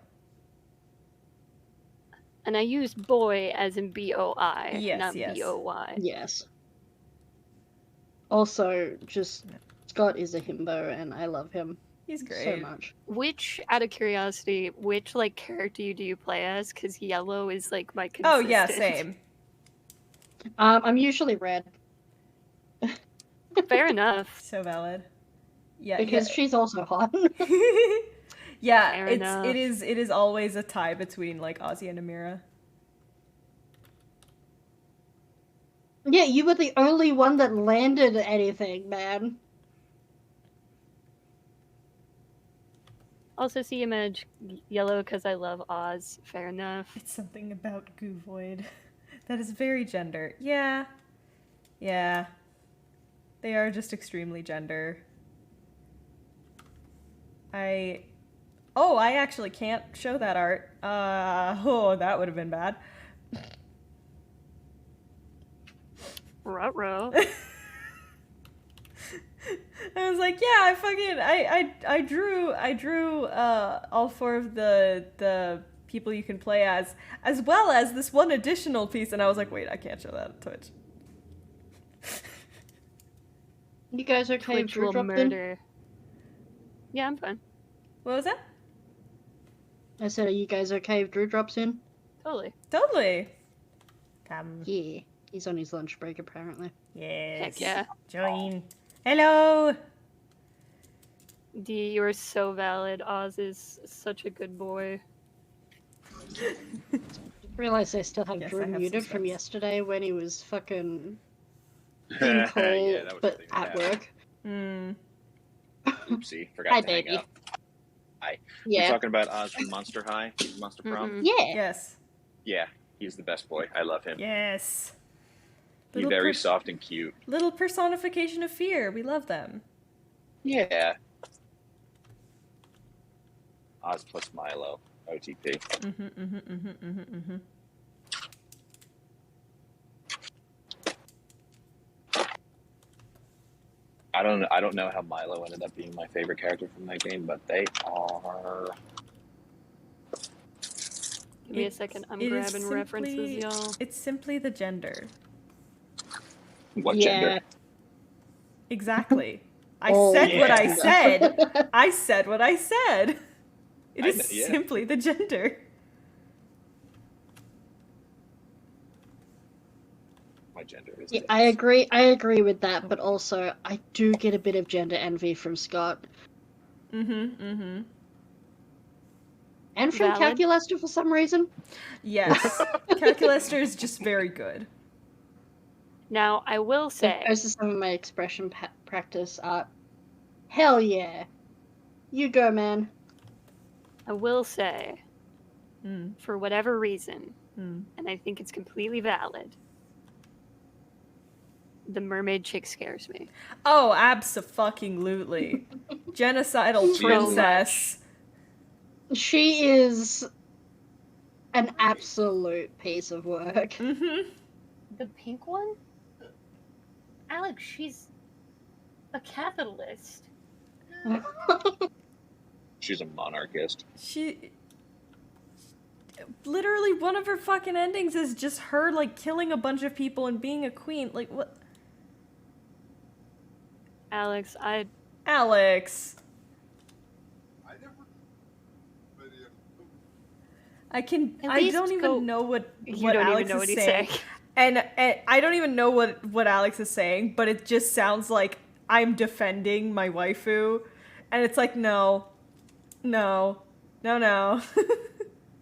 And I used boy as in B-O-I, Yes, not yes. B-O-Y. Yes. Also, just Scott is a himbo, and I love him He's so great. much. Which, out of curiosity, which like character do you play as? Because yellow is like my Oh, consistent. yeah, same. I'm usually red Fair enough. So valid. Yeah, because she's also hot. yeah, Fair it enough. is always a tie between like Ozzy and Amira. Yeah, you were the only one that landed anything, man. Also, see image yellow because I love Oz. Fair enough. It's something about Goo Void that is very gender. Yeah. Yeah. They are just extremely gender. I actually can't show that art. That would have been bad. Ruh-roh. I was like, yeah, I drew all four of the people you can play as well as this one additional piece, and I was like, wait, I can't show that on Twitch. You guys okay? if Twitch Drew will dropped in? murder. Yeah, I'm fine. What was that? I said, are you guys okay if Drew drops in? Totally. Totally. Come. Yeah, he's on his lunch break apparently. Yes. Heck yeah. Join. Hello. D, you are so valid. Oz is such a good boy. Realize I still have Yes, Drew I have muted some from steps. yesterday when he was fucking in Yeah, call, that was but the thing at that work. Hmm. Oopsie, forgot Hi, to hang baby. up. You're Yeah. talking about Oz from Monster High, Monster Prom? Mhm. Yeah. Yes. Yeah, he's the best boy. I love him. Yes. He's very soft and cute. Little personification of fear. We love them. Yeah. Oz plus Milo. OTP. I don't know how Milo ended up being my favorite character from that game, but they are. Give me a second. I'm grabbing references, y'all. It's simply the gender. What gender? Exactly. I Oh, said what I yeah. said. I said what I said. It is yeah. simply the gender. My gender is. Yeah, I agree with that, but also I do get a bit of gender envy from Scott. And from Valid. Calculester for some reason. Yes. Calculester is just very good. Now, I will say, Those are some of my expression practice art. Hell yeah. You go, man. I will say, Mm. for whatever reason, Mm. and I think it's completely valid, the mermaid chick scares me. Oh, abso-fucking-lutely. Genocidal So princess. She is an absolute piece of work. The pink one? Alex, she's a capitalist. She's a monarchist. Literally, one of her fucking endings is just her, like, killing a bunch of people and being a queen. Like, what? Alex, Alex. I least don't even know what you don't Alex even know what is he's saying. saying. And I don't even know what Alex is saying, but it just sounds like I'm defending my waifu. And it's like, no.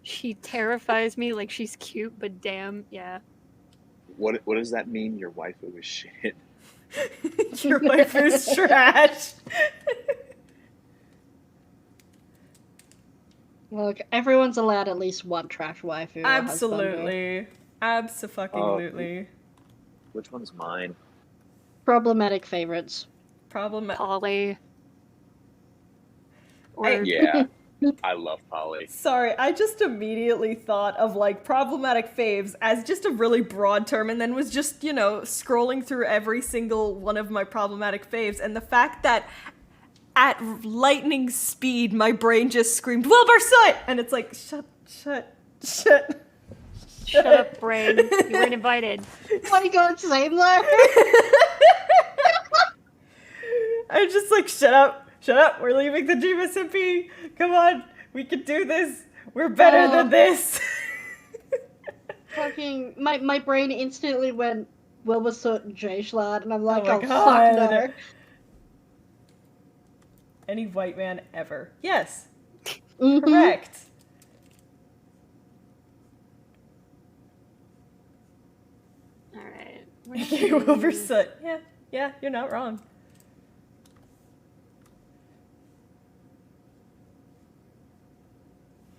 She terrifies me like she's cute, but damn, yeah. What does that mean? Your waifu is shit. Your waifu's trash. Look, everyone's allowed at least one trash waifu. Absolutely. Abso-fucking-lutely. Which one's mine? Problematic favorites. Polly. Yeah. I love Polly. Sorry, I just immediately thought of, like, problematic faves as just a really broad term and then was just, you know, scrolling through every single one of my problematic faves, and the fact that at lightning speed my brain just screamed, Wilbur Soot! And it's like, shut up, brain. You weren't invited. Oh my god, same there. I'm just like, shut up, we're leaving the GMSMP. Come on, we can do this. We're better than this. Fucking, my brain instantly went Wilbur Soot and J-Schlad, and I'm like, Oh oh, my fuck God. no. Any white man ever. Yes. Mhm. Correct. Alright. Wilbur Soot. Yeah, you're not wrong.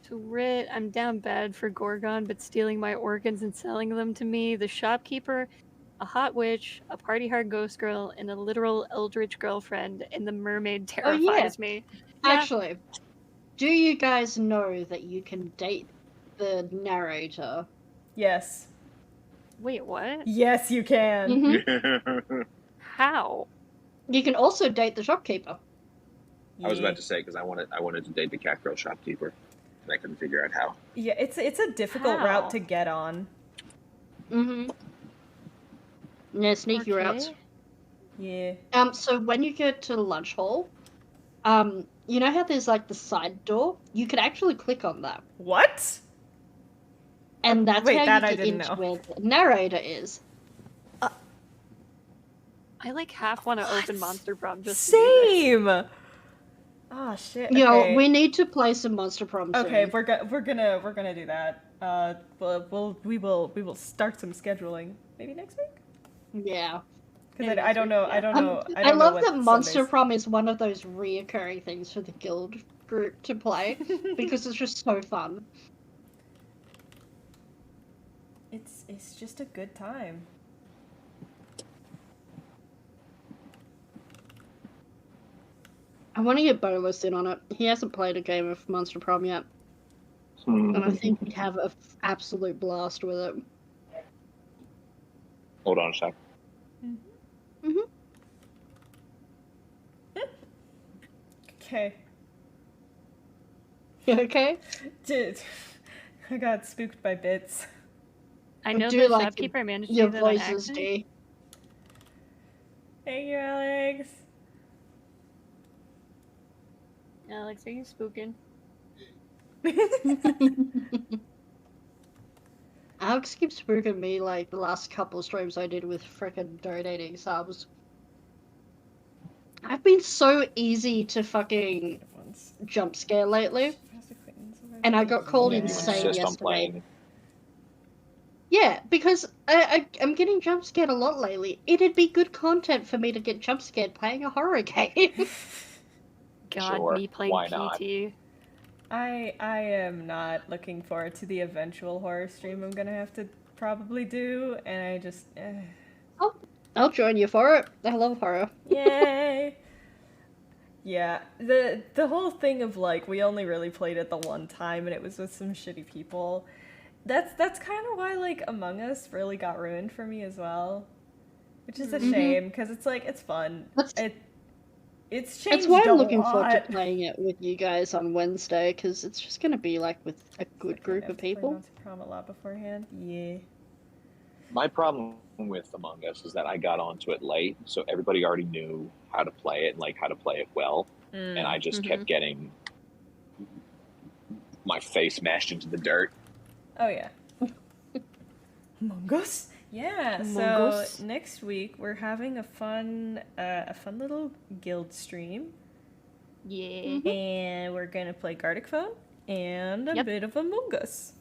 So Rit, I'm down bad for Gorgon, but stealing my organs and selling them to me, the shopkeeper, a hot witch, a party hard ghost girl, and a literal eldritch girlfriend, and the mermaid terrifies me. Yeah. Actually, do you guys know that you can date the narrator? Yes. Wait, what? Yes, you can. Mhm. How? You can also date the shopkeeper. I was about to say because I wanted to date the cat girl shopkeeper, and I couldn't figure out how. Yeah, it's a difficult How? route to get on. Mm-hmm. Yeah, sneaky routes. Yeah. So when you get to the lunch hall, you know how there's like the side door? You could actually click on that. What? And that's Wait, how that you I get didn't into know. where the narrator is. I like half want to open Monster Prom just to do this. Same. Oh shit. You Okay. know, we need to play some Monster Prom soon. Okay, we're gonna do that. We will start some scheduling maybe next week. Yeah. Because Maybe I don't know. I don't know. I I don't know love what that Monster Sundays- Prom is one of those reoccurring things for the guild group to play because it's just so fun. It's just a good time. I want to get boneless in on it. He hasn't played a game of Monster Prom yet, and I think he'd have an absolute blast with it. Hold on a sec. Okay. You okay? Dude, I got spooked by bits. I know do the like shopkeeper managed to Your do that on voice is accident. D. Thank you, Alex. Alex, are you spooking? Alex keeps spooking me like the last couple of streams I did with frickin' donating subs. I've been so easy to fucking jump scare lately, and I got called You insane insist on yesterday. playing. Yeah, because I'm getting jump scared a lot lately. It'd be good content for me to get jump scared playing a horror game. God, Sure, me playing why PT. not? I am not looking forward to the eventual horror stream I'm gonna have to probably do, and I just I'll join you for it. I love horror. yay. Yeah, the whole thing of like we only really played it the one time and it was with some shitty people. That's kind of why like Among Us really got ruined for me as well, which is a shame because it's like it's fun. It's changed That's why I'm a looking forward lot. to playing it with you guys on Wednesday, because it's just going to be like with a good group of people. Monster Prom a lot beforehand. Yeah. My problem with Among Us is that I got onto it late, so everybody already knew how to play it and like how to play it well, and I just kept getting my face mashed into the dirt. Oh yeah. Among Us? Yeah. Among So Us. next week we're having a fun little guild stream, Yeah. and we're gonna play Gartic Phone and a Yep. bit of Among Us.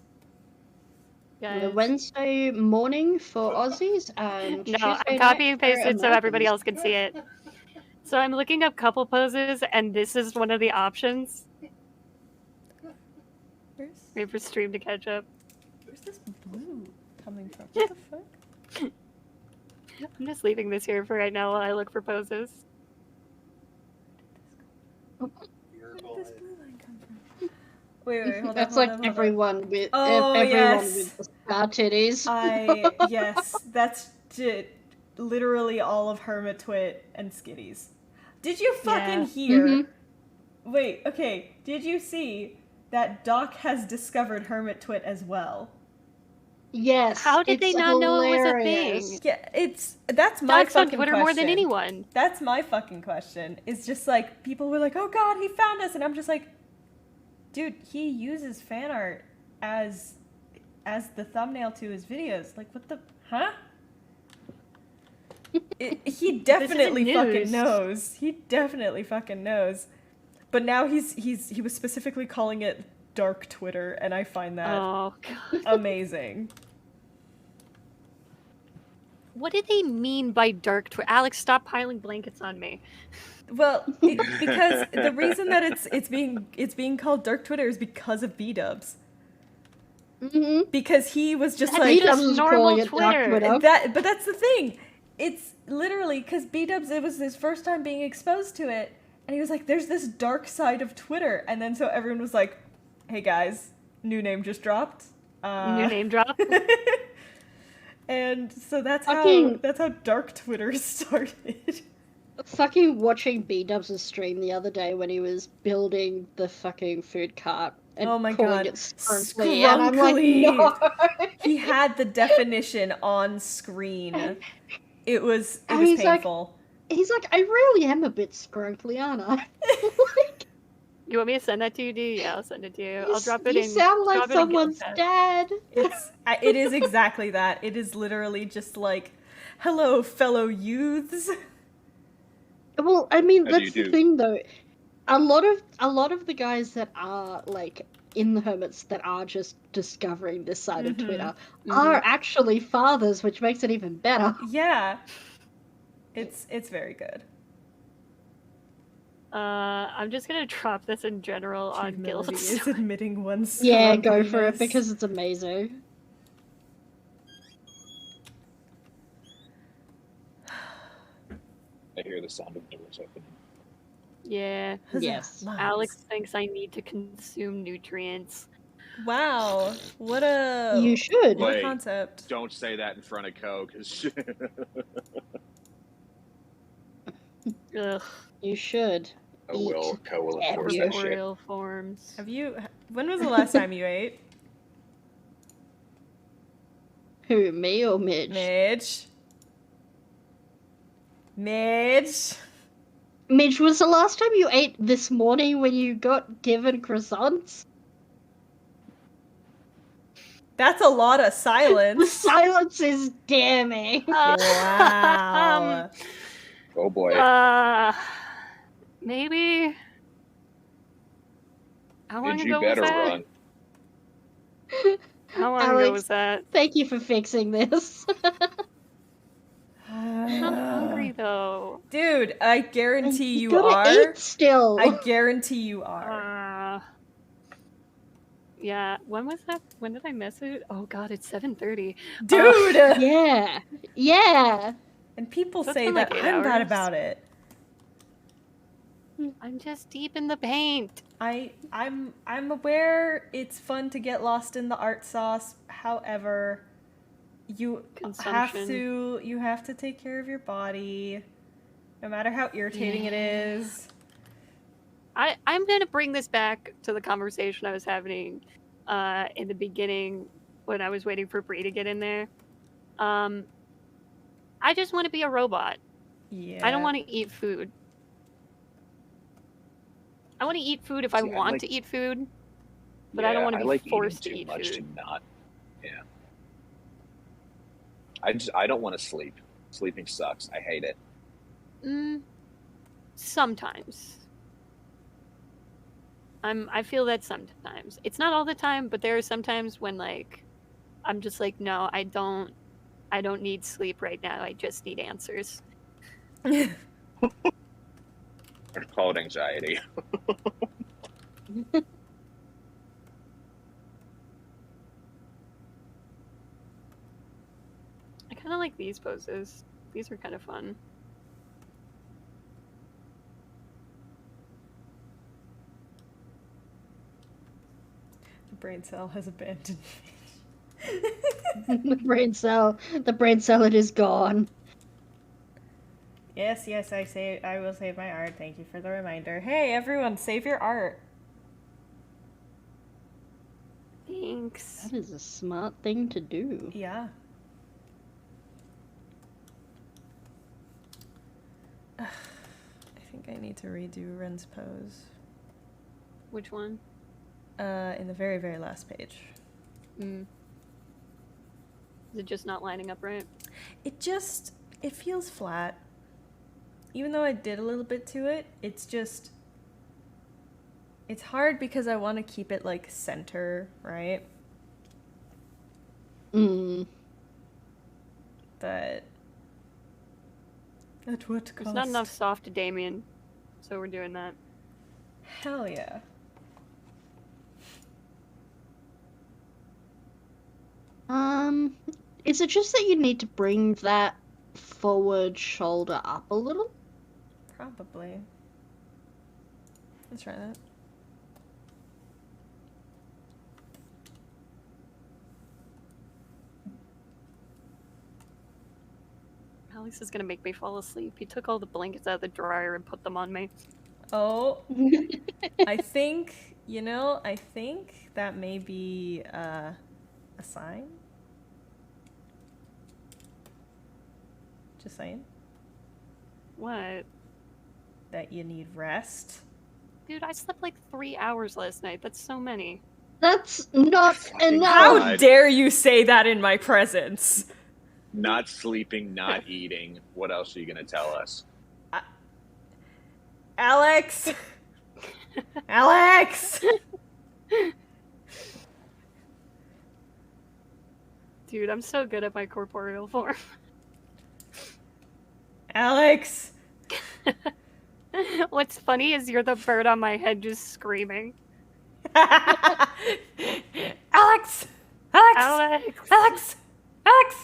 Guys. Wednesday morning for Aussies and No, Tuesday I'm night copying and for pasted so everybody Americans. else can see it. So I'm looking up couple poses, and this is one of the options. Wait for stream to catch up. Where's this blue coming from? What the fuck? I'm just leaving this here for right now while I look for poses. Where did this blue line come from? Wait, hold That's on, like everyone with Oh, everyone yes. with the star titties. Yes, that's literally all of Hermit Twit and Skitties. Did you fucking hear? Wait, okay. Did you see that Doc has discovered Hermit Twit as well? Yes. How did they it's not know it was a hilarious. thing? Yeah, that's my Doc's on fucking Twitter question. more than anyone. That's my fucking question. It's just like people were like, "Oh God, he found us," and I'm just like, dude, he uses fan art as the thumbnail to his videos. Like, what the huh? He definitely fucking knows. He definitely fucking knows. But now he was specifically calling it dark Twitter, and I find that amazing. What did they mean by dark Twitter? Alex, stop piling blankets on me. Well, because the reason that it's being called dark Twitter is because of B-dubs. Because he was just That's like just normal Twitter. But that's the thing. It's literally because B-dubs, it was his first time being exposed to it, and he was like, "There's this dark side of Twitter," and then so everyone was like, "Hey guys, new name just dropped." New name drop. And so that's how dark Twitter started. Fucking watching B-Dubs' stream the other day when he was building the fucking food cart and calling it scrunkly. And I'm like, no! He had the definition on screen. It was he's painful. He's like, I really am a bit scrunkly, aren't I? You want me to send that to you, D? Yeah, I'll send it to you. I'll drop it in. You sound like someone's dad. It is exactly that. It is literally just like, hello, fellow youths. Well, I mean, that's the thing, though. A lot of the guys that are like in the hermits that are just discovering this side of Twitter are actually fathers, which makes it even better. Yeah, it's very good. I'm just gonna drop this in general on Guild. Is admitting one's Yeah, go for it because it's amazing. I hear the sound of doors opening. Yeah. Huzzah, Yes. lungs. Alex thinks I need to consume nutrients. Wow, what a You should. what a Wait. concept. Don't say that in front of Co, because Ugh. You should. Co will Damn enforce you. that shit. Corporeal forms. When was the last time you ate? Who, me or Midge? Midge? Midge? Midge, was the last time you ate this morning when you got given croissants? That's a lot of The silence. silence is damning. Wow. Oh boy. Maybe. How long Midge, you ago was better that? run. How long ago Alex, was that? thank you for fixing this. I'm not hungry though. Dude, I guarantee you gotta are. eat still. I guarantee you are. Yeah. When was that? When did I miss it? Oh God, it's 7:30. Dude! Yeah. Yeah. And people So it's say been that like 8 I'm bad hours. about it. I'm just deep in the paint. I'm aware it's fun to get lost in the art sauce. However, you Consumption. have to take care of your body, no matter how irritating it is. I'm gonna bring this back to the conversation I was having in the beginning when I was waiting for Bree to get in there. I just want to be a robot. Yeah. I don't want to eat food. I want to eat food if I See, I want like- to eat food, but I don't want to be like forced to eating eat too much food. to not. Yeah. I don't want to sleep. Sleeping sucks. I hate it. Sometimes. I feel that sometimes. It's not all the time, but there are sometimes when like I'm just like, no, I don't need sleep right now. I just need answers. I call it anxiety. I kind of like these poses. These are kind of fun. The brain cell has abandoned the brain salad is gone. Yes, I will save my art. Thank you for the reminder. Hey, everyone, save your art. Thanks. That is a smart thing to do. Yeah. I think I need to redo Ren's pose. Which one? In the very, very last page. Is it just not lining up right? It feels flat. Even though I did a little bit to it, it's hard because I want to keep it like center, right? Mm. But at what cost? There's not enough soft to Damien, so we're doing that. Hell yeah. Is it just that you need to bring that forward shoulder up a little? Probably. Let's try that. Alex is gonna make me fall asleep. He took all the blankets out of the dryer and put them on me. Oh, I think that may be a sign. Just saying. What? That you need rest. Dude, I slept like 3 hours last night. That's so many. That's not Fucking enough. How God. dare you say that in my presence? Not sleeping, not eating. What else are you gonna tell us? Alex! Alex! Dude, I'm so good at my corporeal form. Alex! What's funny is you're the bird on my head just screaming. Alex! Alex! Alex! Alex! Alex!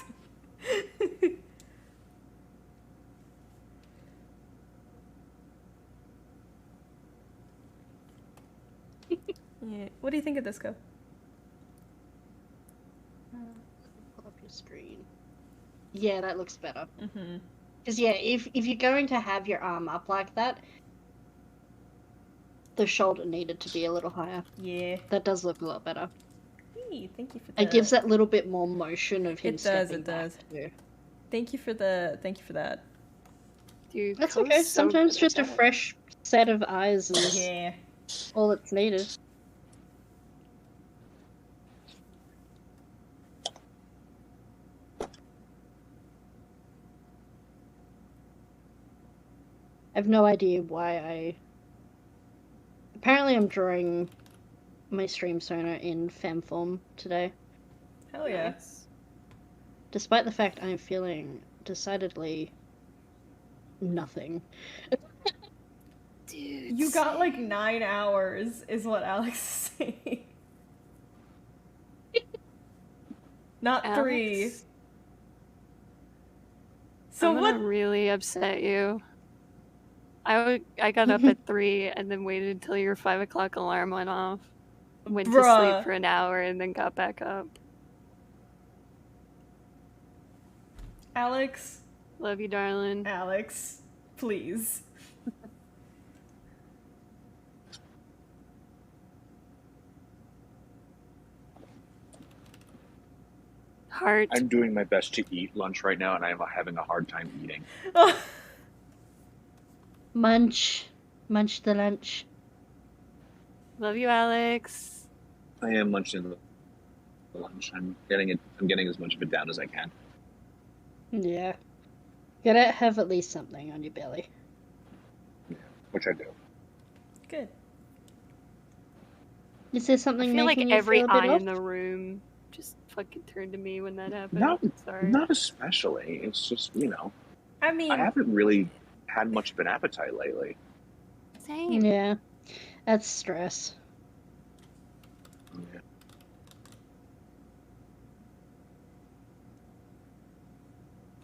Yeah. What do you think of this, Go? Pull up your screen. Yeah, that looks better. Mm-hmm. Because yeah, if you're going to have your arm up like that, the shoulder needed to be a little higher. Yeah. That does look a lot better. Hey, thank you for that. It gives that little bit more motion of him stepping back. Too. Thank you for that. Dude, That's Co's okay. so Sometimes good just a at that. fresh set of eyes is Yeah. all that's needed. I have no idea why Apparently I'm drawing my stream sonar in fem form today. Hell yeah. Nice. Despite the fact I'm feeling decidedly nothing. Dude. You got like 9 hours, is what Alex is saying. Not 3. Alex, So I'm what? gonna really upset you. I got up at 3 and then waited until your 5 o'clock alarm went off. Went to Bruh. sleep for an hour and then got back up. Alex, Love you, darling. Alex, please. Heart. I'm doing my best to eat lunch right now, and I'm having a hard time eating. Munch the lunch. Love you, Alex. I am munching the lunch. I'm getting as much of it down as I can. Yeah. Gotta have at least something on your belly. Which I do. Good. Is there I something feel like making you every feel a bit eye off? in the room just fucking turned to me when that happened. Not, Sorry. not especially. It's just, I mean, I haven't really had much of an appetite lately. Same. Yeah. That's stress. Yeah.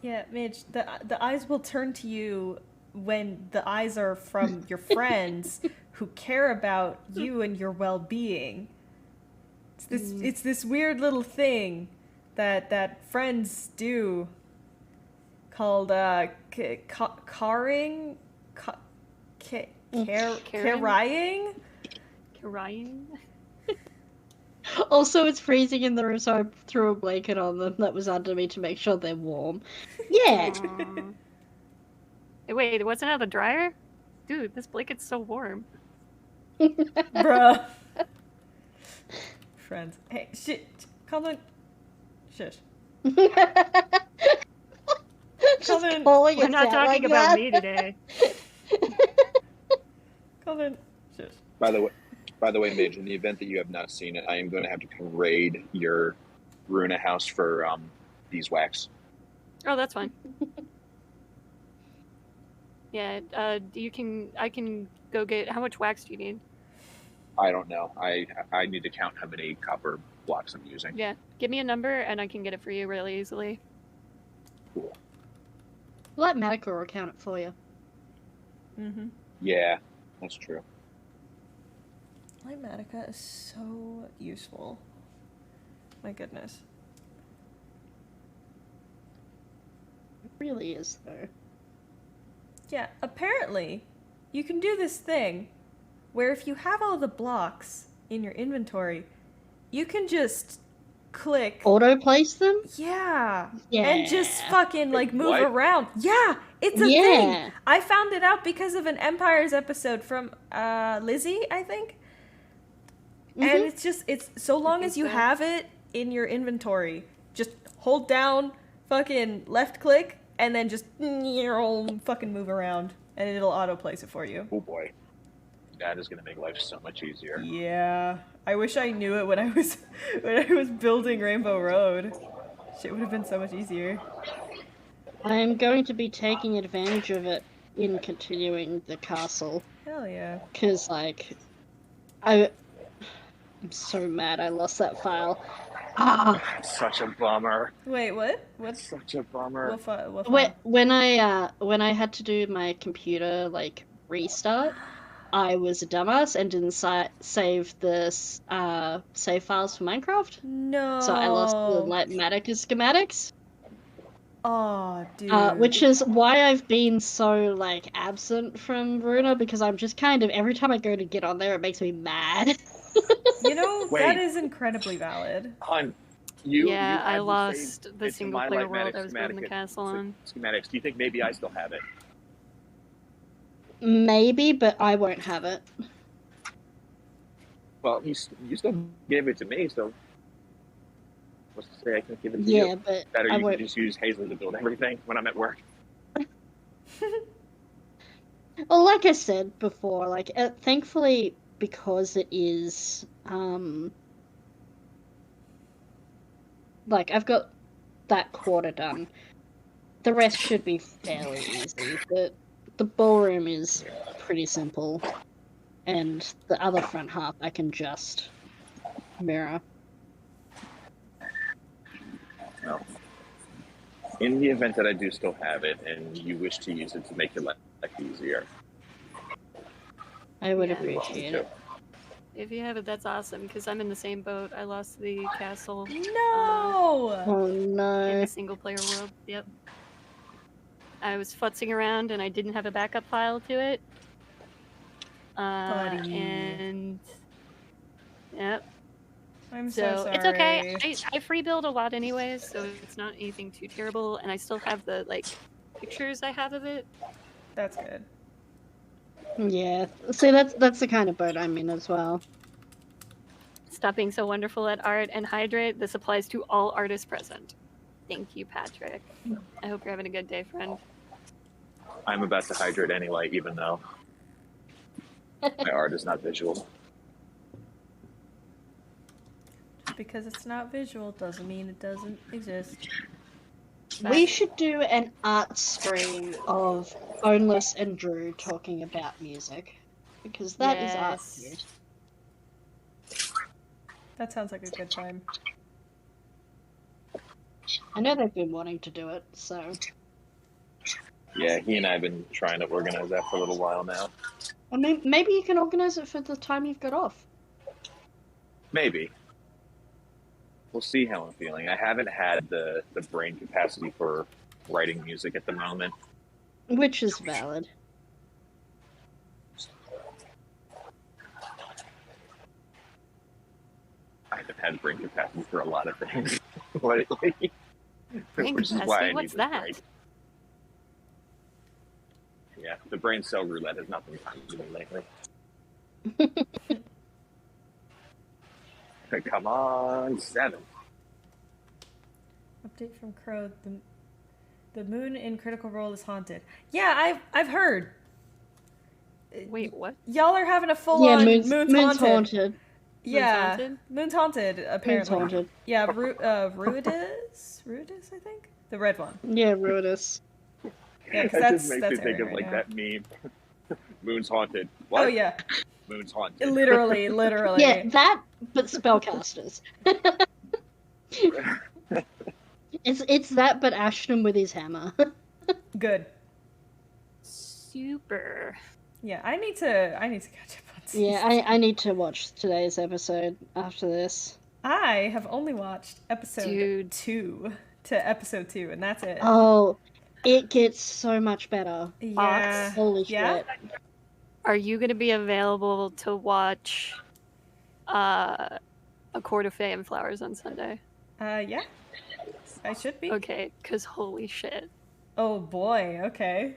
yeah, Midge, the eyes will turn to you when the eyes are from your friends who care about you and your well-being. It's this weird little thing that friends do called carrying. Carrying? Crying. Also, it's freezing in the room, so I threw a blanket on them that was under me to make sure they're warm. Yeah. Aw. Hey, wait, it wasn't out of the dryer? Dude, this blanket's so warm. Bruh. Friends. Hey, shit. Colin. Shush. Just Colin, calling We're us not out talking like about that. me today. Colin. Shush. By the way, Midge, in the event that you have not seen it, I am going to have to come raid your Runa house for beeswax. Oh, that's fine. Yeah, I can go get, how much wax do you need? I don't know. I need to count how many copper blocks I'm using. Yeah, give me a number and I can get it for you really easily. Cool. Let Madicor account it for you. Mm-hmm. Yeah, that's true. Lighmatica is so useful. My goodness. It really is, though. Yeah, apparently, you can do this thing where if you have all the blocks in your inventory, you can just click. Auto place them? Yeah. Yeah. And just fucking like move What? around. Yeah, it's a Yeah. thing. I found it out because of an Empires episode from Lizzie, I think. And it's so long as you so. have it in your inventory, just hold down fucking left click and then just fucking move around and it'll auto place it for you. Oh boy, that is going to make life so much easier. Yeah. I wish I knew it when I was building Rainbow Road. Shit would have been so much easier. I'm going to be taking advantage of it in continuing the castle. Hell yeah. Because, like, I'm so mad I lost that file. Ah! Such a bummer. Wait, what? What's Such a bummer. what When I had to do my computer, like, restart, I was a dumbass and didn't save the save files for Minecraft. No. So I lost the Lightmatic schematics. Oh, dude. Which is why I've been so, like, absent from Runa, because I'm just kind of, every time I go to get on there, it makes me mad. You know, Wait. that is incredibly valid. Hun, Yeah, you I had the lost save the into single my player Lightmatic world I was building the schematic- castle on. Schematics. Do you think maybe I still have it? Maybe, but I won't have it. Well, you still gave it to me, so what's to say I can give it to you? Yeah, but Better I you won't. can just use Hazley to build everything when I'm at work. Well, like I said before, like, thankfully, because it is, like, I've got that quarter done. The rest should be fairly easy. The ballroom is pretty simple, and the other front half I can just mirror. No. In the event that I do still have it, and you wish to use it to make your life easier, I would Yeah. you're welcome appreciate to. it. If you have it, that's awesome, because I'm in the same boat. I lost the castle No. Oh in no. the single player world. Yep. I was futzing around and I didn't have a backup file to it. Buddy. And yep. I'm so So sorry. it's okay. I free build a lot anyways, so it's not anything too terrible. And I still have the like pictures I have of it. That's good. Yeah. See, that's the kind of boat I'm in as well. Stop being so wonderful at art and hydrate. This applies to all artists present. Thank you, Patrick. I hope you're having a good day, friend. I'm about to hydrate anyway, even though my art is not visual. Just because it's not visual doesn't mean it doesn't exist. We should do an art stream of Boneless and Drew talking about music, because that is art. Yes. That sounds like a good time. I know they've been wanting to do it, so Yeah, he and I have been trying to organize that for a little while now. I mean, maybe you can organize it for the time you've got off. Maybe. We'll see how I'm feeling. I haven't had the brain capacity for writing music at the moment. Which is valid. I haven't had brain capacity for a lot of things lately. Brain Which is capacity? why I What's need this that? break. Yeah, the brain cell roulette has not been fun to me lately. Come on, 7. Update from Crow. The moon in Critical Role is haunted. Yeah, I've heard. Wait, what? Y'all are having a full Yeah, on Moon's haunted. haunted. Yeah, haunted? Moon's haunted. Apparently. haunted. Yeah, Ruidus, I think, the red one. Yeah, Ruidus. Yeah, 'cause That that's just makes me think area of right like now. that meme. Moon's haunted. What? Oh yeah, Moon's haunted. literally. Yeah, that, but spellcasters. It's that, but Ashton with his hammer. Good. Super. Yeah, I need to catch up on season. Yeah, I need to watch today's episode after this. I have only watched episode Dude. 2 to episode 2, and that's it. Oh, it gets so much better. Yeah. Holy Yeah? shit. Are you going to be available to watch A Court of Fae and Flowers on Sunday? Yeah. I should be. Okay, because holy shit. Oh boy. Okay.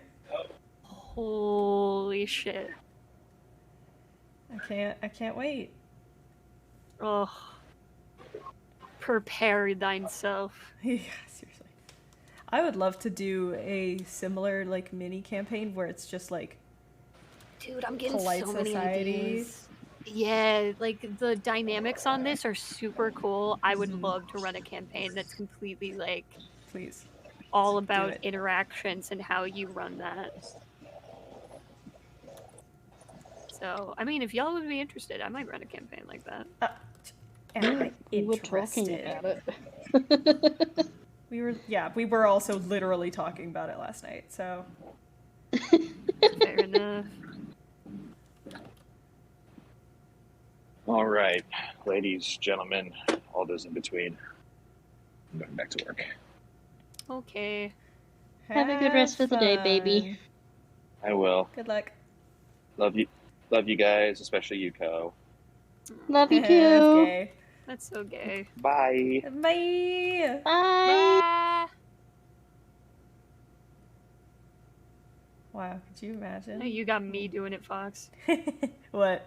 Holy shit. I can't wait. Oh. Prepare thyself. Yeah, seriously. I would love to do a similar like mini campaign where it's just like Dude, I'm getting polite so many society. ideas. Yeah, like the dynamics on this are super cool. I would love to run a campaign that's completely like Please. all about it. interactions and how you run that. So, I mean, if y'all would be interested, I might run a campaign like that. Am I We were talking interested? about it. We were also literally talking about it last night, so Fair enough. All right, ladies, gentlemen, all those in between. I'm going back to work. Okay. Have a good rest of the day, baby. fun. I will. Good luck. Love you guys, especially Yuko. Love you That's too. gay. That's so gay. Bye. Bye. Bye. Bye. Wow, could you imagine? No, you got me doing it, Fox. What?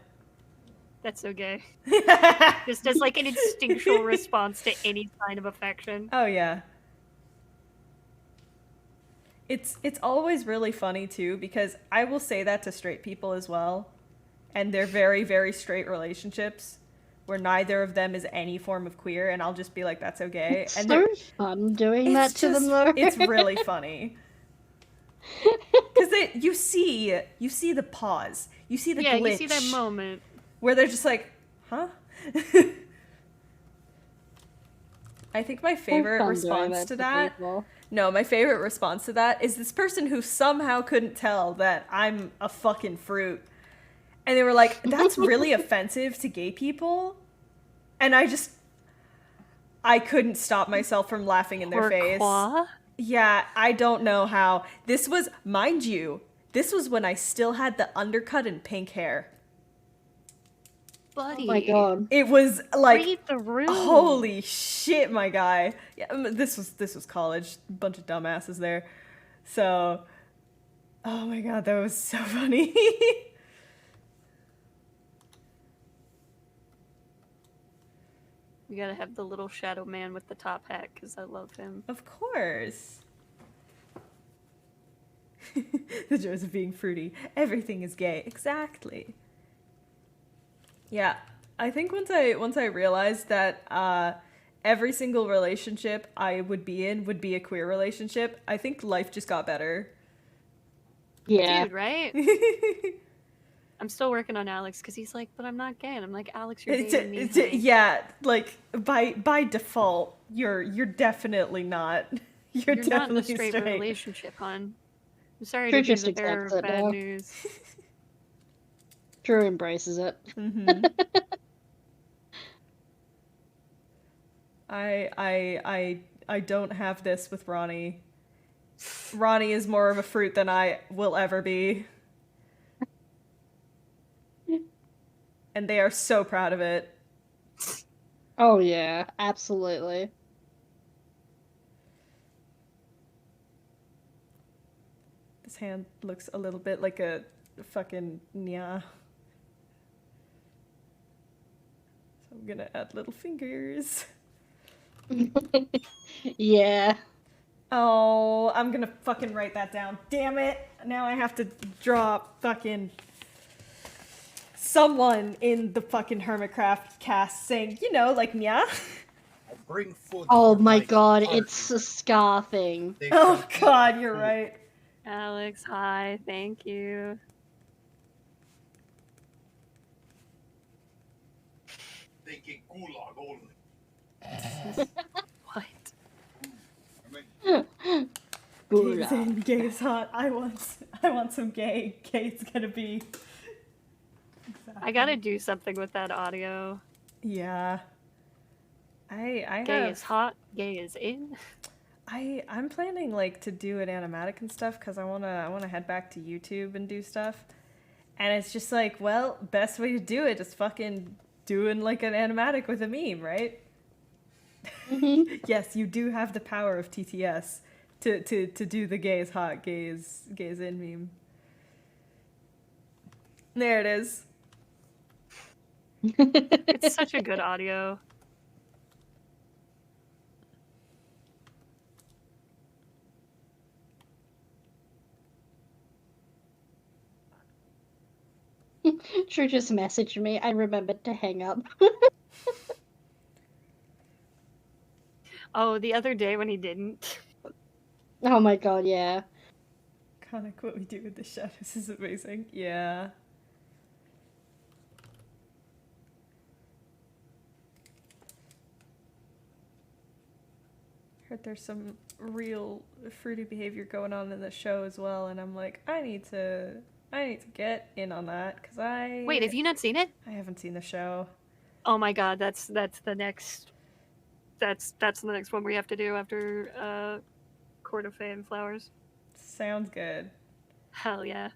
That's so gay. Just as like an instinctual response to any sign of affection. Oh yeah. It's always really funny too because I will say that to straight people as well, and they're very very straight relationships where neither of them is any form of queer, and I'll just be like, that's okay. It's And so fun doing that it's to them just though. it's really funny because you see the pause, you see the glitch, you see that moment where they're just like, huh? I think my favorite response to that. No, my favorite response to that is this person who somehow couldn't tell that I'm a fucking fruit. And they were like, that's really offensive to gay people. And I couldn't stop myself from laughing in their face. Yeah, I don't know how. This was, mind you, this was when I still had the undercut and pink hair. Buddy. Oh my god. It was like, read the room. Holy shit, my guy. Yeah, this was college. A bunch of dumbasses there. So, oh my god, that was so funny. We gotta have the little shadow man with the top hat because I love him. Of course. The joys of being fruity. Everything is gay. Exactly. Yeah, I think once I realized that every single relationship I would be in would be a queer relationship, I think life just got better. Yeah. Dude, right? I'm still working on Alex because he's like, but I'm not gay. And I'm like, Alex, you're dating me. Yeah, like by default, you're definitely not. You're definitely not in a straight relationship, hon. I'm sorry to be the bearer of bad news. Drew embraces it. Mm-hmm. I don't have this with Ronnie. Ronnie is more of a fruit than I will ever be. And they are so proud of it. Oh yeah, absolutely. This hand looks a little bit like a fucking nya. So I'm gonna add little fingers. Yeah. Oh, I'm gonna fucking write that down. Damn it! Now I have to draw fucking someone in the fucking Hermitcraft cast saying, you know, like, nya. Bring food. Oh my god, it's a scar thing. Oh god, you're right. Alex, hi, thank you. Thinking gulag only. What? Gay's in, gay's hot. I want some gay. Gay's gonna be. Exactly. I gotta do something with that audio. Yeah. I Gay is hot, gay is in. I'm planning like to do an animatic and stuff because I wanna head back to YouTube and do stuff. And it's just like, well, best way to do it is fucking doing like an animatic with a meme, right? Mm-hmm. Yes, you do have the power of TTS to do the gay is hot, gay is in meme. There it is. It's such a good audio. Drew just messaged me. I remembered to hang up. Oh, the other day when he didn't. Oh my god, yeah. Iconic what we do with the shadows is amazing. Yeah. Heard there's some real fruity behavior going on in the show as well, and I'm like, I need to get in on that because Wait, have you not seen it? I haven't seen the show. Oh my god, that's the next. That's the next one we have to do after Court of Fey and Flowers. Sounds good. Hell yeah.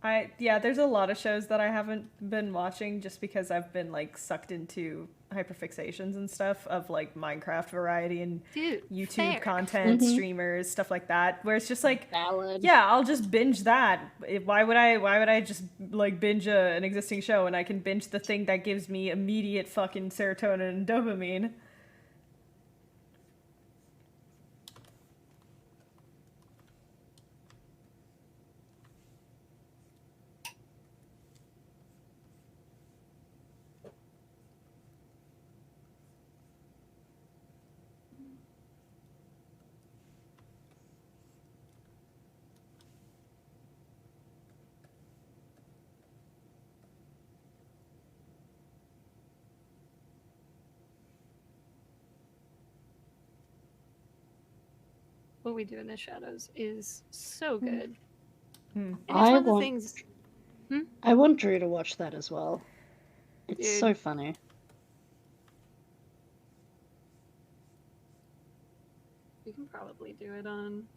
There's a lot of shows that I haven't been watching just because I've been like sucked into hyperfixations and stuff of like Minecraft variety and Dude, YouTube fair. content, Mhm. streamers, stuff like that, where it's just like, Valid. yeah, I'll just binge that. Why would I just like binge an existing show when I can binge the thing that gives me immediate fucking serotonin and dopamine? What We Do in the Shadows is so good. Hmm. And it's I one of the want- things. I want Drew to watch that as well. It's Dude. so funny. We can probably do it on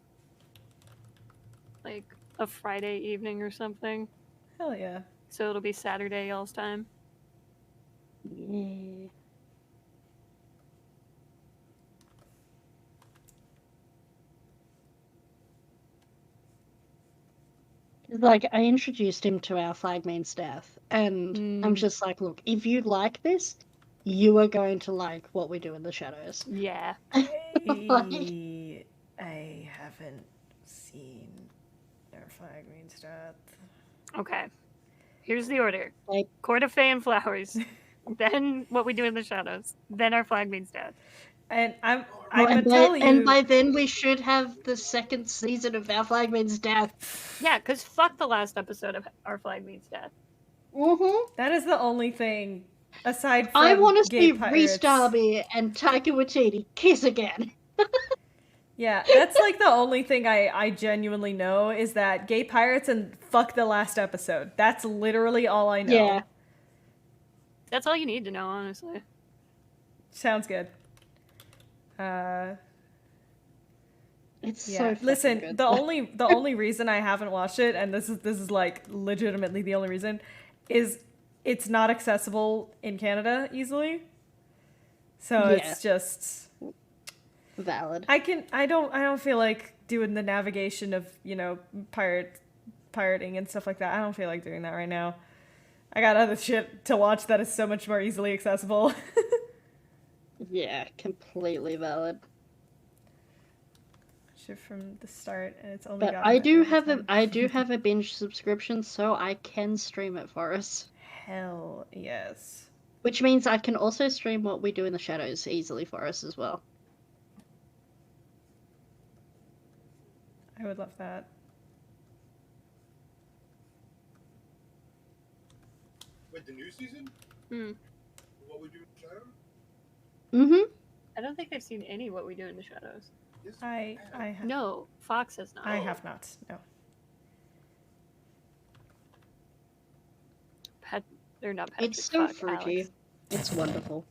like a Friday evening or something. Hell yeah. So it'll be Saturday y'all's time. Yeah. Like, I introduced him to our flag means death, and I'm Mm. just like, look, if you like this, you are going to like What We Do in the Shadows. Yeah. I haven't seen Our Flag Means Death. Okay. Here's the order. Like- Court of Fey and Flowers. Then What We Do in the Shadows. Then Our Flag Means Death. And I'm Well, gonna and, tell by, you, and by then we should have the second season of Our Flag Means Death. Yeah, because fuck the last episode of Our Flag Means Death. Mm-hmm. that is the only thing aside from I want to gay see pirates. Reese Darby and Taika Waititi kiss again. Yeah, that's like the only thing I genuinely know is that gay pirates and fuck the last episode. That's literally all I know. Yeah. That's all you need to know, honestly. Sounds good. It's Yeah. so fucking Listen, good. the only reason I haven't watched it, and this is like legitimately the only reason, is it's not accessible in Canada easily. So Yeah. it's just Valid. I don't feel like doing the navigation of, pirating and stuff like that. I don't feel like doing that right now. I got other shit to watch that is so much more easily accessible. Yeah, completely valid. Shit from the start, and it's only But gotten I do better have over a time. I do have a binge subscription, so I can stream it for us. Hell yes. Which means I can also stream What We Do in the Shadows easily for us as well. I would love that. Wait, the new season? Hmm. What we do in the shadow? Mm-hmm. I don't think I've seen any What We Do in the Shadows. Yes, I have No, Fox has not. I have not. No. They're not Patrick. It's so fuck, fruity. Alex. It's wonderful.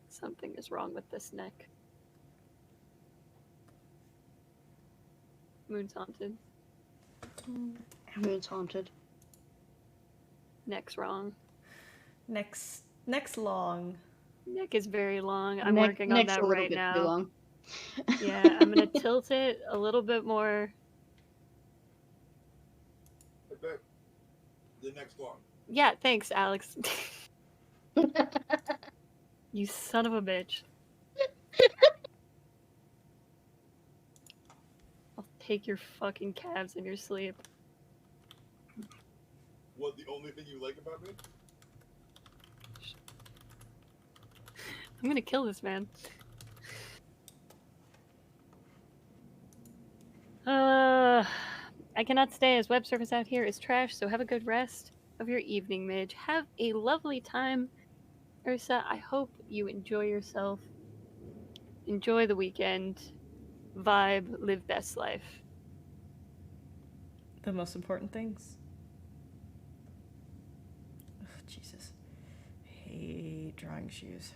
Something is wrong with this neck. Moon's haunted. Moon's haunted. Neck's wrong. Next long. Neck is very long. I'm Neck- working on neck's that a little right bit too now. long. Yeah, I'm gonna tilt it a little bit more. I bet the next one. Yeah, thanks, Alex. You son of a bitch. I'll take your fucking calves in your sleep. What, the only thing you like about me? I'm gonna kill this man. I cannot stay as web service out here is trash, so have a good rest of your evening, Midge. Have a lovely time, Ursa. I hope you enjoy yourself. Enjoy the weekend. Vibe, live best life. The most important things. drawing shoes.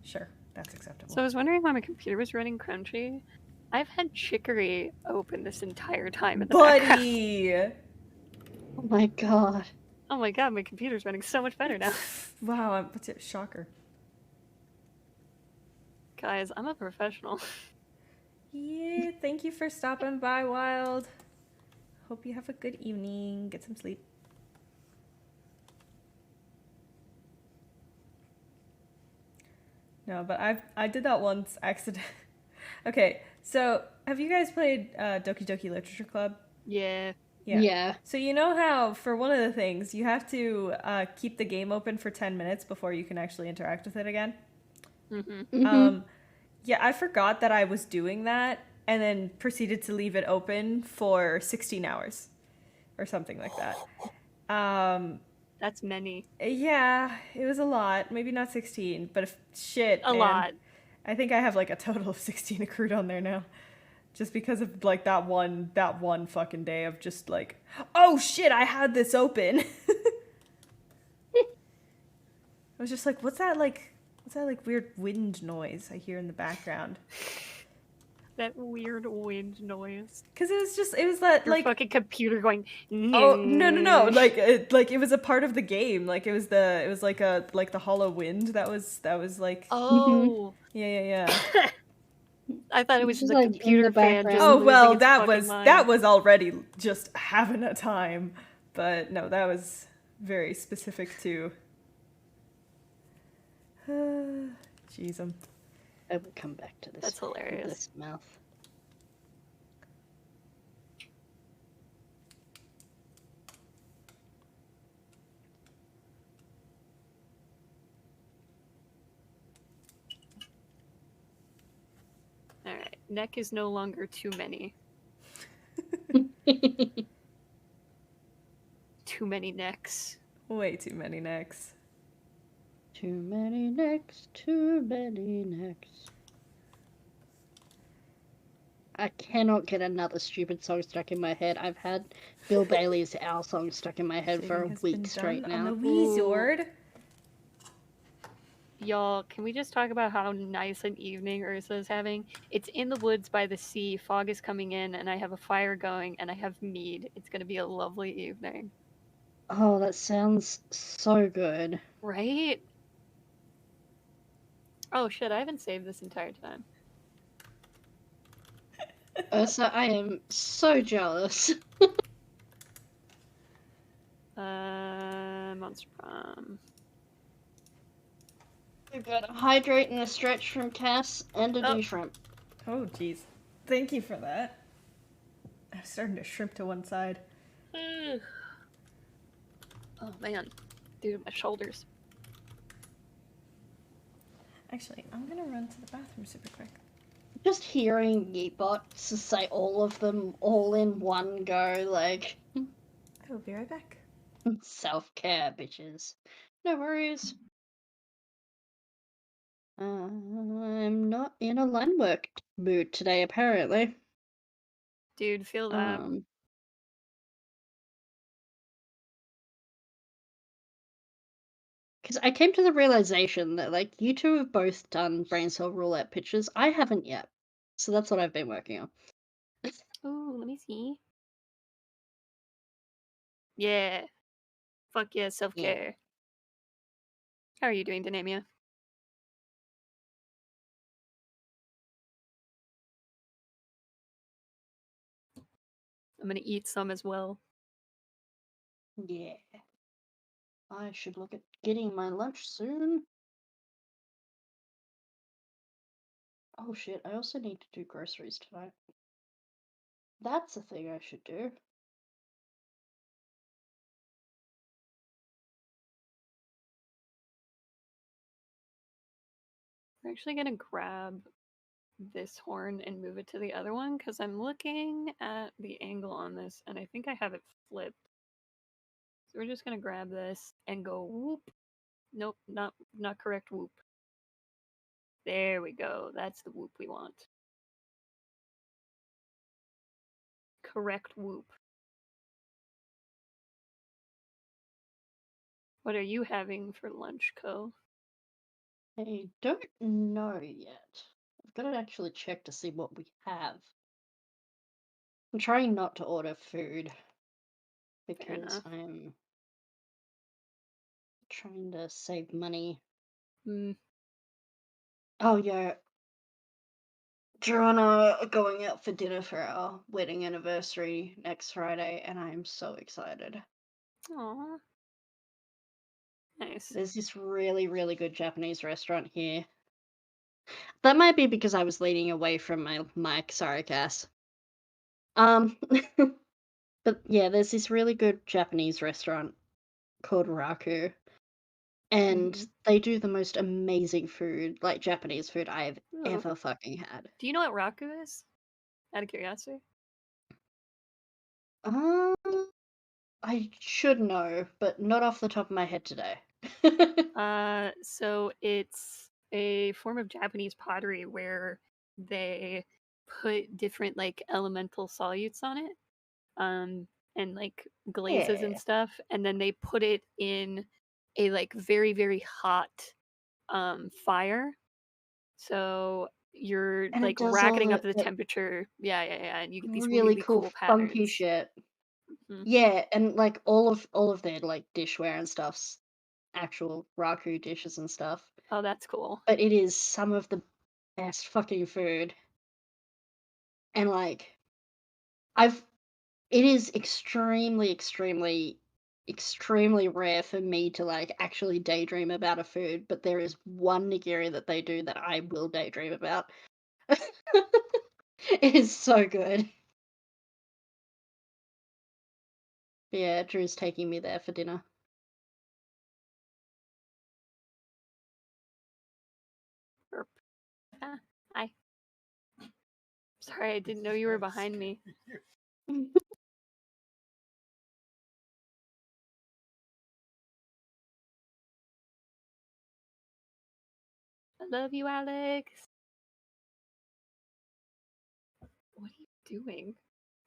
Sure, that's acceptable. So I was wondering why my computer was running crunchy. I've had chicory open this entire time in the background. Buddy! Oh my god. Oh my god, my computer's running so much better now. Wow, what's it? Shocker. Guys, I'm a professional. Yeah, thank you for stopping by, Wild. Hope you have a good evening. Get some sleep. No, but I did that once accident. Okay, so have you guys played Doki Doki Literature Club? Yeah. Yeah. So you know how for one of the things you have to keep the game open for 10 minutes before you can actually interact with it again? Mm-hmm. Mhm. Yeah, I forgot that I was doing that and then proceeded to leave it open for 16 hours or something like that. That's many. Yeah, it was a lot. Maybe not 16, but shit, A man. lot. I think I have like a total of 16 accrued on there now. Just because of like that one fucking day of just like, oh shit, I had this open. I was just like, what's that like weird wind noise I hear in the background? That weird wind noise. Cuz it was that Your like fucking computer going. oh no like it was a part of the game, like it was like the hollow wind that was like Oh. yeah. I thought it was It's just just a like in computer the fan just background. Oh losing well, its that fucking was mind. already just having a time, but no, that was very specific to. Jeez, I will come back to this. That's hilarious. This mouth. Alright. Neck is no longer too many. Too many necks. way too many necks. Too many necks, too many necks. I cannot get another stupid song stuck in my head. I've had Bill Bailey's Our Song stuck in my head for a Shaving has been week straight done now. on the Wizard. Y'all, can we just talk about how nice an evening Ursa is having? It's in the woods by the sea, fog is coming in, and I have a fire going, and I have mead. It's gonna be a lovely evening. Oh, that sounds so good. Right? Oh shit, I haven't saved this entire time. Ursa, I am so jealous. Monster Prom. We've got a hydrate and a stretch from Cass and a Oh. de-shrimp. Oh jeez, thank you for that. I'm starting to shrimp to one side. Oh man, dude, my shoulders. Actually, I'm gonna run to the bathroom super quick. Just hearing Yeetbot to say all of them all in one go, like, I will be right back. self-care, bitches. No worries. I'm not in a line work mood today, apparently. Dude, feel that. Because I came to the realization that, like, you two have both done brain cell roulette pitches. I haven't yet. So that's what I've been working on. Ooh, let me see. Yeah. Fuck yeah, self-care. How are you doing, Dynamia? I'm gonna eat some as well. Yeah. I should look at getting my lunch soon. Oh shit, I also need to do groceries tonight. That's a thing I should do. We're actually gonna grab this horn and move it to the other one because I'm looking at the angle on this and I think I have it flipped. So we're just gonna grab this and go whoop. Nope, not correct whoop. There we go. That's the whoop we want. Correct whoop. What are you having for lunch, Co? I don't know yet. I've got to actually check to see what we have. I'm trying not to order food because enough. I'm trying to save money. Mm. Oh, yeah. Drew and I are going out for dinner for our wedding anniversary next Friday, and I am so excited. Aw. Nice. There's this really, really good Japanese restaurant here. That might be because I was leaning away from my mic. Sorry, Cass. But yeah, there's this really good Japanese restaurant called Raku, and Mhm. they do the most amazing food, like Japanese food I've Oh. ever fucking had. Do you know what Raku is? Out of curiosity. I should know, but not off the top of my head today. So it's a form of Japanese pottery where they put different like elemental solutes on it, and like glazes and Yeah. stuff, and then they put it in a like very, very hot fire. So you're And it like does all racketing up the the temperature. Yeah, and you get these really really cool, cool funky patterns. shit. Mhm. Yeah, and like all of their like dishware and stuff's actual Raku dishes and stuff. Oh, that's cool. But it is some of the best fucking food. And like it is extremely, extremely, extremely rare for me to like actually daydream about a food, but there is one nigiri that they do that I will daydream about. It is so good. Yeah, Drew's taking me there for dinner. Burp. Hi. Sorry, I didn't know you were behind me. I love you, Alex. What are you doing?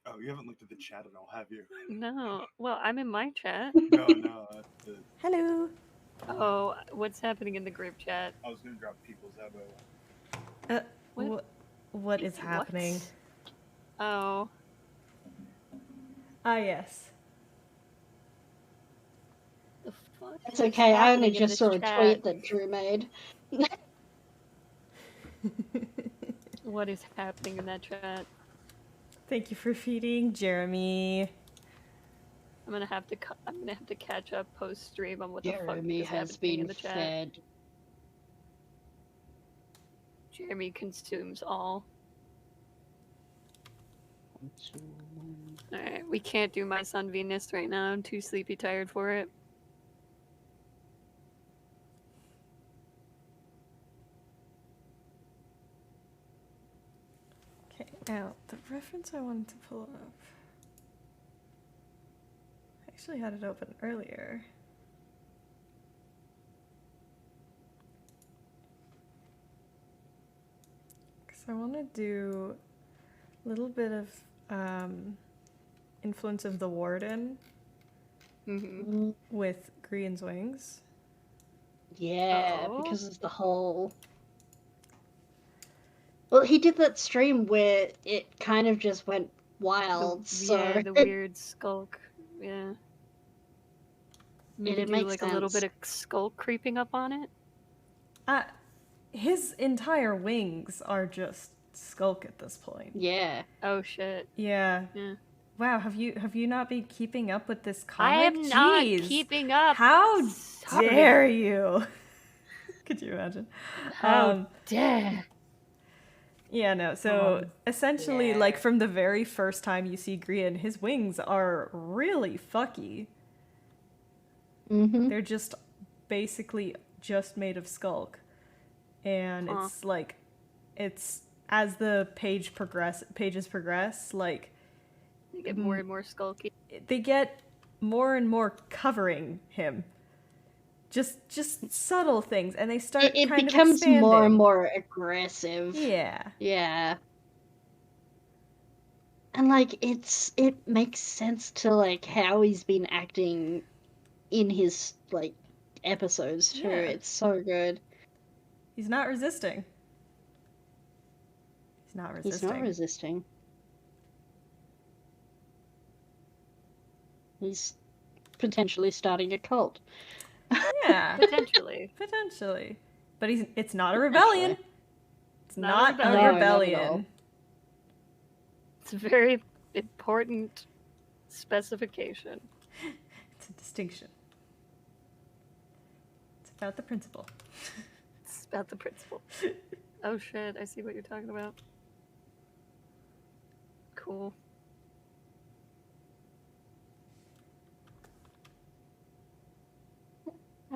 Oh, you haven't looked at the chat at all, have you? No. Well, I'm in my chat. No. Hello. Oh, what's happening in the group chat? I was gonna drop people's elbow. What? What is happening? What? Oh. Ah, yes. The fuck? It's is okay, I only happening in just this saw a chat? tweet that Drew made. What is happening in that chat? Thank you for feeding Jeremy. I'm gonna have to catch up post stream on what the fuck Jeremy is has happening in been the chat. fed. Jeremy consumes all. Alright, we can't do my son Venus right now. I'm too sleepy tired for it. Okay, now the reference I wanted to pull up. I actually had it open earlier. Because I want to do a little bit of influence of the Warden Mm-hmm. with Grian's Wings. Yeah, Uh-oh. because of the whole. Well, he did that stream where it kind of just went wild, so the weird skulk. Yeah. Maybe it do makes like a little sense. bit of skulk creeping up on it. His entire wings are just skulk at this point. Yeah. Oh shit. Yeah. Yeah. Wow, have you not been keeping up with this comic? I am not Jeez. keeping up. How Sorry. dare you? Could you imagine? How dare. Yeah, no. So essentially, like from the very first time you see Grian, his wings are really fucky. Mm-hmm. They're just basically just made of skulk, and it's like, it's as the pages progress, like They get more and more skulky. they get more and more covering him. Just subtle things, and they start It kind becomes of expanding. more and more aggressive. Yeah. Yeah. And like it makes sense to like how he's been acting in his like episodes too. Yeah. It's so good. He's not resisting. He's not resisting. He's not resisting. He's potentially starting a cult. Yeah, Potentially. potentially. But it's not a rebellion. Potentially. It's Not not a a rebellion. No, not at rebellion. all. It's a very important specification. It's a distinction. It's about the principle. It's about the principle. Oh shit, I see what you're talking about. Cool.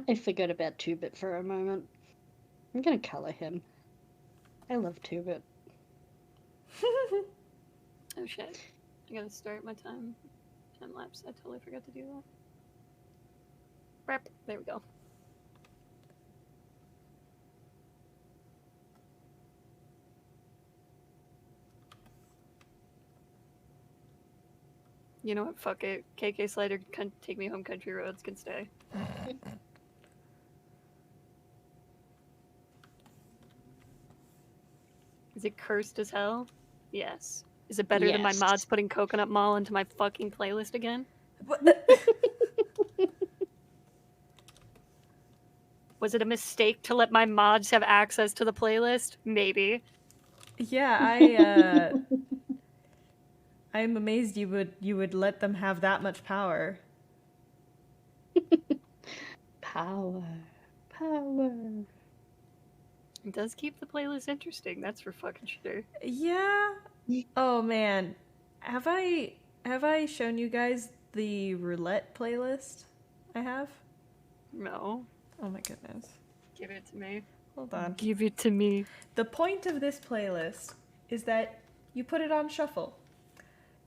I forgot about 2-Bit for a moment. I'm gonna color him. I love 2-Bit. Oh shit. I gotta start my time lapse. I totally forgot to do that. Rep. There we go. You know what? Fuck it. KK Slider, Take Me Home, Country Roads can stay. Is it cursed as hell? Yes. Is it better than my Yes. mods putting Coconut Mall into my fucking playlist again? Was it a mistake to let my mods have access to the playlist? Maybe. Yeah, I'm amazed you would let them have that much power. Power. Power. It does keep the playlist interesting, that's for fucking sure. Yeah. Oh man, have I shown you guys the Roulette playlist I have? No. Oh my goodness. Give it to me. Hold on. Give it to me. The point of this playlist is that you put it on shuffle.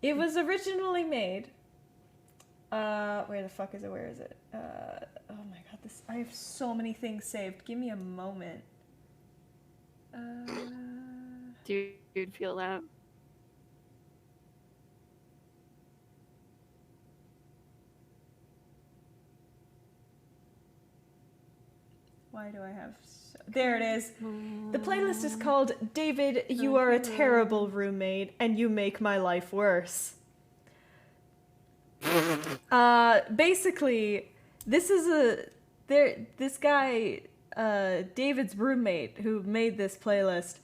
It was originally made. Where the fuck is it? Where is it? Oh my god, I have so many things saved. Give me a moment. Dude, feel that. Why do I have there it is. The playlist is called David, You Are a Terrible Roommate and You Make My Life Worse. Basically, this is this guy, David's roommate who made this playlist,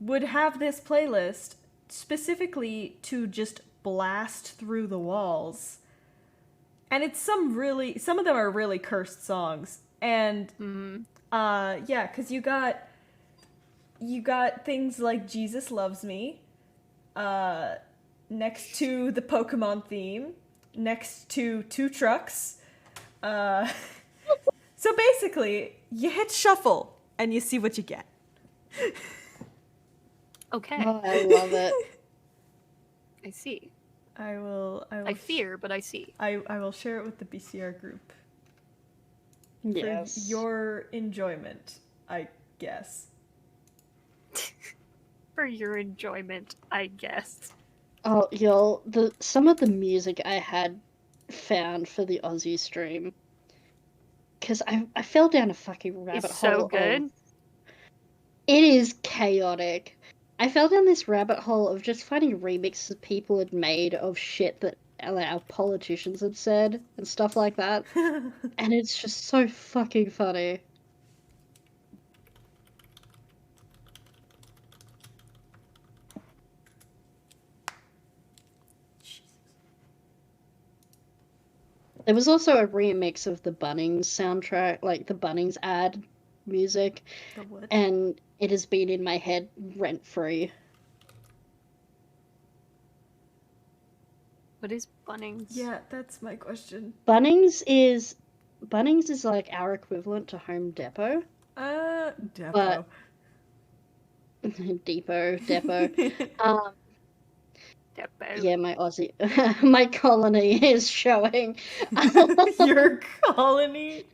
would have this playlist specifically to just blast through the walls. And it's some of them are really cursed songs. And yeah, because you got things like Jesus Loves Me, next to the Pokemon theme, next to Two Trucks. So basically, you hit shuffle and you see what you get. Okay. Oh, I love it. I see. I fear, but I see. I will share it with the BCR group. Yes. For your enjoyment, I guess. For your enjoyment, I guess. Oh, y'all, some of the music I had found for the Aussie stream, because I fell down a fucking rabbit It's hole. so good. It is chaotic. I fell down this rabbit hole of just finding remixes people had made of shit that our politicians had said and stuff like that. And it's just so fucking funny. There was also a remix of the Bunnings soundtrack, like the Bunnings ad music, The what? and it has been in my head rent-free. What is Bunnings? Yeah, that's my question. Bunnings is like our equivalent to Home Depot. Depot. But- Depot. Depot. Yeah, my Aussie, my colony is showing. Your colony.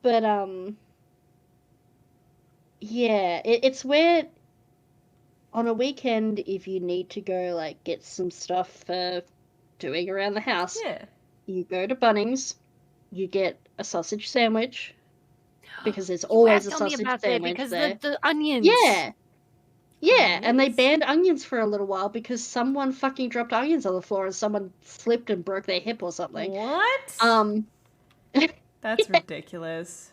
But yeah, it's where on a weekend if you need to go like get some stuff for doing around the house, Yeah. You go to Bunnings, you get a sausage sandwich, because there's You always have a to tell me sausage about that sandwich because there. the onions. Yeah, yeah, and they Onions? banned onions for a little while because someone fucking dropped onions on the floor and someone slipped and broke their hip or something. What? That's ridiculous.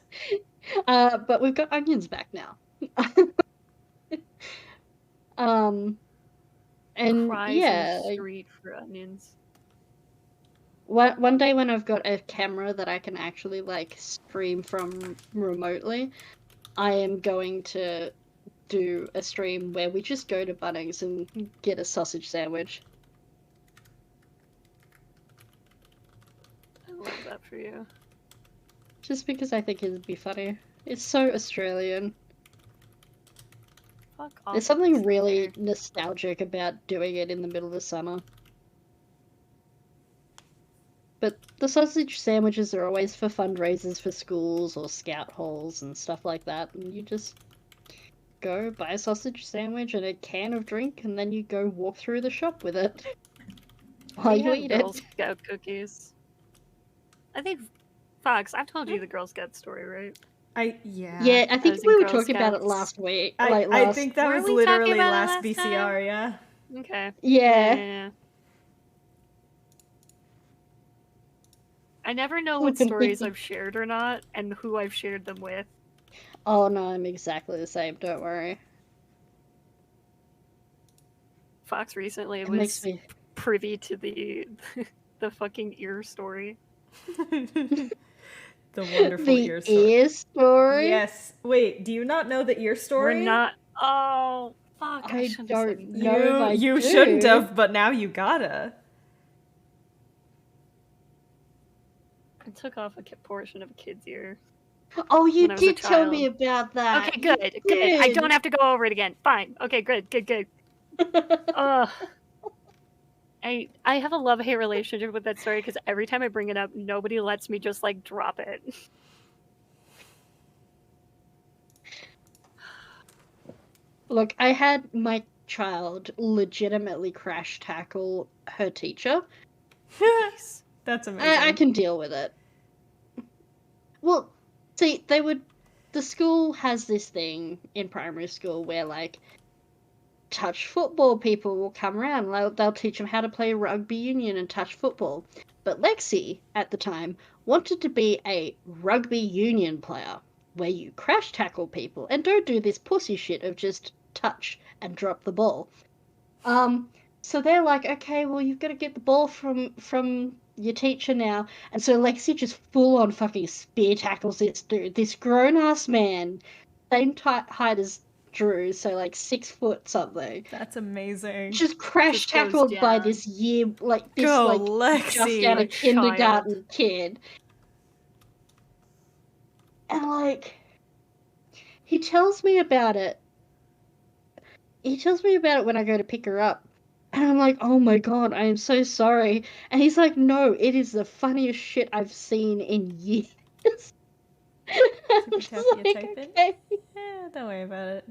But we've got onions back now. And Cries in yeah, the street for onions. one day when I've got a camera that I can actually like stream from remotely, I am going to do a stream where we just go to Bunnings and get a sausage sandwich. I love that for you. Just because I think it'd be funny. It's so Australian. Fuck off. There's something really nostalgic about doing it in the middle of summer. But the sausage sandwiches are always for fundraisers for schools or scout halls and stuff like that. And you just go buy a sausage sandwich and a can of drink, and then you go walk through the shop with it while We you have eat Girl it. Scout cookies. I think, Fox, I've told you the Girl Scout story, right? Yeah, I think was in we were Girl talking about it Scouts. last week. I think that Were was we talking literally about it last last time? BCR, yeah. Okay. Yeah. I never know what stories I've shared or not, and who I've shared them with. Oh no, I'm exactly the same, don't worry. Fox recently It was makes me... privy to the the fucking ear story. The wonderful the ear story. ear story? Yes. Wait, do you not know the ear story? We're not. Oh, fuck. I shouldn't have said don't know if I You do. shouldn't have, but now you gotta. I took off a portion of a kid's ear. Oh, you when I was a did tell me child. about that. Okay, good, good. I don't have to go over it again. Fine. Okay, good. Ugh. I have a love-hate relationship with that story because every time I bring it up, nobody lets me just like drop it. Look, I had my child legitimately crash tackle her teacher. Nice. That's amazing. I can deal with it. Well, see, the school has this thing in primary school where, like, touch football people will come around and they'll teach them how to play rugby union and touch football. But Lexi, at the time, wanted to be a rugby union player where you crash tackle people and don't do this pussy shit of just touch and drop the ball. So they're like, okay, well, you've got to get the ball from your teacher now. And so Lexi just full on fucking spear tackles this dude, this grown ass man, same height as Drew, so like 6 foot something. That's amazing. Just crash tackled by this Lexi. just out of kindergarten kid. And like, he tells me about it. He tells me about it when I go to pick her up. And I'm like, oh my god, I am so sorry. And he's like, no, it is the funniest shit I've seen in years. Type in? Okay. Yeah, don't worry about it.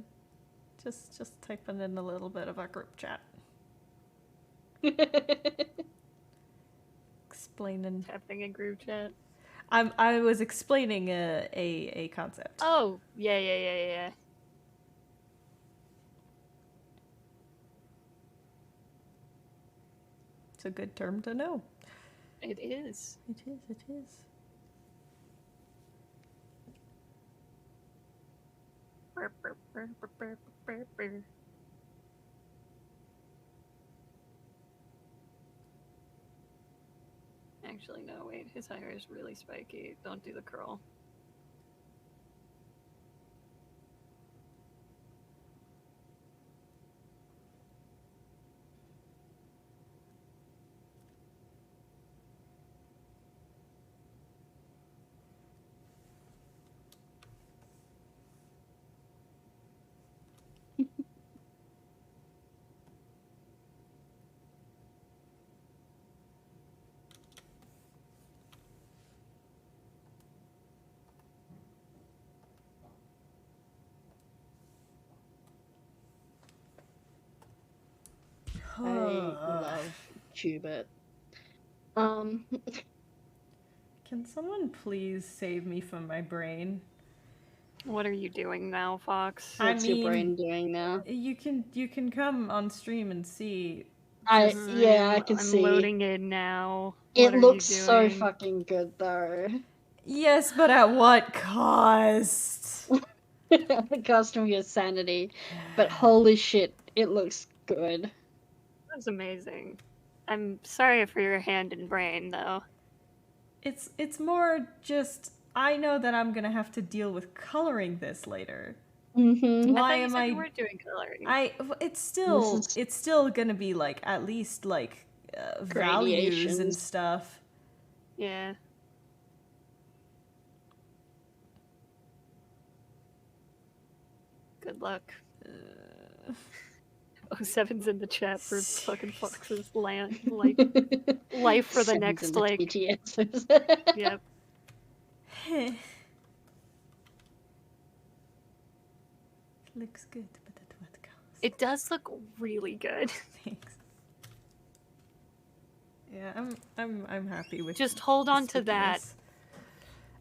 Just typing in a little bit of our group chat. Explaining. Tapping in group chat. I was explaining a concept. Oh, yeah. It's a good term to know. It is. It is. Actually, no, wait. His hair is really spiky. Don't do the curl. I love Qbert. Can someone please save me from my brain? What are you doing now, Fox? I What's your mean, brain doing now? You can come on stream and see. Yeah, I can I'm see. loading in now. It What are looks you so doing? fucking good though. Yes, but at what cost? The cost of your sanity. But holy shit, it looks good. That's amazing. I'm sorry for your hand and brain, though. It's more just I know that I'm gonna have to deal with coloring this later. Mm-hmm. Why I thought you am said you weren't doing coloring. It's still This is- it's still gonna be like at least like values and Gradations. stuff. Yeah. Good luck. 07's in the chat for fucking Fox's life for the Sevens next, in the like... TTSs. Yep. Looks good, but at what cost? It does look really good. Thanks. Yeah, I'm happy with. Just hold on to that. stickiness.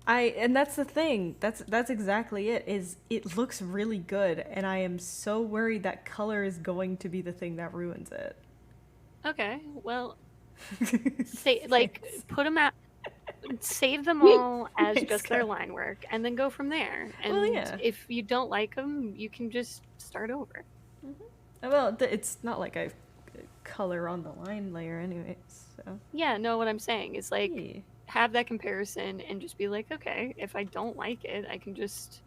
And that's the thing. That's exactly it. Is it looks really good, and I am so worried that color is going to be the thing that ruins it. Okay, well, put them at... Save them all as Thanks, just their God. line work, and then go from there. And Well, yeah. if you don't like them, you can just start over. Well, it's not like I color on the line layer anyway. So Yeah, no, what I'm saying is, like, yeah. have that comparison and just be like, okay, if I don't like it, I can just,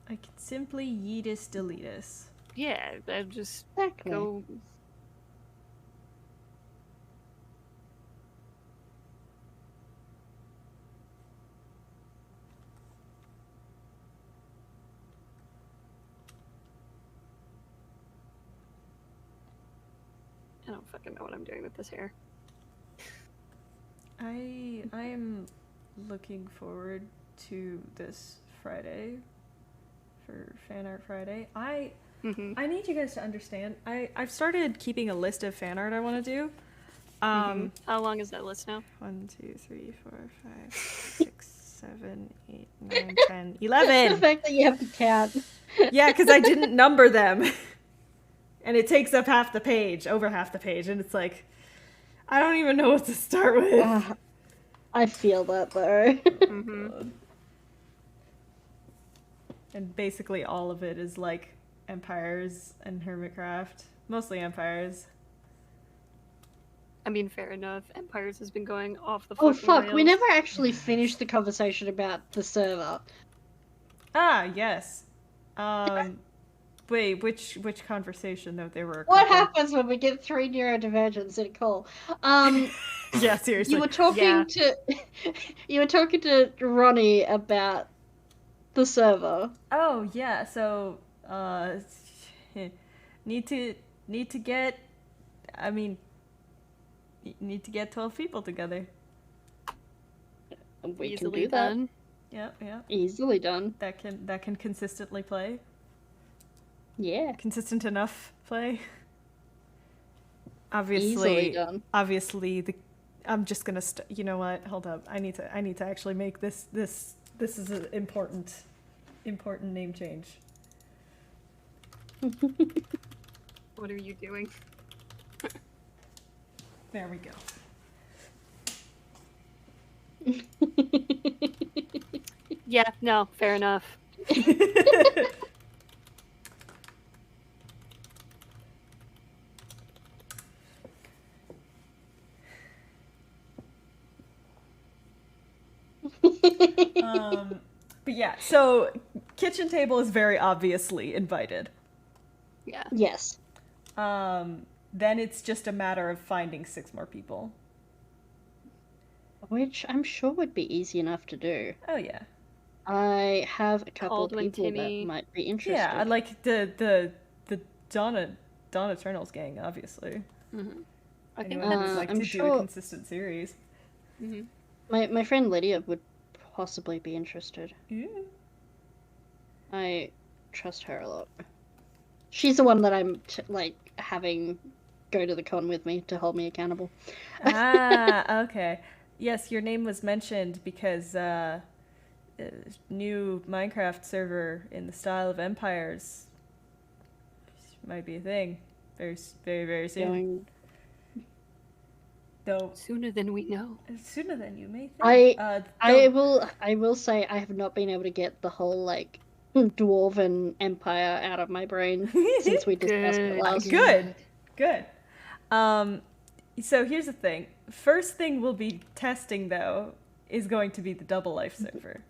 I can simply yeetus deletus. yeah, I'll just Exactly. go. I don't fucking know what I'm doing with this hair. I am looking forward to this Friday for Fan Art Friday. I need you guys to understand. I've started keeping a list of fan art I want to do. How long is that list now? 1, 2, 3, 4, 5, 6, 7, 8, 9, 10, The 11. fact that you have to count. Yeah, because I didn't number them. And it takes up half the page, over half the page, and it's like, I don't even know what to start with. I feel that though. And basically all of it is like Empires and Hermitcraft. Mostly Empires. I mean, fair enough. Empires has been going off the Oh fucking fuck, we rails. never actually finished the conversation about the server. Ah, yes. Wait, which conversation though? There were a What couple. happens when we get 3 neurodivergents in a call? Yeah, seriously. You were talking to Ronnie about the server. Oh yeah, so need to get, I mean, need to get 12 people together. We Easily can do that. done. Yeah, yeah. Easily done. That can consistently play. Yeah. Consistent enough play. Easily done. Obviously I'm just gonna you know what? Hold up. I need to actually make this is an important name change. What are you doing? There we go. Yeah, no, fair enough. But yeah, so kitchen table is very obviously invited. Yeah. Yes. Then it's just a matter of finding 6 more people. Which I'm sure would be easy enough to do. Oh yeah. I have a couple Caldwin, of people Timmy. that might be interested. Yeah, like the Dawn Eternals gang, obviously. I think Anyone that's who'd like I'm to do sure- a consistent series. My friend Lydia would possibly be interested. Ooh. I trust her a lot. She's the one that I'm having go to the con with me to hold me accountable. Ah, okay. yes, your name was mentioned because new Minecraft server in the style of Empires might be a thing very, very soon. Going. Though Sooner than we know. sooner than you may think. I will say I have not been able to get the whole like dwarven empire out of my brain since we discussed it Good. last. Good. So here's the thing. First thing we'll be testing though is going to be the double life server.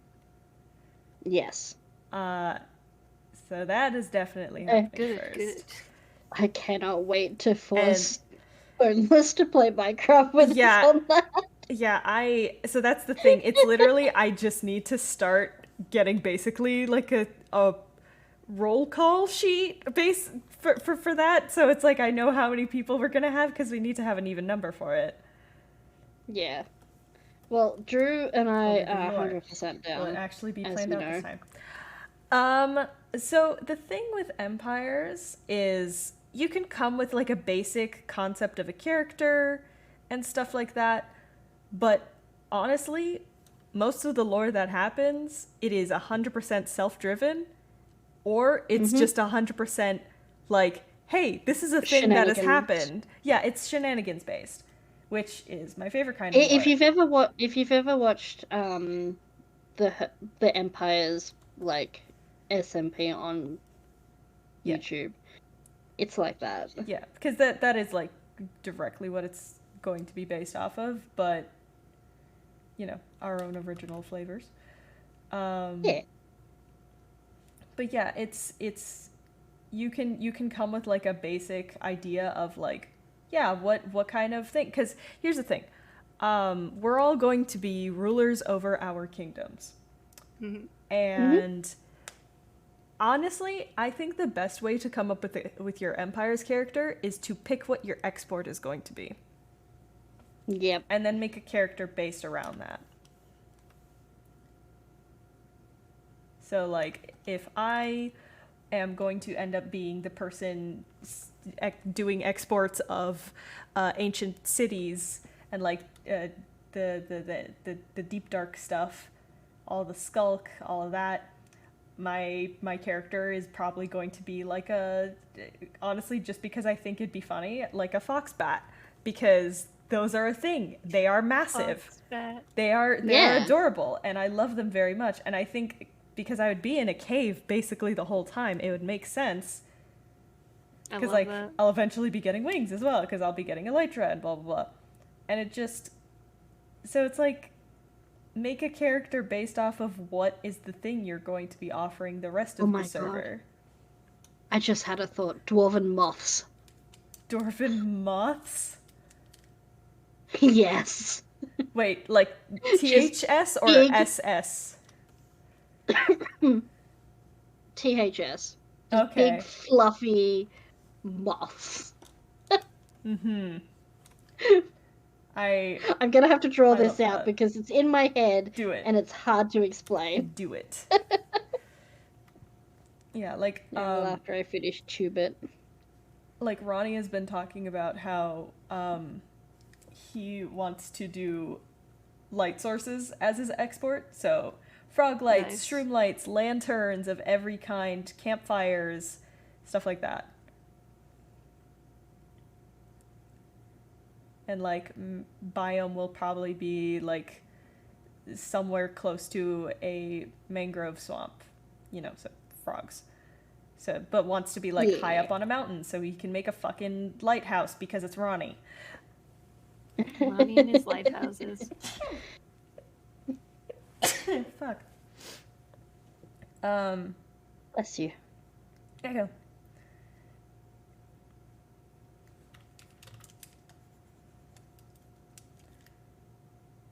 Yes. So that is definitely happening Good, first. good. I cannot wait to force Boneless to play Minecraft with us on that. Yeah, so that's the thing. It's literally I just need to start getting basically like a roll call sheet for that. So it's like I know how many people we're gonna have because we need to have an even number for it. Yeah. Well, Drew and I are Lord. 100% down. Will it actually be as planned we out this know. time? So the thing with Empires is you can come with like a basic concept of a character and stuff like that, but honestly, most of the lore that happens, it is 100% self-driven, or it's just 100% like, hey, this is a thing that has Shenanigans. happened. Yeah, it's shenanigans based, which is my favorite kind of lore. If you've ever watched the Empire's like SMP on YouTube, it's like that. Yeah, because that is like directly what it's going to be based off of, but you know, our own original flavors. Yeah. But yeah, it's you can come with like a basic idea of like, yeah, what kind of thing? Because here's the thing, we're all going to be rulers over our kingdoms, and honestly, I think the best way to come up with your Empire's character is to pick what your export is going to be. Yep. And then make a character based around that. So, like, if I am going to end up being the person doing exports of ancient cities and, like, the deep dark stuff, all the skulk, all of that, my character is probably going to be like honestly, just because I think it'd be funny, like a fox bat, because those are a thing. They are massive. They are adorable, and I love them very much. And I think because I would be in a cave basically the whole time, it would make sense. Because like that. I'll eventually be getting wings as well, because I'll be getting elytra and blah blah blah. And it just, so it's like, make a character based off of what is the thing you're going to be offering the rest of the server. God. I just had a thought. Dwarven moths. Dwarven moths? Yes. Wait, like THS or big... SS? THS. Okay. Big fluffy moths. I'm gonna have to draw this out because it's in my head. Do it. And it's hard to explain. Do it. Yeah, like after I finish tube it. Like Ronnie has been talking about how he wants to do light sources as his export. So frog lights, shroom lights, lanterns of every kind, campfires, stuff like that. And like biome will probably be like somewhere close to a mangrove swamp, you know, so frogs. So, but wants to be like high up on a mountain so he can make a fucking lighthouse because it's Ronnie. Ronnie and his lighthouses. Fuck. Bless you. There you go.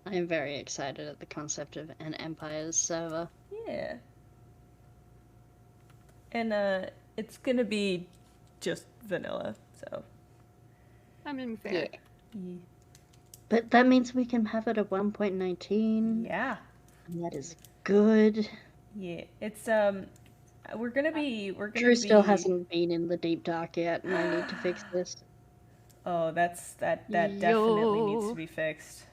I am very excited at the concept of an Empire's server. Yeah. And it's gonna be just vanilla, so. I mean, fair. Yeah. But that means we can have it at 1.19. Yeah. And that is good. Yeah. It's we're gonna Drew still hasn't been in the deep dark yet, and I need to fix this. Oh, that definitely needs to be fixed.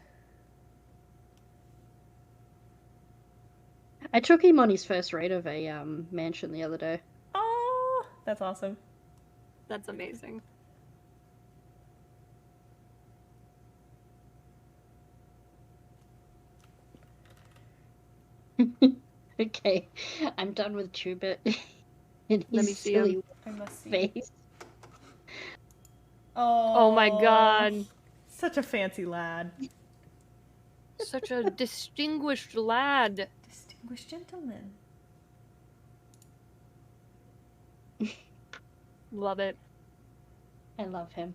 I took him on his first raid of a mansion the other day. Oh, that's awesome. That's amazing. Okay, I'm done with Tubit in Let his me see silly him. I must see. face. Oh, Oh my god. Such a fancy lad. Such a distinguished lad. Distinguished gentleman. Love it. I love him.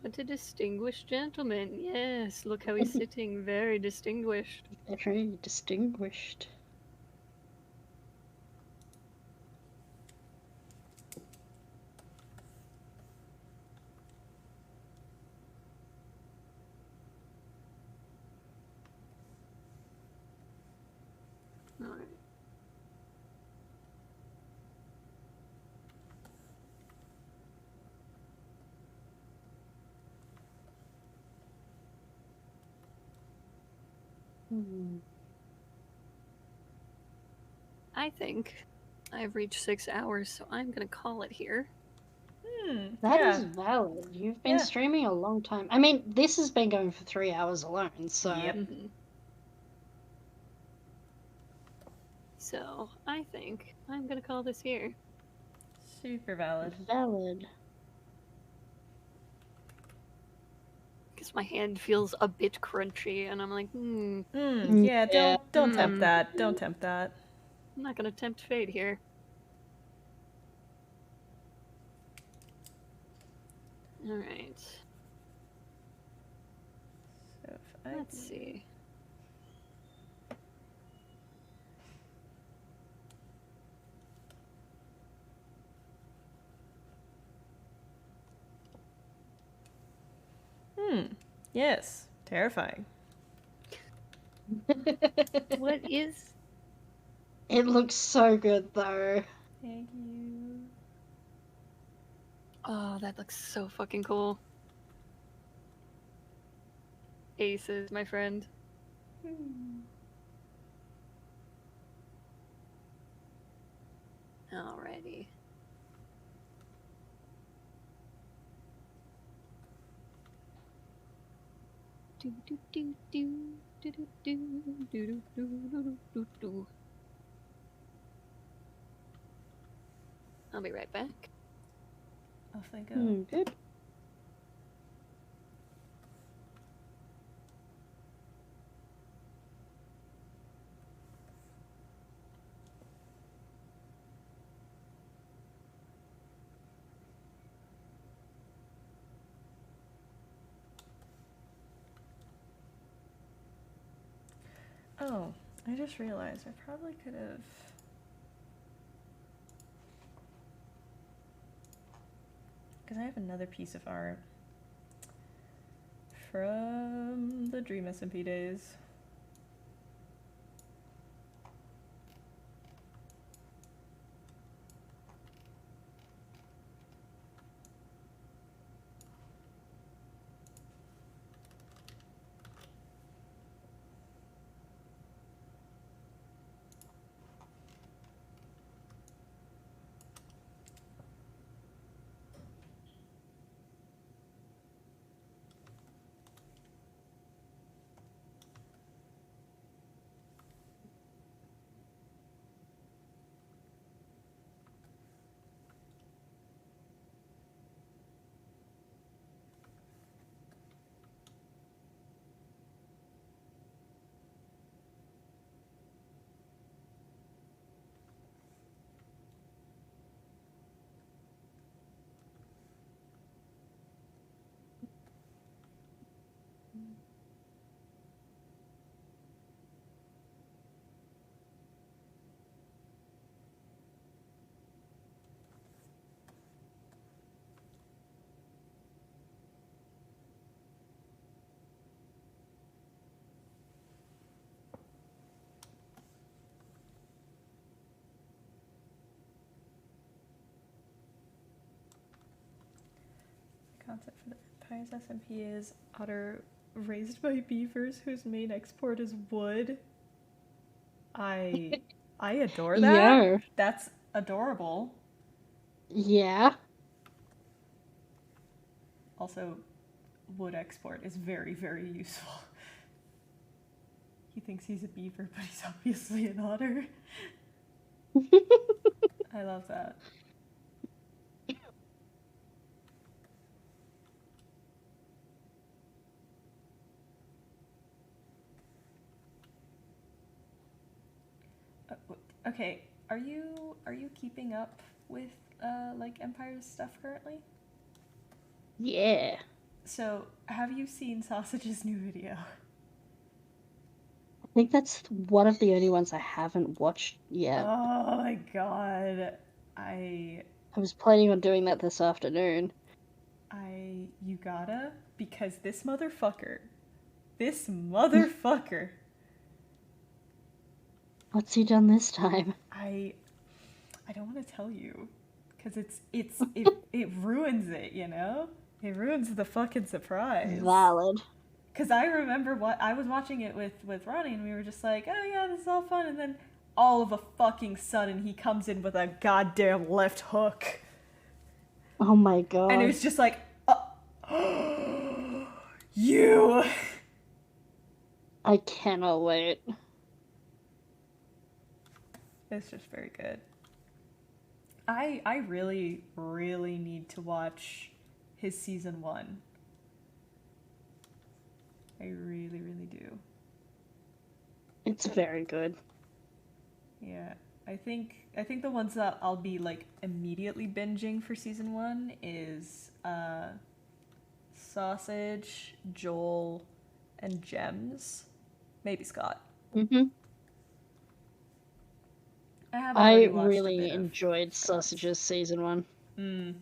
What a distinguished gentleman. Yes, look how he's sitting. Very distinguished. Very distinguished. Alright. I think I've reached 6 hours, so I'm gonna call it here. That yeah. is valid. You've been Yeah. streaming a long time. I mean, this has been going for 3 hours alone, so... Yep. Mhm. So I think I'm gonna call this here. Super valid. Valid. Because my hand feels a bit crunchy, and I'm like, Yeah, don't tempt Hmm. that. Don't tempt that. I'm not gonna tempt fate here. Alright, So if I let's see. Yes. Terrifying. What is... It looks so good, though. Thank you. Oh, that looks so fucking cool. Aces, my friend. Alrighty. Do do do do do do do do do do do do. I'll be right back. Off they go. Good. Oh, I just realized I probably could have. Because I have another piece of art from the Dream SMP days. concept for the Empire's SMP is otter raised by beavers whose main export is wood. I adore that. Yeah. That's adorable. Yeah. Also, wood export is very, very useful. He thinks he's a beaver, but he's obviously an otter. I love that. Okay, are you keeping up with like Empire's stuff currently? Yeah. So, have you seen Sausage's new video? I think that's one of the only ones I haven't watched yet. Oh my god. I was planning on doing that this afternoon. you gotta, because this motherfucker. What's he done this time? I don't want to tell you, because it ruins it, you know? It ruins the fucking surprise. Valid. Because I remember what I was watching it with Ronnie, and we were just like, oh yeah, this is all fun, and then all of a fucking sudden he comes in with a goddamn left hook. Oh my god. And it was just like, you. I cannot wait. It's just very good. I really, really need to watch his season 1. I really, really do. It's very good. Yeah. I think the ones that I'll be like immediately binging for season 1 is Sausage, Joel, and Gems. Maybe Scott. Mm-hmm. I really enjoyed Sausage's season 1. Mm.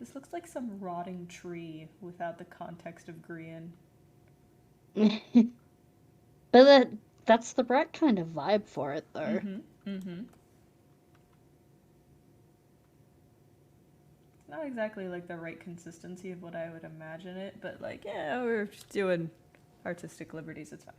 This looks like some rotting tree without the context of green. But that's the right kind of vibe for it, though. Mm-hmm. Mm-hmm. It's not exactly like the right consistency of what I would imagine it, but like, yeah, we're just doing artistic liberties, it's fine.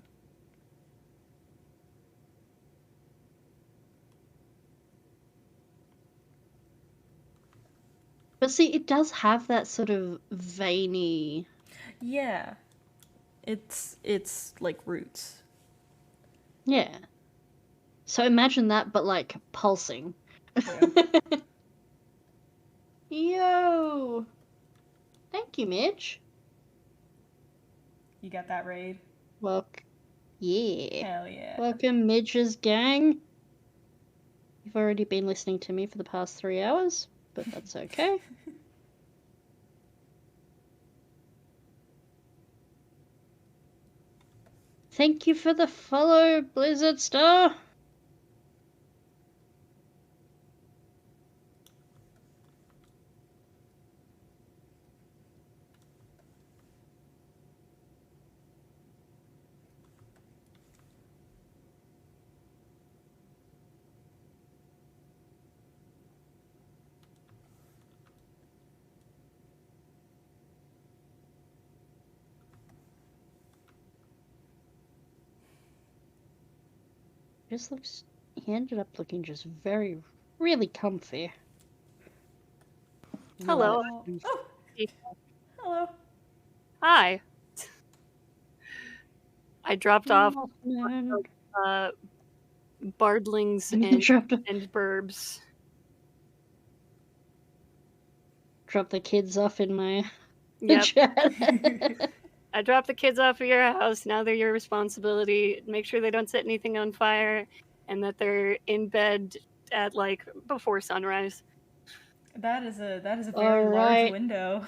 But see, it does have that sort of veiny... Yeah. It's like Roots. Yeah. So imagine that, but like pulsing. Yeah. Yo! Thank you, Midge. You got that raid? Yeah. Hell yeah. Welcome, Midge's gang. You've already been listening to me for the past 3 hours, but that's okay. Thank you for the follow, Blizzard Star. He ended up looking just really comfy. Hello. Oh. Hello. Hi. I dropped off Bardlings and Burbs. Drop the kids off in my Yep. chat. I dropped the kids off at your house. Now they're your responsibility. Make sure they don't set anything on fire and that they're in bed at like before sunrise. That is a very large window.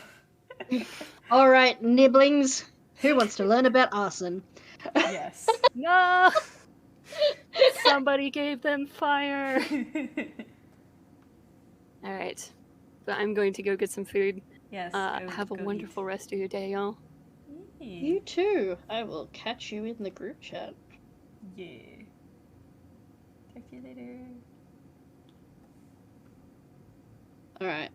All right, nibblings. Who wants to learn about arson? Yes. No! Somebody gave them fire. All right. So I'm going to go get some food. Yes. Have a wonderful rest of your day, y'all. You too. I will catch you in the group chat. Yeah. Talk to you later. Alright.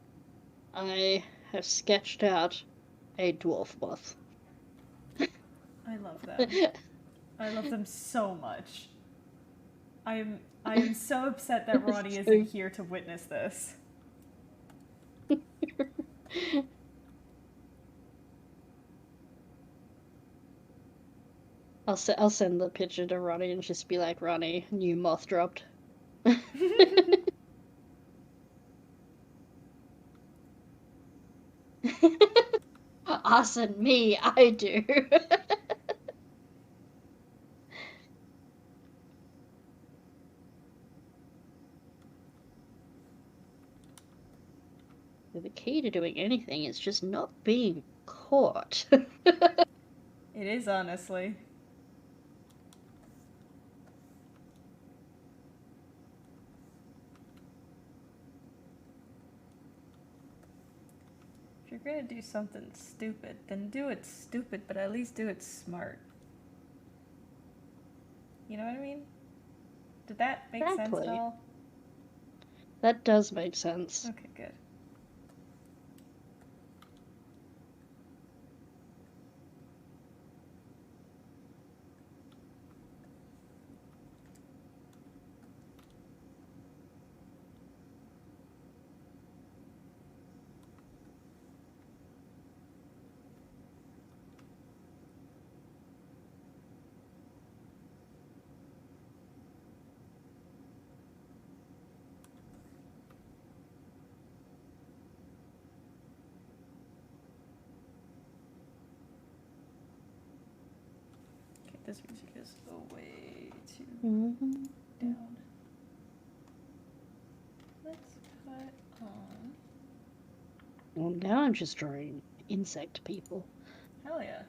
I have sketched out a dwarf moth. I love them. I love them so much. I am so upset that Ronnie isn't here to witness this. I'll send the picture to Ronnie and just be like, Ronnie, new moth dropped. Us and me, I do. The key to doing anything is just not being caught. It is, honestly. If you're gonna do something stupid, then do it stupid, but at least do it smart. You know what I mean? Did that make sense at Exactly. all? That does make sense. Okay, good. Okay, this music is way too down. Let's put on. Well, now I'm just drawing insect people. Hell yeah.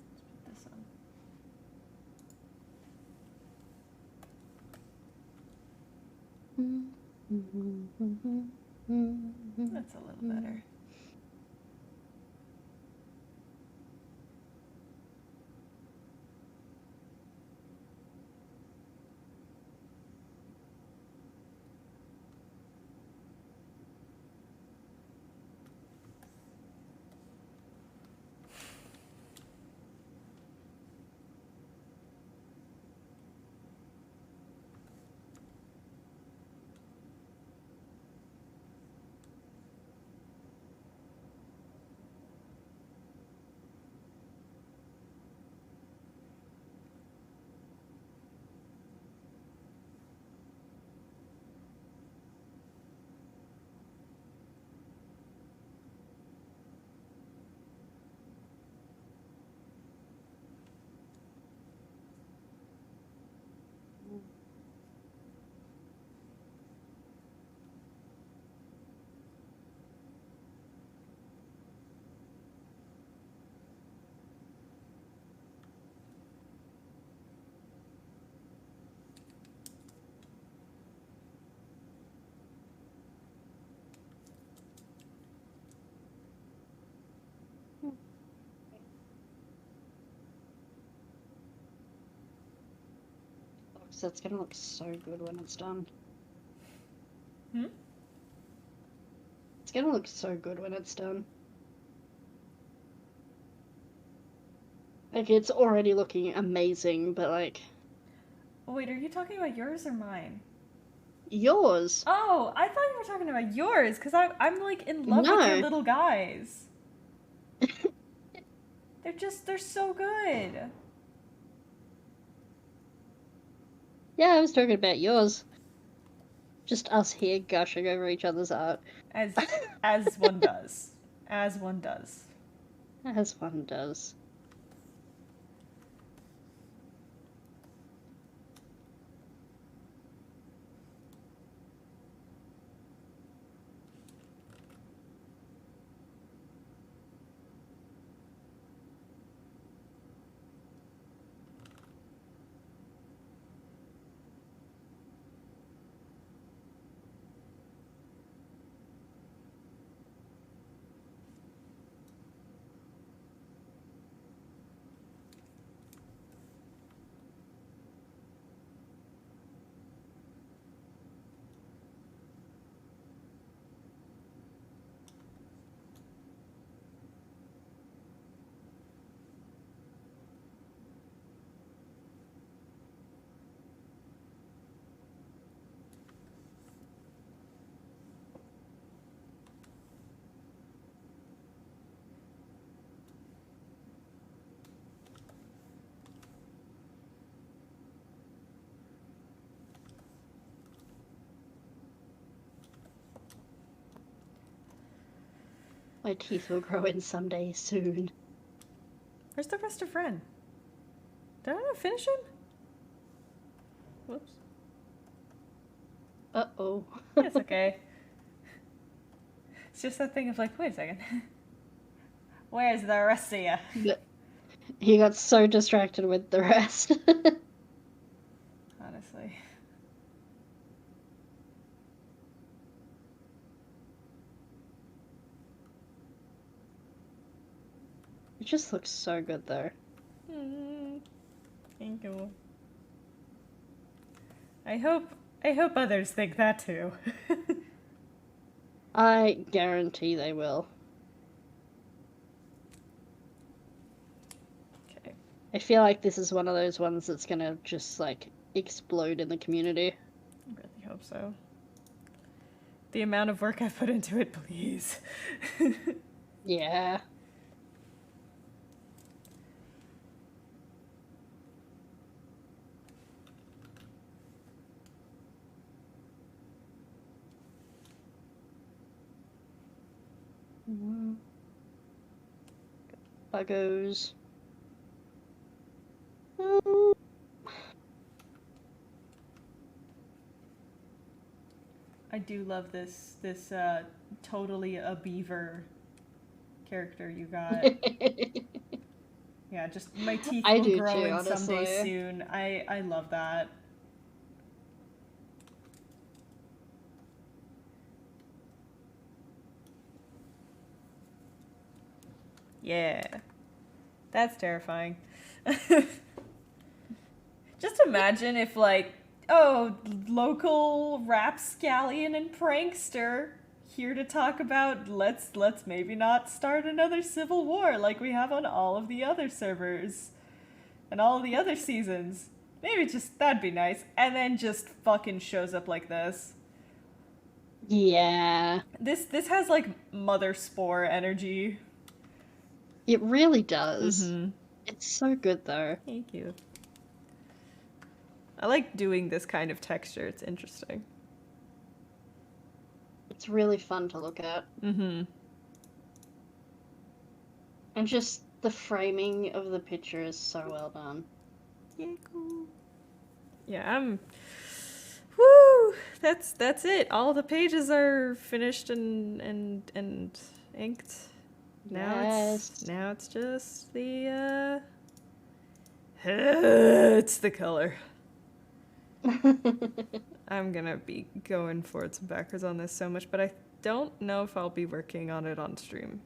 Let's put this on. That's a little better. So it's gonna look so good when it's done. Hmm? It's gonna look so good when it's done. Like, it's already looking amazing, but like... Oh, wait, are you talking about yours or mine? Yours! Oh, I thought you were talking about yours, because I'm like in love with your No. little guys. They're so good. Yeah, I was talking about yours. Just us here gushing over each other's art. As one does. As one does. As one does. My teeth will grow in someday soon. Where's the rest of Ren? Did I not finish him? Whoops. Uh-oh. It's okay. It's just that thing of like, wait a second. Where's the rest of you? But he got so distracted with the rest. Honestly. It just looks so good, though. Thank you. I hope others think that too. I guarantee they will. Okay. I feel like this is one of those ones that's gonna just, like, explode in the community. I really hope so. The amount of work I've put into it, please. Yeah. Buggos. I do love this totally a beaver character you got. Yeah, just my teeth I will do grow too, in someday honestly. soon. I love that. Yeah. That's terrifying. Just imagine if, like, oh, local rapscallion and prankster here to talk about let's maybe not start another civil war like we have on all of the other servers and all of the other seasons. Maybe just that'd be nice. And then just fucking shows up like this. Yeah. This has like mother spore energy. It really does. Mm-hmm. It's so good, though. Thank you. I like doing this kind of texture. It's interesting. It's really fun to look at. Mm-hmm. And just the framing of the picture is so well done. Yeah, cool. Yeah, woo! That's it. All the pages are finished and inked. Now it's just the it's the color. I'm gonna be going forwards and backwards on this so much, but I don't know if I'll be working on it on stream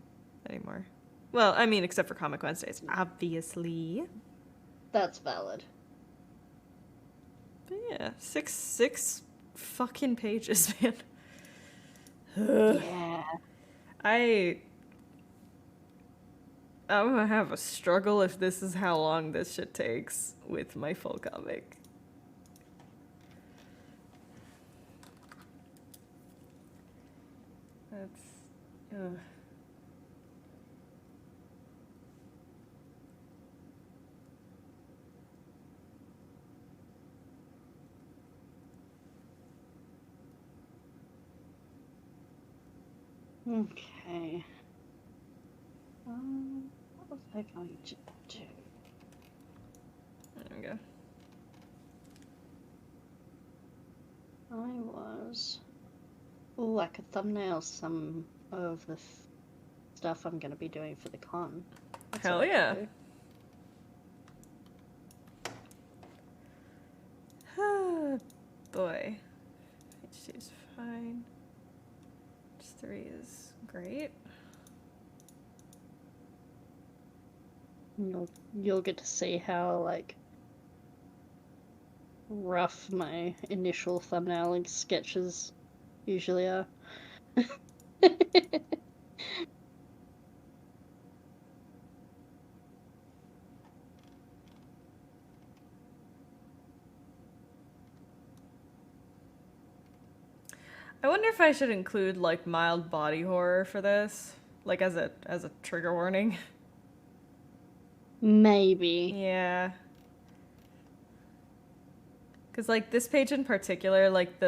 anymore. Well, I mean, except for Comic Wednesdays, obviously. That's valid. But yeah, six fucking pages, man. Yeah. I'm gonna have a struggle if this is how long this shit takes with my full comic. Ugh. Okay. What was I going to do? There we go. I was... Ooh, I could thumbnail some of the stuff I'm going to be doing for the con. That's Hell what I yeah. could Ah, boy. H2 is fine. H3 is great. do. You'll get to see how, like, rough my initial thumbnailing sketches usually are. I wonder if I should include like mild body horror for this, like as a trigger warning. Maybe. Yeah. Cause like this page in particular, like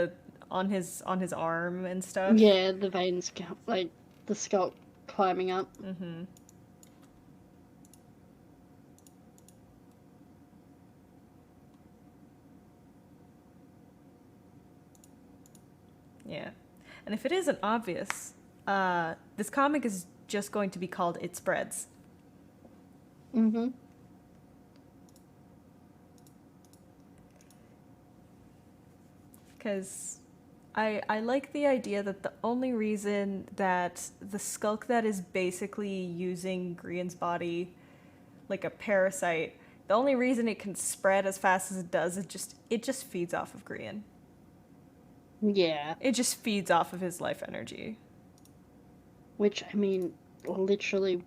on his arm and stuff. Yeah, the veins, like, the scalp climbing up. Mm-hmm. Yeah. And if it isn't obvious, this comic is just going to be called It Spreads. Mm-hmm. Because I like the idea that the only reason that the skulk that is basically using Grian's body like a parasite, the only reason it can spread as fast as it does is it just feeds off of Grian. Yeah. It just feeds off of his life energy. Which, I mean, literally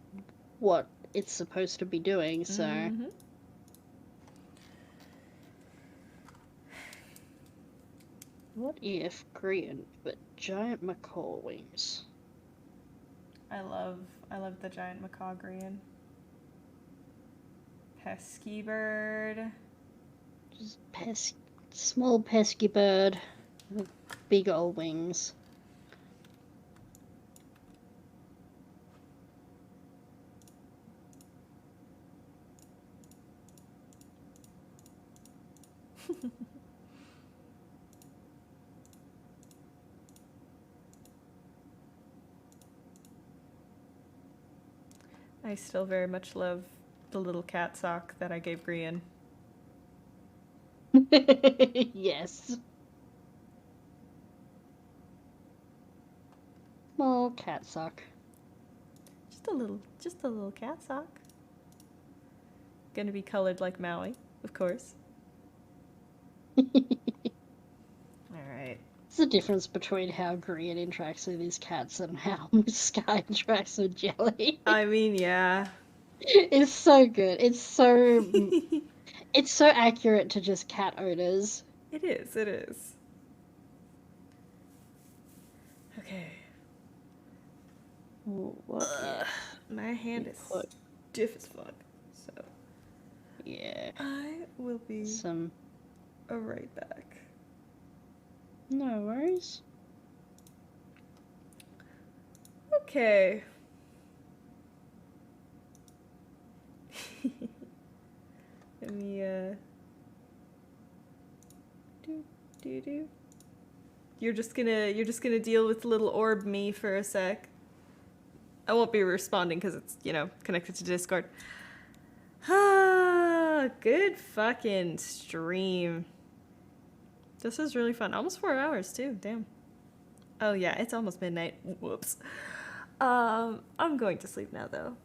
what it's supposed to be doing, so... Mm-hmm. What if Grian but giant macaw wings? I love the giant macaw Grian. Pesky bird. Just small pesky bird with big old wings. I still very much love the little cat sock that I gave Grian. Yes. Small cat sock. Just a little cat sock. Gonna be colored like Maui, of course. Alright. It's the difference between how Grian interacts with his cats and how Sky interacts with Jelly. I mean, yeah. It's so good. It's so accurate to just cat owners. It is. Okay. What if My hand we is put- stiff as fuck. So Yeah. I will be Some right back. no worries. Okay. Let me do. You're just gonna deal with little orb me for a sec. I won't be responding because it's, connected to Discord. Ah, good fucking stream. This was really fun. Almost 4 hours too. Damn. Oh yeah, it's almost midnight. Whoops. I'm going to sleep now though.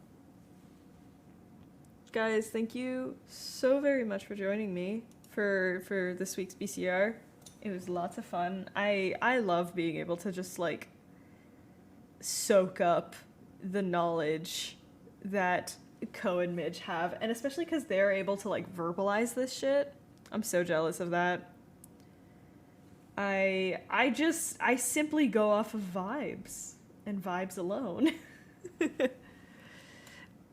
Guys, thank you so very much for joining me for this week's BCR. It was lots of fun. I love being able to just like soak up the knowledge that Ko and Midge have, and especially because they're able to like verbalize this shit. I'm so jealous of that. I simply go off of vibes and vibes alone.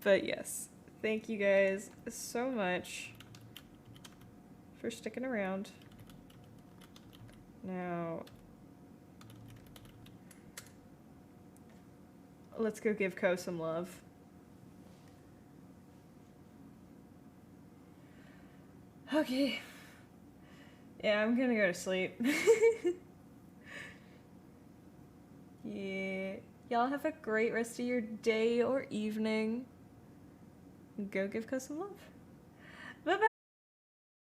But yes, thank you guys so much for sticking around. Now, let's go give Ko some love. Okay. Yeah, I'm gonna go to sleep. Yeah. Y'all have a great rest of your day or evening. Go give Ko some love.